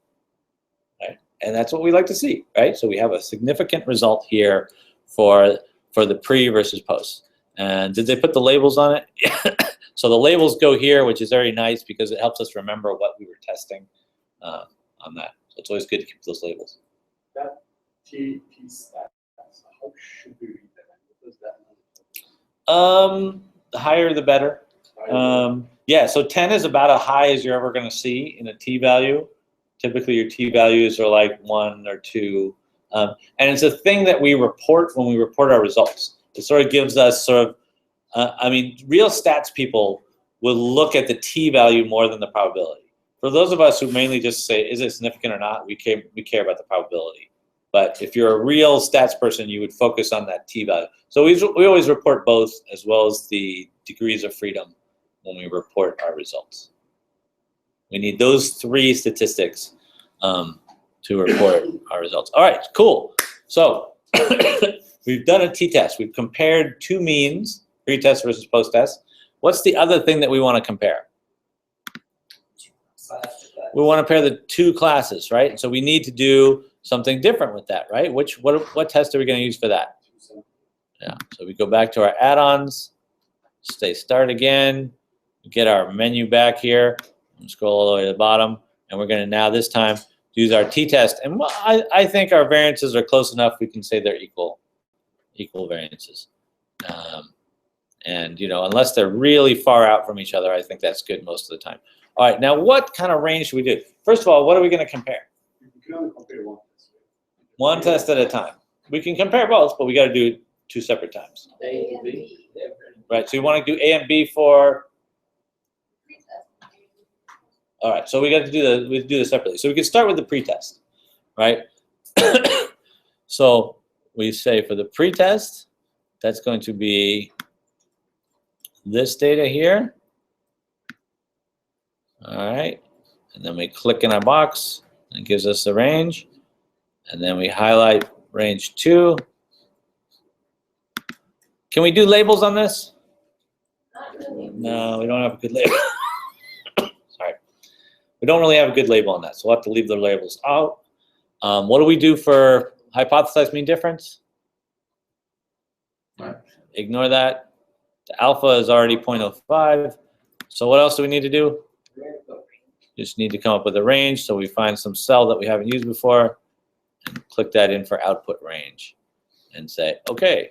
right? And that's what we like to see, right? So we have a significant result here for the pre versus post. And did they put the labels on it? So the labels go here, which is very nice because it helps us remember what we were testing on that. So it's always good to keep those labels. That T stat, how should we read that? What does that mean? The higher the better. Yeah, so 10 is about as high as you're ever going to see in a t-value. Typically, your t-values are like 1 or 2. And it's a thing that we report when we report our results. It sort of gives us sort of, real stats people will look at the t-value more than the probability. For those of us who mainly just say, is it significant or not, we care about the probability. But if you're a real stats person, you would focus on that t-value. So we always report both, as well as the degrees of freedom when we report our results. We need those 3 statistics to report our results. All right, cool. So we've done a t-test. We've compared 2 means, pre-test versus post-test. What's the other thing that we want to compare? We want to pair the 2 classes, right? So we need to do something different with that, right? What test are we going to use for that? Yeah, so we go back to our add-ons, say start again, get our menu back here, and scroll all the way to the bottom, and we're going to now this time use our t-test. And I think our variances are close enough, we can say they're equal variances. And unless they're really far out from each other, I think that's good most of the time. All right, now what kind of range should we do? First of all, what are we going to compare? You can only compare one test. One test at a time. We can compare both, but we got to do it 2 separate times. A and B. Right, so you want to do A and B for? All right, so we got to do this separately. So we can start with the pretest, right? So we say for the pretest, that's going to be this data here. All right, and then we click in our box, and it gives us the range, and then we highlight range 2. Can we do labels on this? No, we don't have a good label. Sorry. We don't really have a good label on that, so we'll have to leave the labels out. What do we do for hypothesized mean difference? Ignore that. The alpha is already 0.05. So what else do we need to do? Just need to come up with a range. So we find some cell that we haven't used before and click that in for output range and say, okay.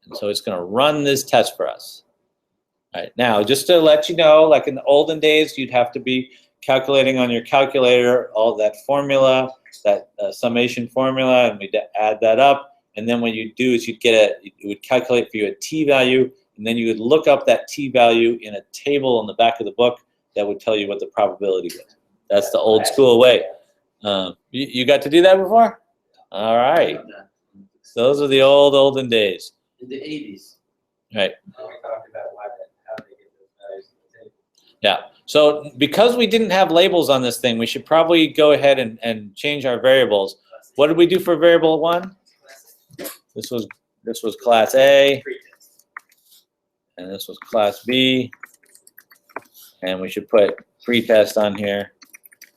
And so it's going to run this test for us. All right. Now, just to let you know, like in the olden days, you'd have to be calculating on your calculator all that formula, that summation formula, and we'd add that up. And then what you'd do is it would calculate for you a t-value, and then you would look up that t-value in a table in the back of the book that would tell you what the probability was. That's the old school way. You got to do that before? All right. Those are the olden days. In the 80s. Right. Now we talked about how they get those values in the table. Yeah. So because we didn't have labels on this thing, we should probably go ahead and change our variables. What did we do for variable 1? This was class A, and this was class B, and we should put pretest on here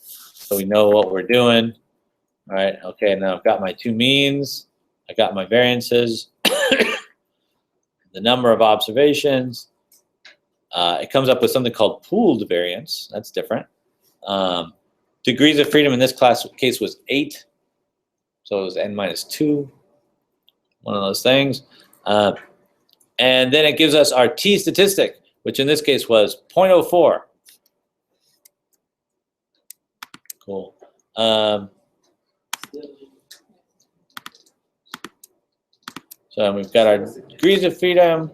so we know what we're doing. All right, okay, now I've got my 2 means, I got my variances, the number of observations. It comes up with something called pooled variance. That's different. Degrees of freedom in this case was 8, so it was n-2. One of those things. And then it gives us our t statistic, which in this case was 0.04. Cool. So we've got our degrees of freedom,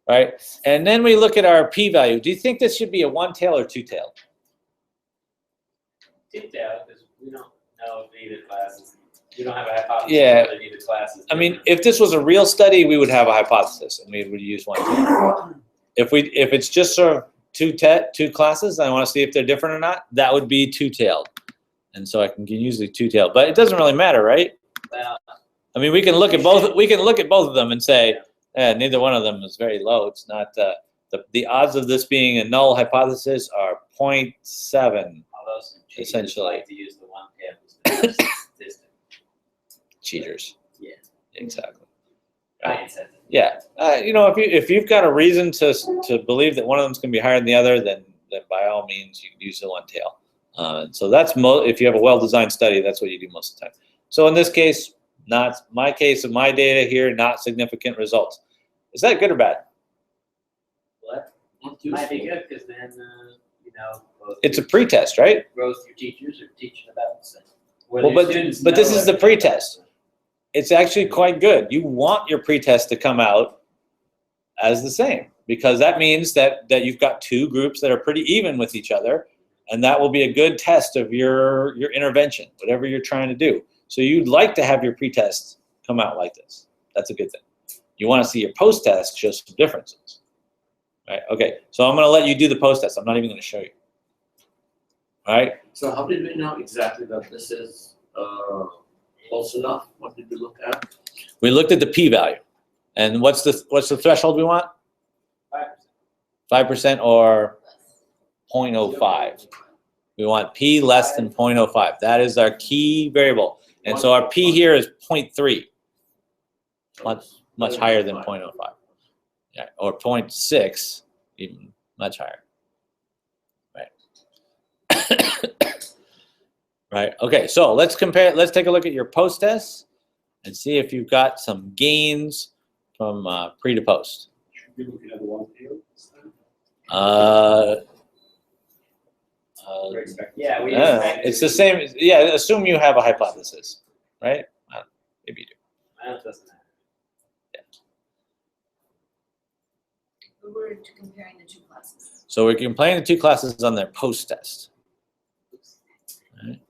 right? And then we look at our p-value. Do you think this should be a 1-tail or 2-tail? 2-tail, because we don't know if either classes. We don't have a hypothesis Yeah. whether either class is I mean, different. if this was a real study, we would have a hypothesis, and we would use 1-tail. If it's just sort of two classes, I want to see if they're different or not, that would be 2-tailed. And so I can use the 2-tailed, but it doesn't really matter, right? Well, I mean, we can look at both. We can look at both of them and say, neither one of them is very low. It's not the odds of this being a null hypothesis are 0.7. although some cheaters Essentially. like to use the 1-tail statistic. Cheaters. Yeah. Exactly. Ryan said it. Yeah. If you've got a reason to believe that one of them's going to be higher than the other, then by all means you can use the 1-tail. And so that's if you have a well-designed study, that's what you do most of the time. So in this case, not my case of my data here, not significant results. Is that good or bad? What? Might be good because then both It's a pretest, right? both your teachers are teaching about the same. Well, but this is the pretest. It's actually quite good. You want your pretest to come out as the same because that means that you've got 2 groups that are pretty even with each other, and that will be a good test of your intervention, whatever you're trying to do. So you'd like to have your pretest come out like this. That's a good thing. You want to see your post-test show some differences. Right? Okay, so I'm going to let you do the post-test. I'm not even going to show you. All right? So how did we know exactly that this is close enough? What did we look at? We looked at the p-value. And what's the threshold we want? 5% or 0.05. We want p less than 0.05. That is our key variable. And so our p here is 0.3. Much higher than 0.05. Yeah, or 0.6, even much higher. Right. Right. Okay, so let's compare. Let's take a look at your post test and see if you've got some gains from pre to post. Should we look at the 1-tail this time? We're expecting. Yeah, we it's the same. Yeah, assume you have a hypothesis, right? Maybe you do. Well, it doesn't matter. We're comparing the 2 classes. So we're comparing the 2 classes on their post test. Right.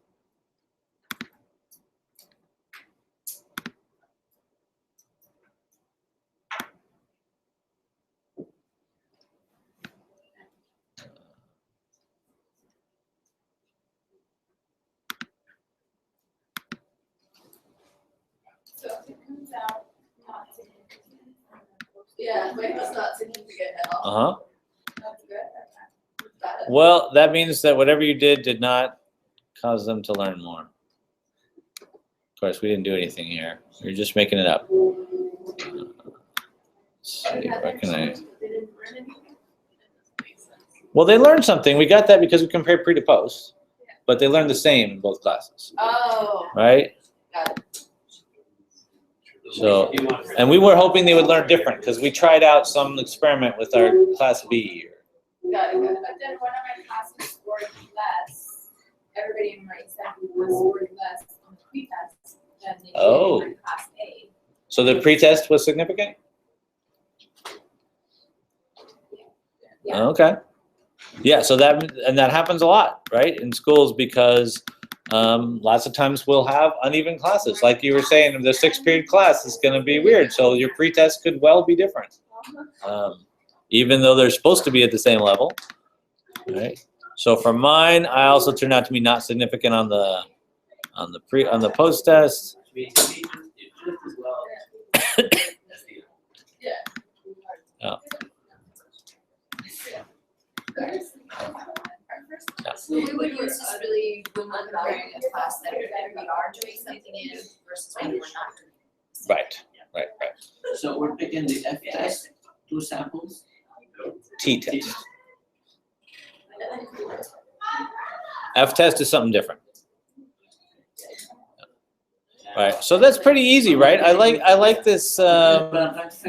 So if it comes out not significant on the post Yeah, my husband's not significant at all. Uh-huh. That's good. Got it. Well, that means that whatever you did not cause them to learn more. Of course, we didn't do anything here. You're just making it up. Let's see, where can I? They didn't learn anything? Makes sense. Well, they learned something. We got that because we compared pre to post, but they learned the same in both classes, Oh, right? got it. So, and we were hoping they would learn different because we tried out some experiment with our class B here. Got it, got it. But then one of my classes scored less, everybody in my exam was scored less on the pretest than they did Oh. in my class A. So the pretest was significant? Yeah. Okay. Yeah, so that happens a lot, right, in schools because lots of times we'll have uneven classes. Like you were saying, the 6th period class is going to be weird, so your pretest could well be different, even though they're supposed to be at the same level, right? So for mine, I also turned out to be not significant on the post test. So we would use this really when we're comparing a class that we are doing something in versus when we're not doing. Right. So we're picking the F test, 2 samples. T test. F test is something different. Right. So that's pretty easy, right? I like this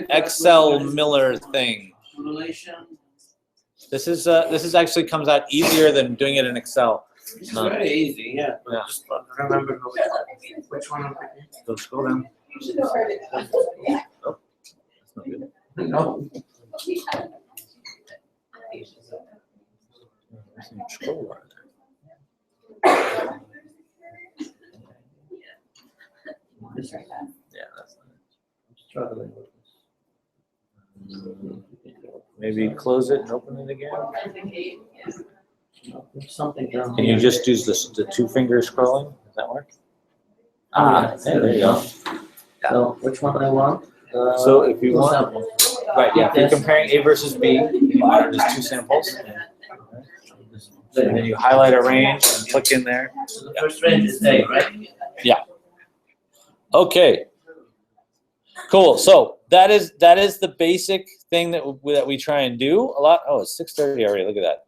Excel Miller thing. Relation. This is actually comes out easier than doing it in Excel. It's very easy, yeah. But Yeah. just remember which one I'm picking. Go scroll down. You should have heard it. Oh, that's not good. No. Scroll right This- there. Yeah, that's not I'm struggling with it. Maybe close it and open it again. this. There's something down Can you here. just use the 2-finger scrolling? Does that work? There you go. So which one I want? So if you Two want- samples. Right, yeah, if you're comparing A versus B, you are just 2 samples. And then you highlight a range and click in there. So the first range is A, right? Okay. Cool. So that is the basic thing that we try and do a lot. Oh, it's 6:30 already. Look at that.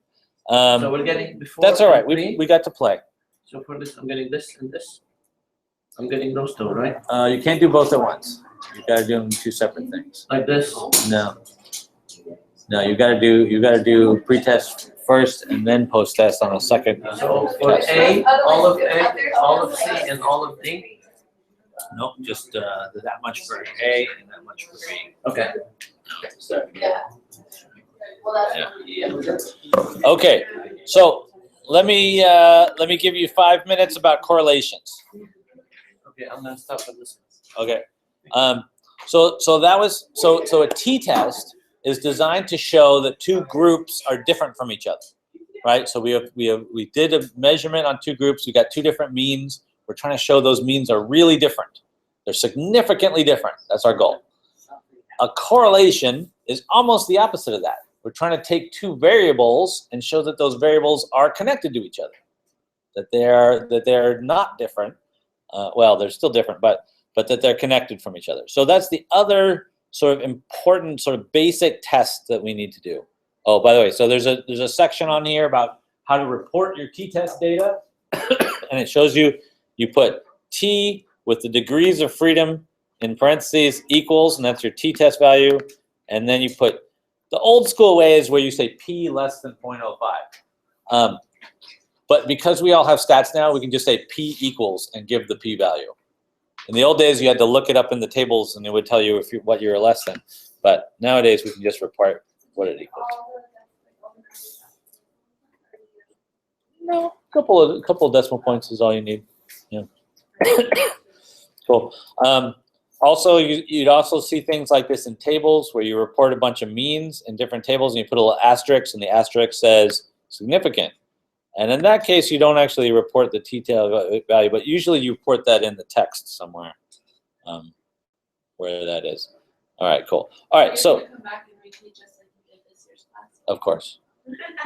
So we're getting before. That's all right. and We three. got to play. So for this, I'm getting this and this. I'm getting those 2, right? You can't do both at once. You got to do them 2 separate things. Like this. No. You got to do pre-test first and then post-test on a second. So for A, all of C, and all of D. Nope, just that much for A and that much for B. Okay. Yeah. Well, that's. Okay, so let me give you 5 minutes about correlations. Okay, I'm gonna stop at this. Okay, so a t-test is designed to show that 2 groups are different from each other, right? So we did a measurement on 2 groups. We got 2 different means. We're trying to show those means are really different. They're significantly different. That's our goal. A correlation is almost the opposite of that. We're trying to take 2 variables and show that those variables are connected to each other, that they're not different. Well, they're still different, but that they're connected from each other. So that's the other sort of important, sort of basic test that we need to do. Oh, by the way, so there's a section on here about how to report your t-test data, and it shows you put t with the degrees of freedom in parentheses equals, and that's your t-test value, and then you put the old school way is where you say p less than 0.05. But because we all have stats now, we can just say p equals and give the p value. In the old days, you had to look it up in the tables, and it would tell you what you were less than. But nowadays, we can just report what it equals. No, a couple of decimal points is all you need. Yeah. Cool. Also, you'd also see things like this in tables where you report a bunch of means in different tables, and you put a little asterisk, and the asterisk says significant. And in that case, you don't actually report the t-tail value, but usually you report that in the text somewhere, where that is. All right, cool. All right, You're so gonna come back and reteach us like you did this year's class. of course.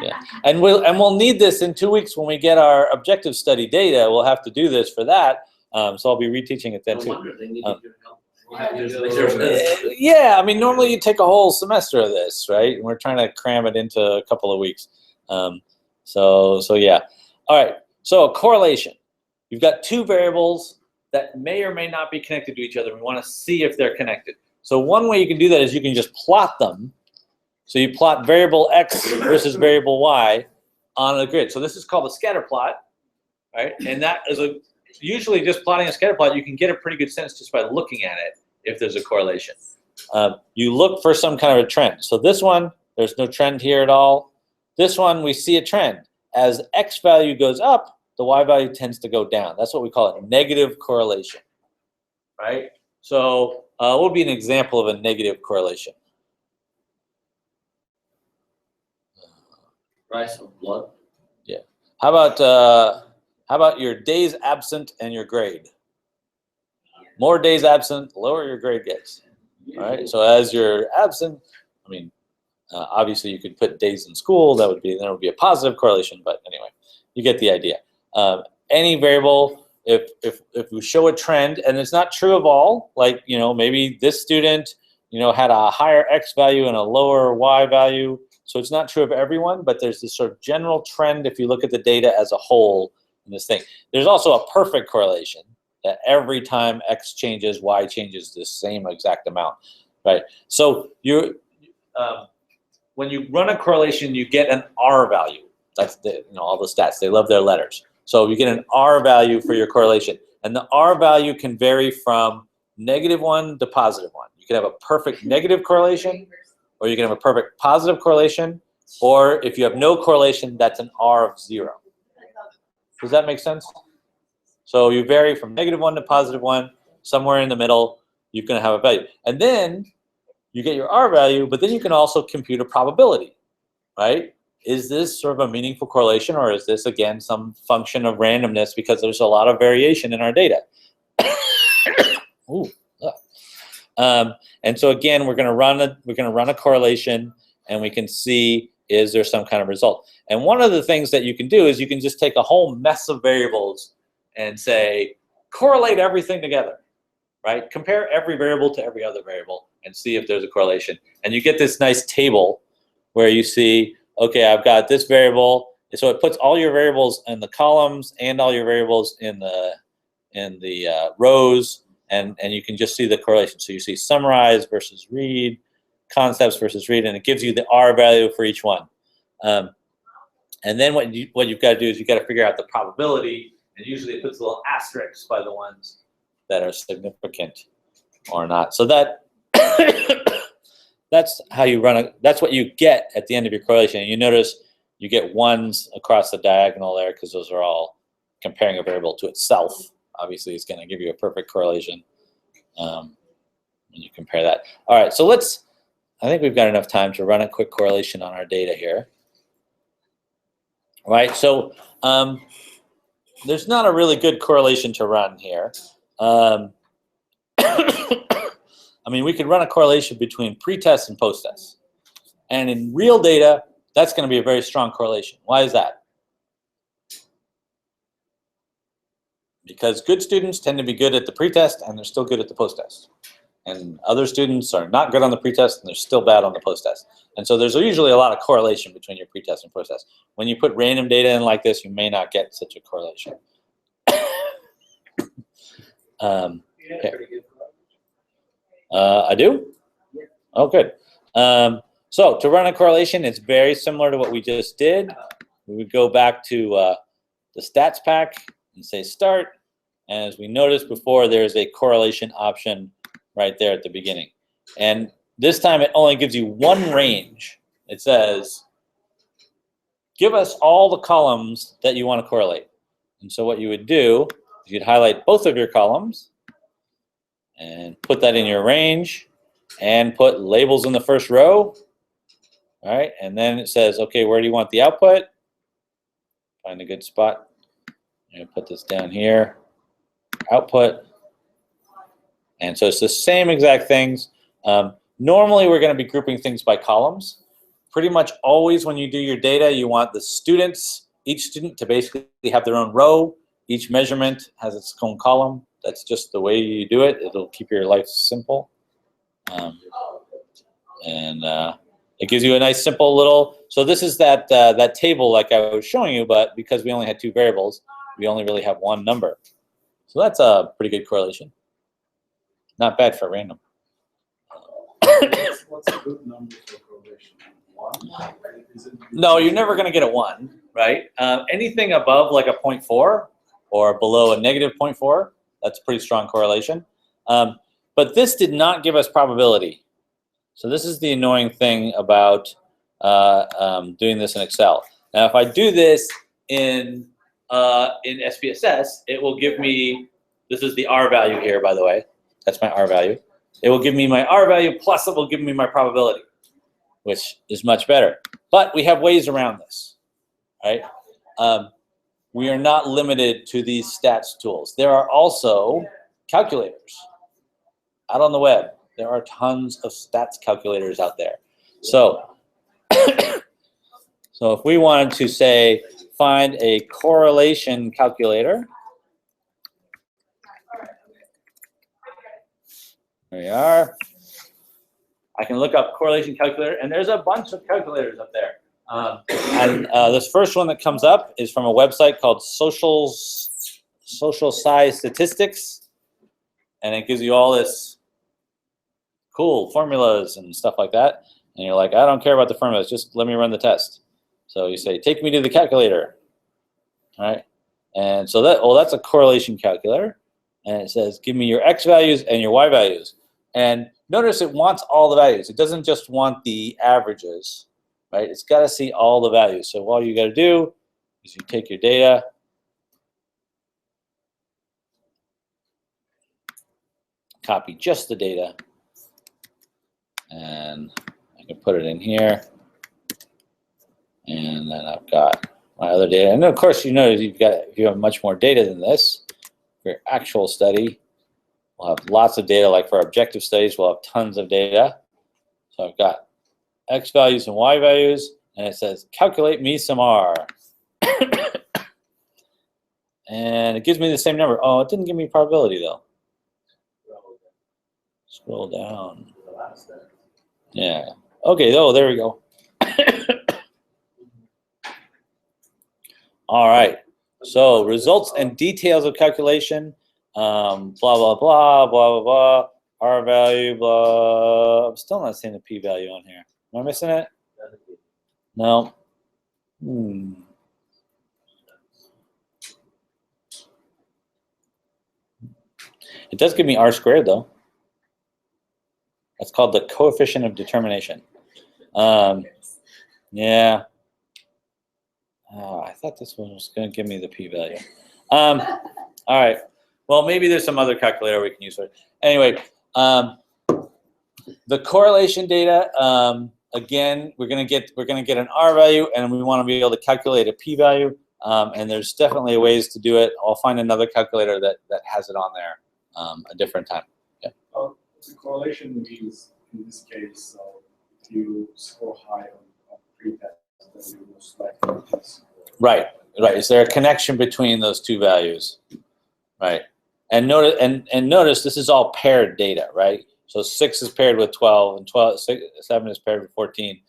Yeah, and we'll need this in 2 weeks when we get our objective study data. We'll have to do this for that. So I'll be reteaching it then No too. wonder they needed your help. We'll have to do a Make little sure bit. it's- Yeah, I mean, normally you take a whole semester of this, right? And we're trying to cram it into a couple of weeks. So yeah. All right, so a correlation. You've got two variables that may or may not be connected to each other. We want to see if they're connected. So one way you can do that is you can just plot them. So you plot variable x versus variable y on a grid. So this is called a scatter plot, right? And that is usually just plotting a scatter plot, you can get a pretty good sense just by looking at it if there's a correlation. You look for some kind of a trend. So this one, there's no trend here at all. This one, we see a trend. As x value goes up, the y value tends to go down. That's what we call a negative correlation, right? So what would be an example of a negative correlation? Price of blood. Yeah. How about your days absent and your grade? More days absent, lower your grade gets. All right. So as you're absent, I mean, obviously you could put days in school. There would be a positive correlation. But anyway, you get the idea. Any variable, if we show a trend, and it's not true of all, like maybe this student had a higher x value and a lower y value. So it's not true of everyone, but there's this sort of general trend if you look at the data as a whole in this thing. There's also a perfect correlation that every time x changes, y changes the same exact amount, right? So when you run a correlation, you get an R value. That's all the stats. They love their letters. So you get an R value for your correlation. And the R value can vary from -1 to +1. You can have a perfect negative correlation, or you can have a perfect positive correlation, or if you have no correlation, that's an R of 0. Does that make sense? So you vary from -1 to +1, somewhere in the middle, you can have a value. And then you get your R value, but then you can also compute a probability, right? Is this sort of a meaningful correlation, or is this, again, some function of randomness because there's a lot of variation in our data? Ooh. And so again, we're going to run a correlation, and we can see, is there some kind of result? And one of the things that you can do is you can just take a whole mess of variables and say, correlate everything together, right? Compare every variable to every other variable and see if there's a correlation. And you get this nice table where you see, okay, I've got this variable. So it puts all your variables in the columns and all your variables in the rows. And you can just see the correlation. So you see summarize versus read, concepts versus read, and it gives you the R value for each one. And then what you've got to do is you've got to figure out the probability, and usually it puts a little asterisk by the ones that are significant or not. So that's how you run that's what you get at the end of your correlation. And you notice you get ones across the diagonal there because those are all comparing a variable to itself. Obviously, it's going to give you a perfect correlation when you compare that. All right, so I think we've got enough time to run a quick correlation on our data here. All right, so there's not a really good correlation to run here. I mean, we could run a correlation between pre-test and post-test. And in real data, that's going to be a very strong correlation. Why is that? Because good students tend to be good at the pre-test and they're still good at the post-test. And other students are not good on the pre-test and they're still bad on the post-test. And so there's usually a lot of correlation between your pre-test and post-test. When you put random data in like this, you may not get such a correlation. Okay. I do? Oh, good. So to run a correlation, it's very similar to what we just did. We would go back to the stats pack and say start. And as we noticed before, there's a correlation option right there at the beginning. And this time it only gives you one range. It says, give us all the columns that you want to correlate. And so what you would do is you'd highlight both of your columns and put that in your range and put labels in the first row. All right, and then it says, okay, where do you want the output? Find a good spot. I'm going to put this down here. Output. And so it's the same exact things. Normally, we're going to be grouping things by columns. Pretty much always when you do your data, you want the students, each student to basically have their own row. Each measurement has its own column. That's just the way you do it. It'll keep your life simple. It gives you a nice simple little, so this is that table like I was showing you, but because we only had 2 variables, we only really have 1 number. So that's a pretty good correlation. Not bad for random. What's a good number for correlation? 1? Is it? No, you're never going to get a 1, right? Anything above like a 0.4 or below a negative 0.4, that's pretty strong correlation. But this did not give us probability. So this is the annoying thing about doing this in Excel. Now, if I do this in SPSS, it will give me, this is the R value here, by the way. That's my R value. It will give me my R value, plus it will give me my probability, which is much better. But we have ways around this, right? We are not limited to these stats tools. There are also calculators out on the web. There are tons of stats calculators out there. So, so if we wanted to say, find a correlation calculator, there we are. I can look up correlation calculator, and there's a bunch of calculators up there. This first one that comes up is from a website called Social Size Statistics, and it gives you all this cool formulas and stuff like that. And you're like, I don't care about the formulas, just let me run the test. So you say, take me to the calculator. All right. And so that's a correlation calculator. And it says, give me your X values and your Y values. And notice it wants all the values. It doesn't just want the averages, right? It's got to see all the values. So all you got to do is you take your data, copy just the data, and I can put it in here. And then I've got my other data. And of course, you know, if you have much more data than this, for your actual study, we'll have lots of data. Like for objective studies, we'll have tons of data. So I've got X values and Y values, and it says, calculate me some R. And it gives me the same number. Oh, it didn't give me probability, though. Scroll down. Yeah. Okay, oh, there we go. All right. So results and details of calculation. Blah, blah, blah, blah, blah, blah. R value, blah. I'm still not seeing the P value on here. Am I missing it? No. It does give me R squared, though. That's called the coefficient of determination. Yeah. Oh, I thought this one was going to give me the p-value. All right. Well, maybe there's some other calculator we can use for it. Anyway, the correlation data. Again, we're going to get an R value, and we want to be able to calculate a p-value. And there's definitely ways to do it. I'll find another calculator that has it on there a different time. Yeah. The correlation means in this case, if you score high on pre-test, then you most likely Right. Is there a connection between those two values? Right. And notice this is all paired data, right? So 6 is paired with 12, and 7 is paired with 14,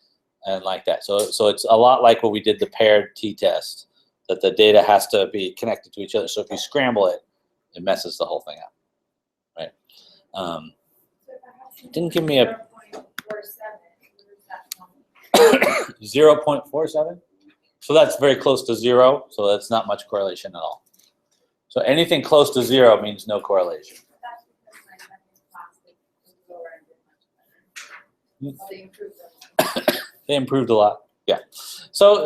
and like that. So it's a lot like what we did the paired t-test, that the data has to be connected to each other. So if you scramble it, it messes the whole thing up, right? It didn't give me a 0.47. So that's very close to 0. So that's not much correlation at all. So anything close to 0 means no correlation. They improved a lot. Yeah. So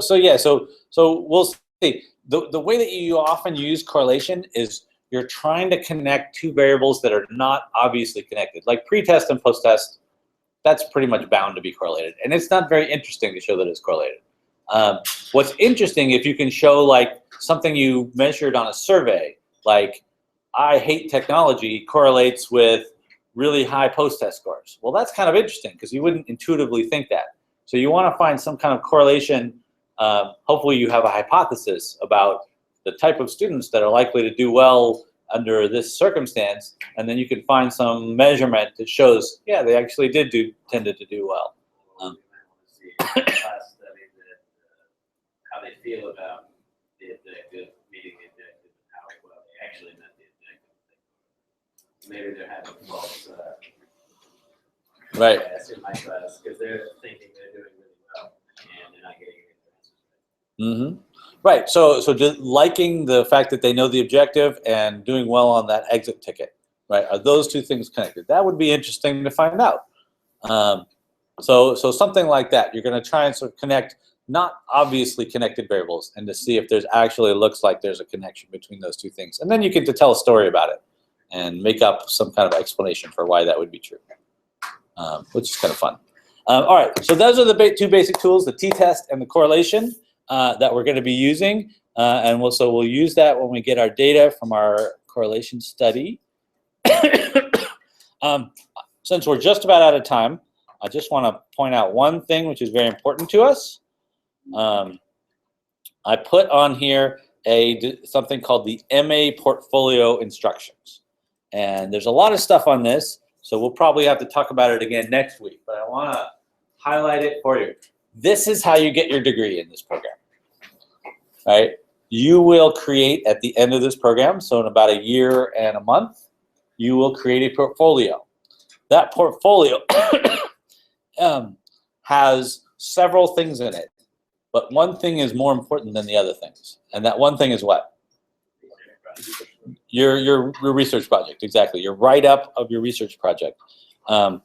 we'll see. The way that you often use correlation is you're trying to connect two variables that are not obviously connected, like pre-test and post-test. That's pretty much bound to be correlated, and it's not very interesting to show that it's correlated. What's interesting, if you can show like something you measured on a survey, like I hate technology correlates with really high post-test scores. Well, that's kind of interesting because you wouldn't intuitively think that. So you want to find some kind of correlation. Hopefully you have a hypothesis about the type of students that are likely to do well under this circumstance, and then you can find some measurement that shows, yeah, they actually tended to do well. Class study that how they feel about the objective, meeting the objective, and how well they actually met the objective. Maybe they're having false Right. bias in my class because they're thinking they're doing really well and they're not getting any answers. Mm-hmm. Right. So liking the fact that they know the objective and doing well on that exit ticket, right? Are those two things connected? That would be interesting to find out. So something like that. You're going to try and sort of connect not obviously connected variables and to see if there's actually looks like there's a connection between those two things. And then you get to tell a story about it and make up some kind of explanation for why that would be true, which is kind of fun. All right. So those are the two basic tools, the t-test and the correlation. That we're going to be using, and we'll use that when we get our data from our correlation study. Since we're just about out of time, I just want to point out one thing which is very important to us. I put on here something called the MA portfolio instructions, and there's a lot of stuff on this, so we'll probably have to talk about it again next week, but I want to highlight it for you. This is how you get your degree in this program. Right? You will create at the end of this program, so in about a year and a month, you will create a portfolio. That portfolio has several things in it, but one thing is more important than the other things. And that one thing is what? Your research project, exactly. Your write-up of your research project. And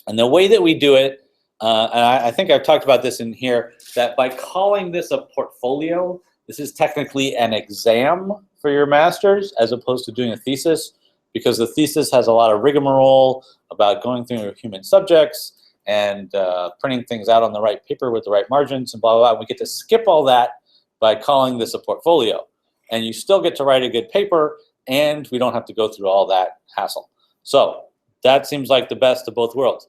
the way that we do it, and I think I've talked about this in here, that by calling this a portfolio, this is technically an exam for your master's as opposed to doing a thesis, because the thesis has a lot of rigmarole about going through human subjects and printing things out on the right paper with the right margins and blah, blah, blah. We get to skip all that by calling this a portfolio. And you still get to write a good paper, and we don't have to go through all that hassle. So that seems like the best of both worlds.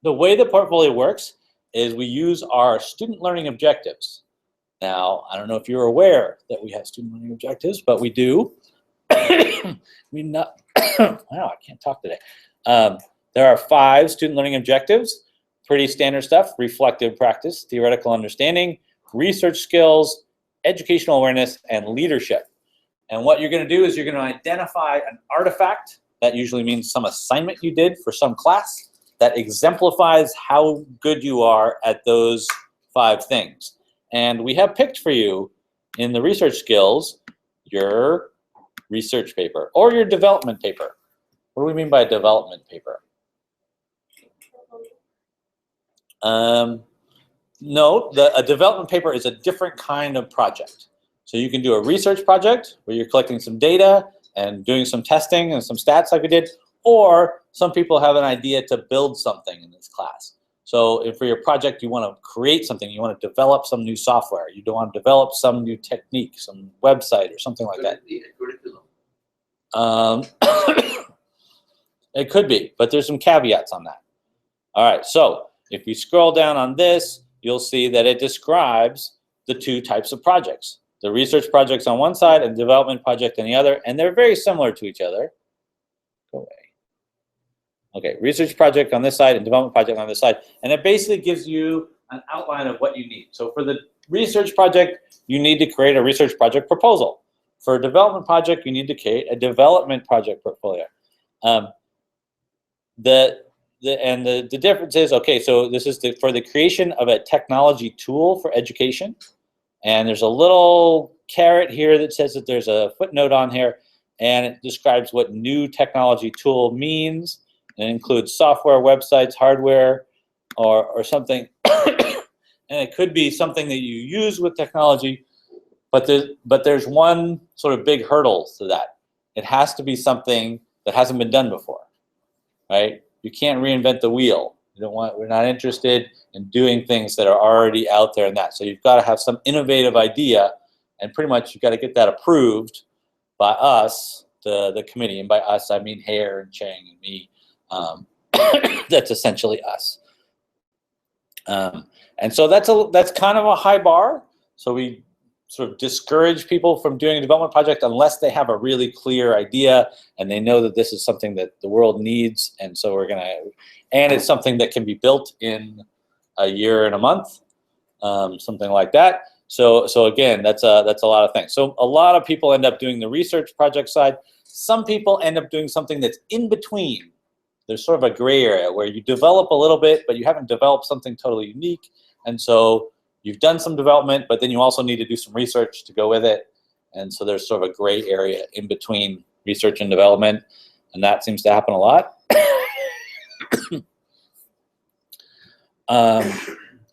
The way the portfolio works is we use our student learning objectives. Now, I don't know if you're aware that we have student learning objectives, but we do. Wow, I can't talk today. There are 5 student learning objectives, pretty standard stuff: reflective practice, theoretical understanding, research skills, educational awareness, and leadership. And what you're going to do is you're going to identify an artifact. That usually means some assignment you did for some class that exemplifies how good you are at those 5 things. And we have picked for you in the research skills your research paper or your development paper. What do we mean by development paper? No, a development paper is a different kind of project. So you can do a research project where you're collecting some data and doing some testing and some stats like we did, or some people have an idea to build something in this class. So if for your project you want to create something, you want to develop some new software, you don't want to develop some new technique, some website or something like that. It could be, but there's some caveats on that. All right, so if you scroll down on this, you'll see that it describes the 2 types of projects. The research projects on one side and development project on the other, and they're very similar to each other. Go away. Okay, research project on this side and development project on this side, and it basically gives you an outline of what you need. So for the research project, you need to create a research project proposal. For a development project, you need to create a development project portfolio. The difference is, okay, so this is for the creation of a technology tool for education. And there's a little caret here that says that there's a footnote on here, and it describes what new technology tool means. It includes software, websites, hardware, or something. And it could be something that you use with technology, but there's one sort of big hurdle to that. It has to be something that hasn't been done before, right? You can't reinvent the wheel. We're not interested in doing things that are already out there in that. So you've got to have some innovative idea, and pretty much you've got to get that approved by us the committee, and by us I mean Hare and Chang and me. That's essentially us. And so that's kind of a high bar. So we sort of discourage people from doing a development project unless they have a really clear idea and they know that this is something that the world needs. And so and it's something that can be built in a year and a month, something like that. So again, that's a lot of things. So a lot of people end up doing the research project side. Some people end up doing something that's in between. There's sort of a gray area where you develop a little bit, but you haven't developed something totally unique. And so you've done some development, but then you also need to do some research to go with it. And so there's sort of a gray area in between research and development, and that seems to happen a lot.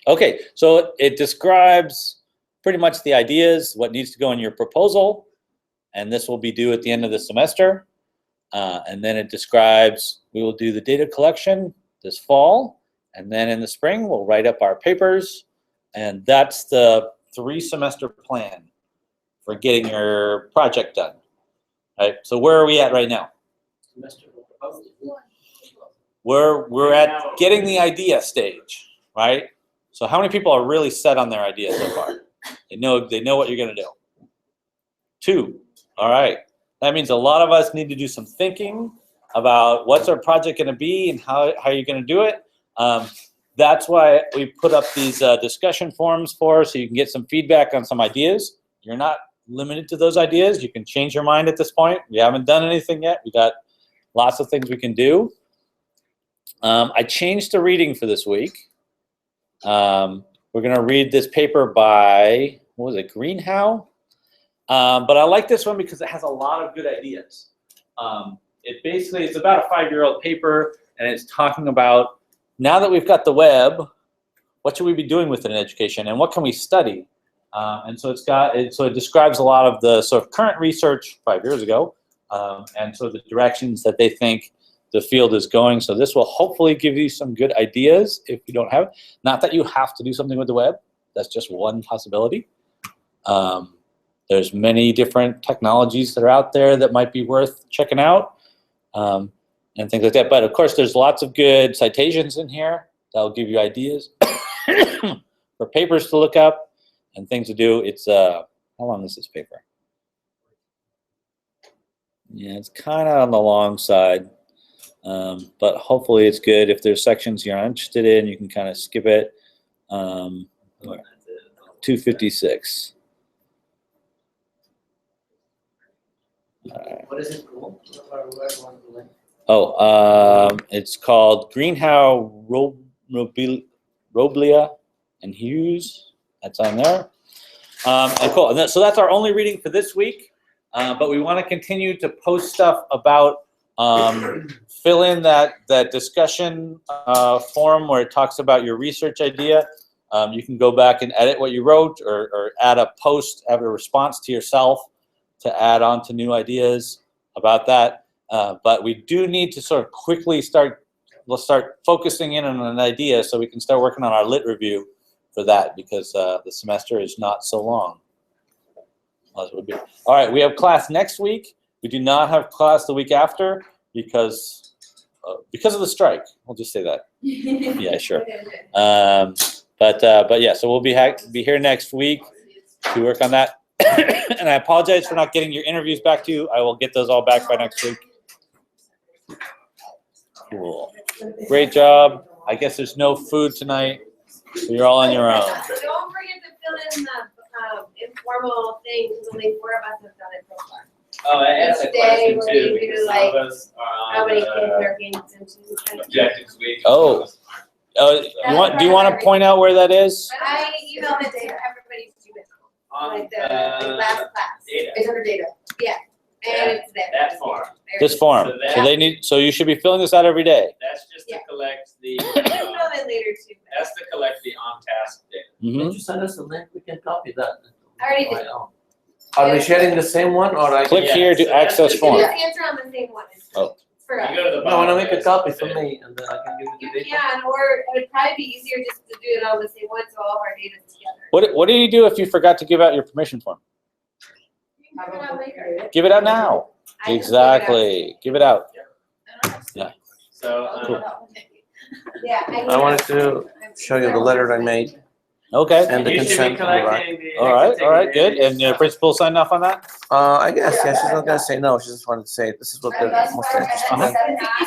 Okay, so it describes pretty much the ideas, what needs to go in your proposal, and this will be due at the end of the semester. And then it describes, we will do the data collection this fall, and then in the spring we'll write up our papers, and that's the 3-semester plan for getting your project done. All right, so where are we at right now? We're at getting the idea stage, right? So how many people are really set on their idea so far? They know what you're gonna do. 2, all right. That means a lot of us need to do some thinking about what's our project gonna be and how you're gonna do it. That's why we put up these discussion forums so you can get some feedback on some ideas. You're not limited to those ideas. You can change your mind at this point. We haven't done anything yet. We got lots of things we can do. I changed the reading for this week. We're gonna read this paper by, what was it, Greenhow? But I like this one because it has a lot of good ideas. It's about a 5-year-old paper, and it's talking about, now that we've got the web, what should we be doing with it in education, and what can we study? And so it describes a lot of the sort of current research 5 years ago, and so the directions that they think the field is going. So this will hopefully give you some good ideas if you don't have it. Not that you have to do something with the web. That's just one possibility. There's many different technologies that are out there that might be worth checking out, and things like that. But of course, there's lots of good citations in here that'll give you ideas for papers to look up and things to do. It's how long is this paper? Yeah, it's kind of on the long side, but hopefully it's good. If there's sections you're not interested in, you can kind of skip it. 256. What is it called? It's called Greenhow, Roblia, and Hughes. That's on there. And cool. And so that's our only reading for this week. But we want to continue to post stuff about, fill in that discussion forum where it talks about your research idea. You can go back and edit what you wrote, or add a post, have a response to yourself to add on to new ideas about that. But we do need to sort of quickly start focusing in on an idea so we can start working on our lit review for that, because the semester is not so long. All right, we have class next week. We do not have class the week after because of the strike. We'll just say that. Yeah, sure. But yeah, so we'll be here next week to work on that. And I apologize for not getting your interviews back to you. I will get those all back by next week. Cool. Great job. I guess there's no food tonight, so you're all on your own. Don't forget to fill in the informal thing, because only 4 of us have done it so far. Oh, I asked a Each day question we're too, gonna do, because some like, of us are How on many kids are being sent to? objectives week. Oh. Do you want to point out where that is? I emailed it to everybody's Gmail, On like the last class. data, It's under data. And it's there. that form. There This it is. form. So So you should be filling this out every day. That's just to Yeah. collect the, You can fill it later too. that's to collect the on-task data. Mhm. Can you send us a link? We can copy that. I already did. Are we sharing the same one, or I? Click Yeah, here to so that's access the- form. Just answer on the same one. It's Oh. for us. You go to the No, I bottom wanna make a there, copy so for it- me, and then I can give You you the data. can, or it would probably be easier just to do it on the same one, so all of our data's together. What do you do if you forgot to give out your permission form? You can figure it out later. Give it out now. Exactly. Give it out. So, Cool. Yeah, I wanted to show you the letter I made. Okay. And the you should be consent from the back. collecting the. All right, good. exit And your principal signed off on that? I guess, yeah, she's not gonna say no, she just wanted to say, this is what they're most interested in.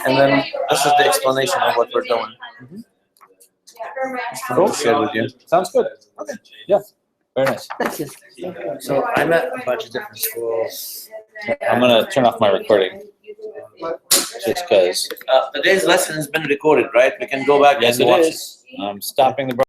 And then this is the explanation of what we're doing. I wanted to share with you. Sounds good. Okay. Yeah. Very nice. Thank you. So I met a bunch of different schools. I'm gonna turn off my recording. Just because. Today's lesson has been recorded, right? We can go back Yes, and it watch it. is. I'm stopping the.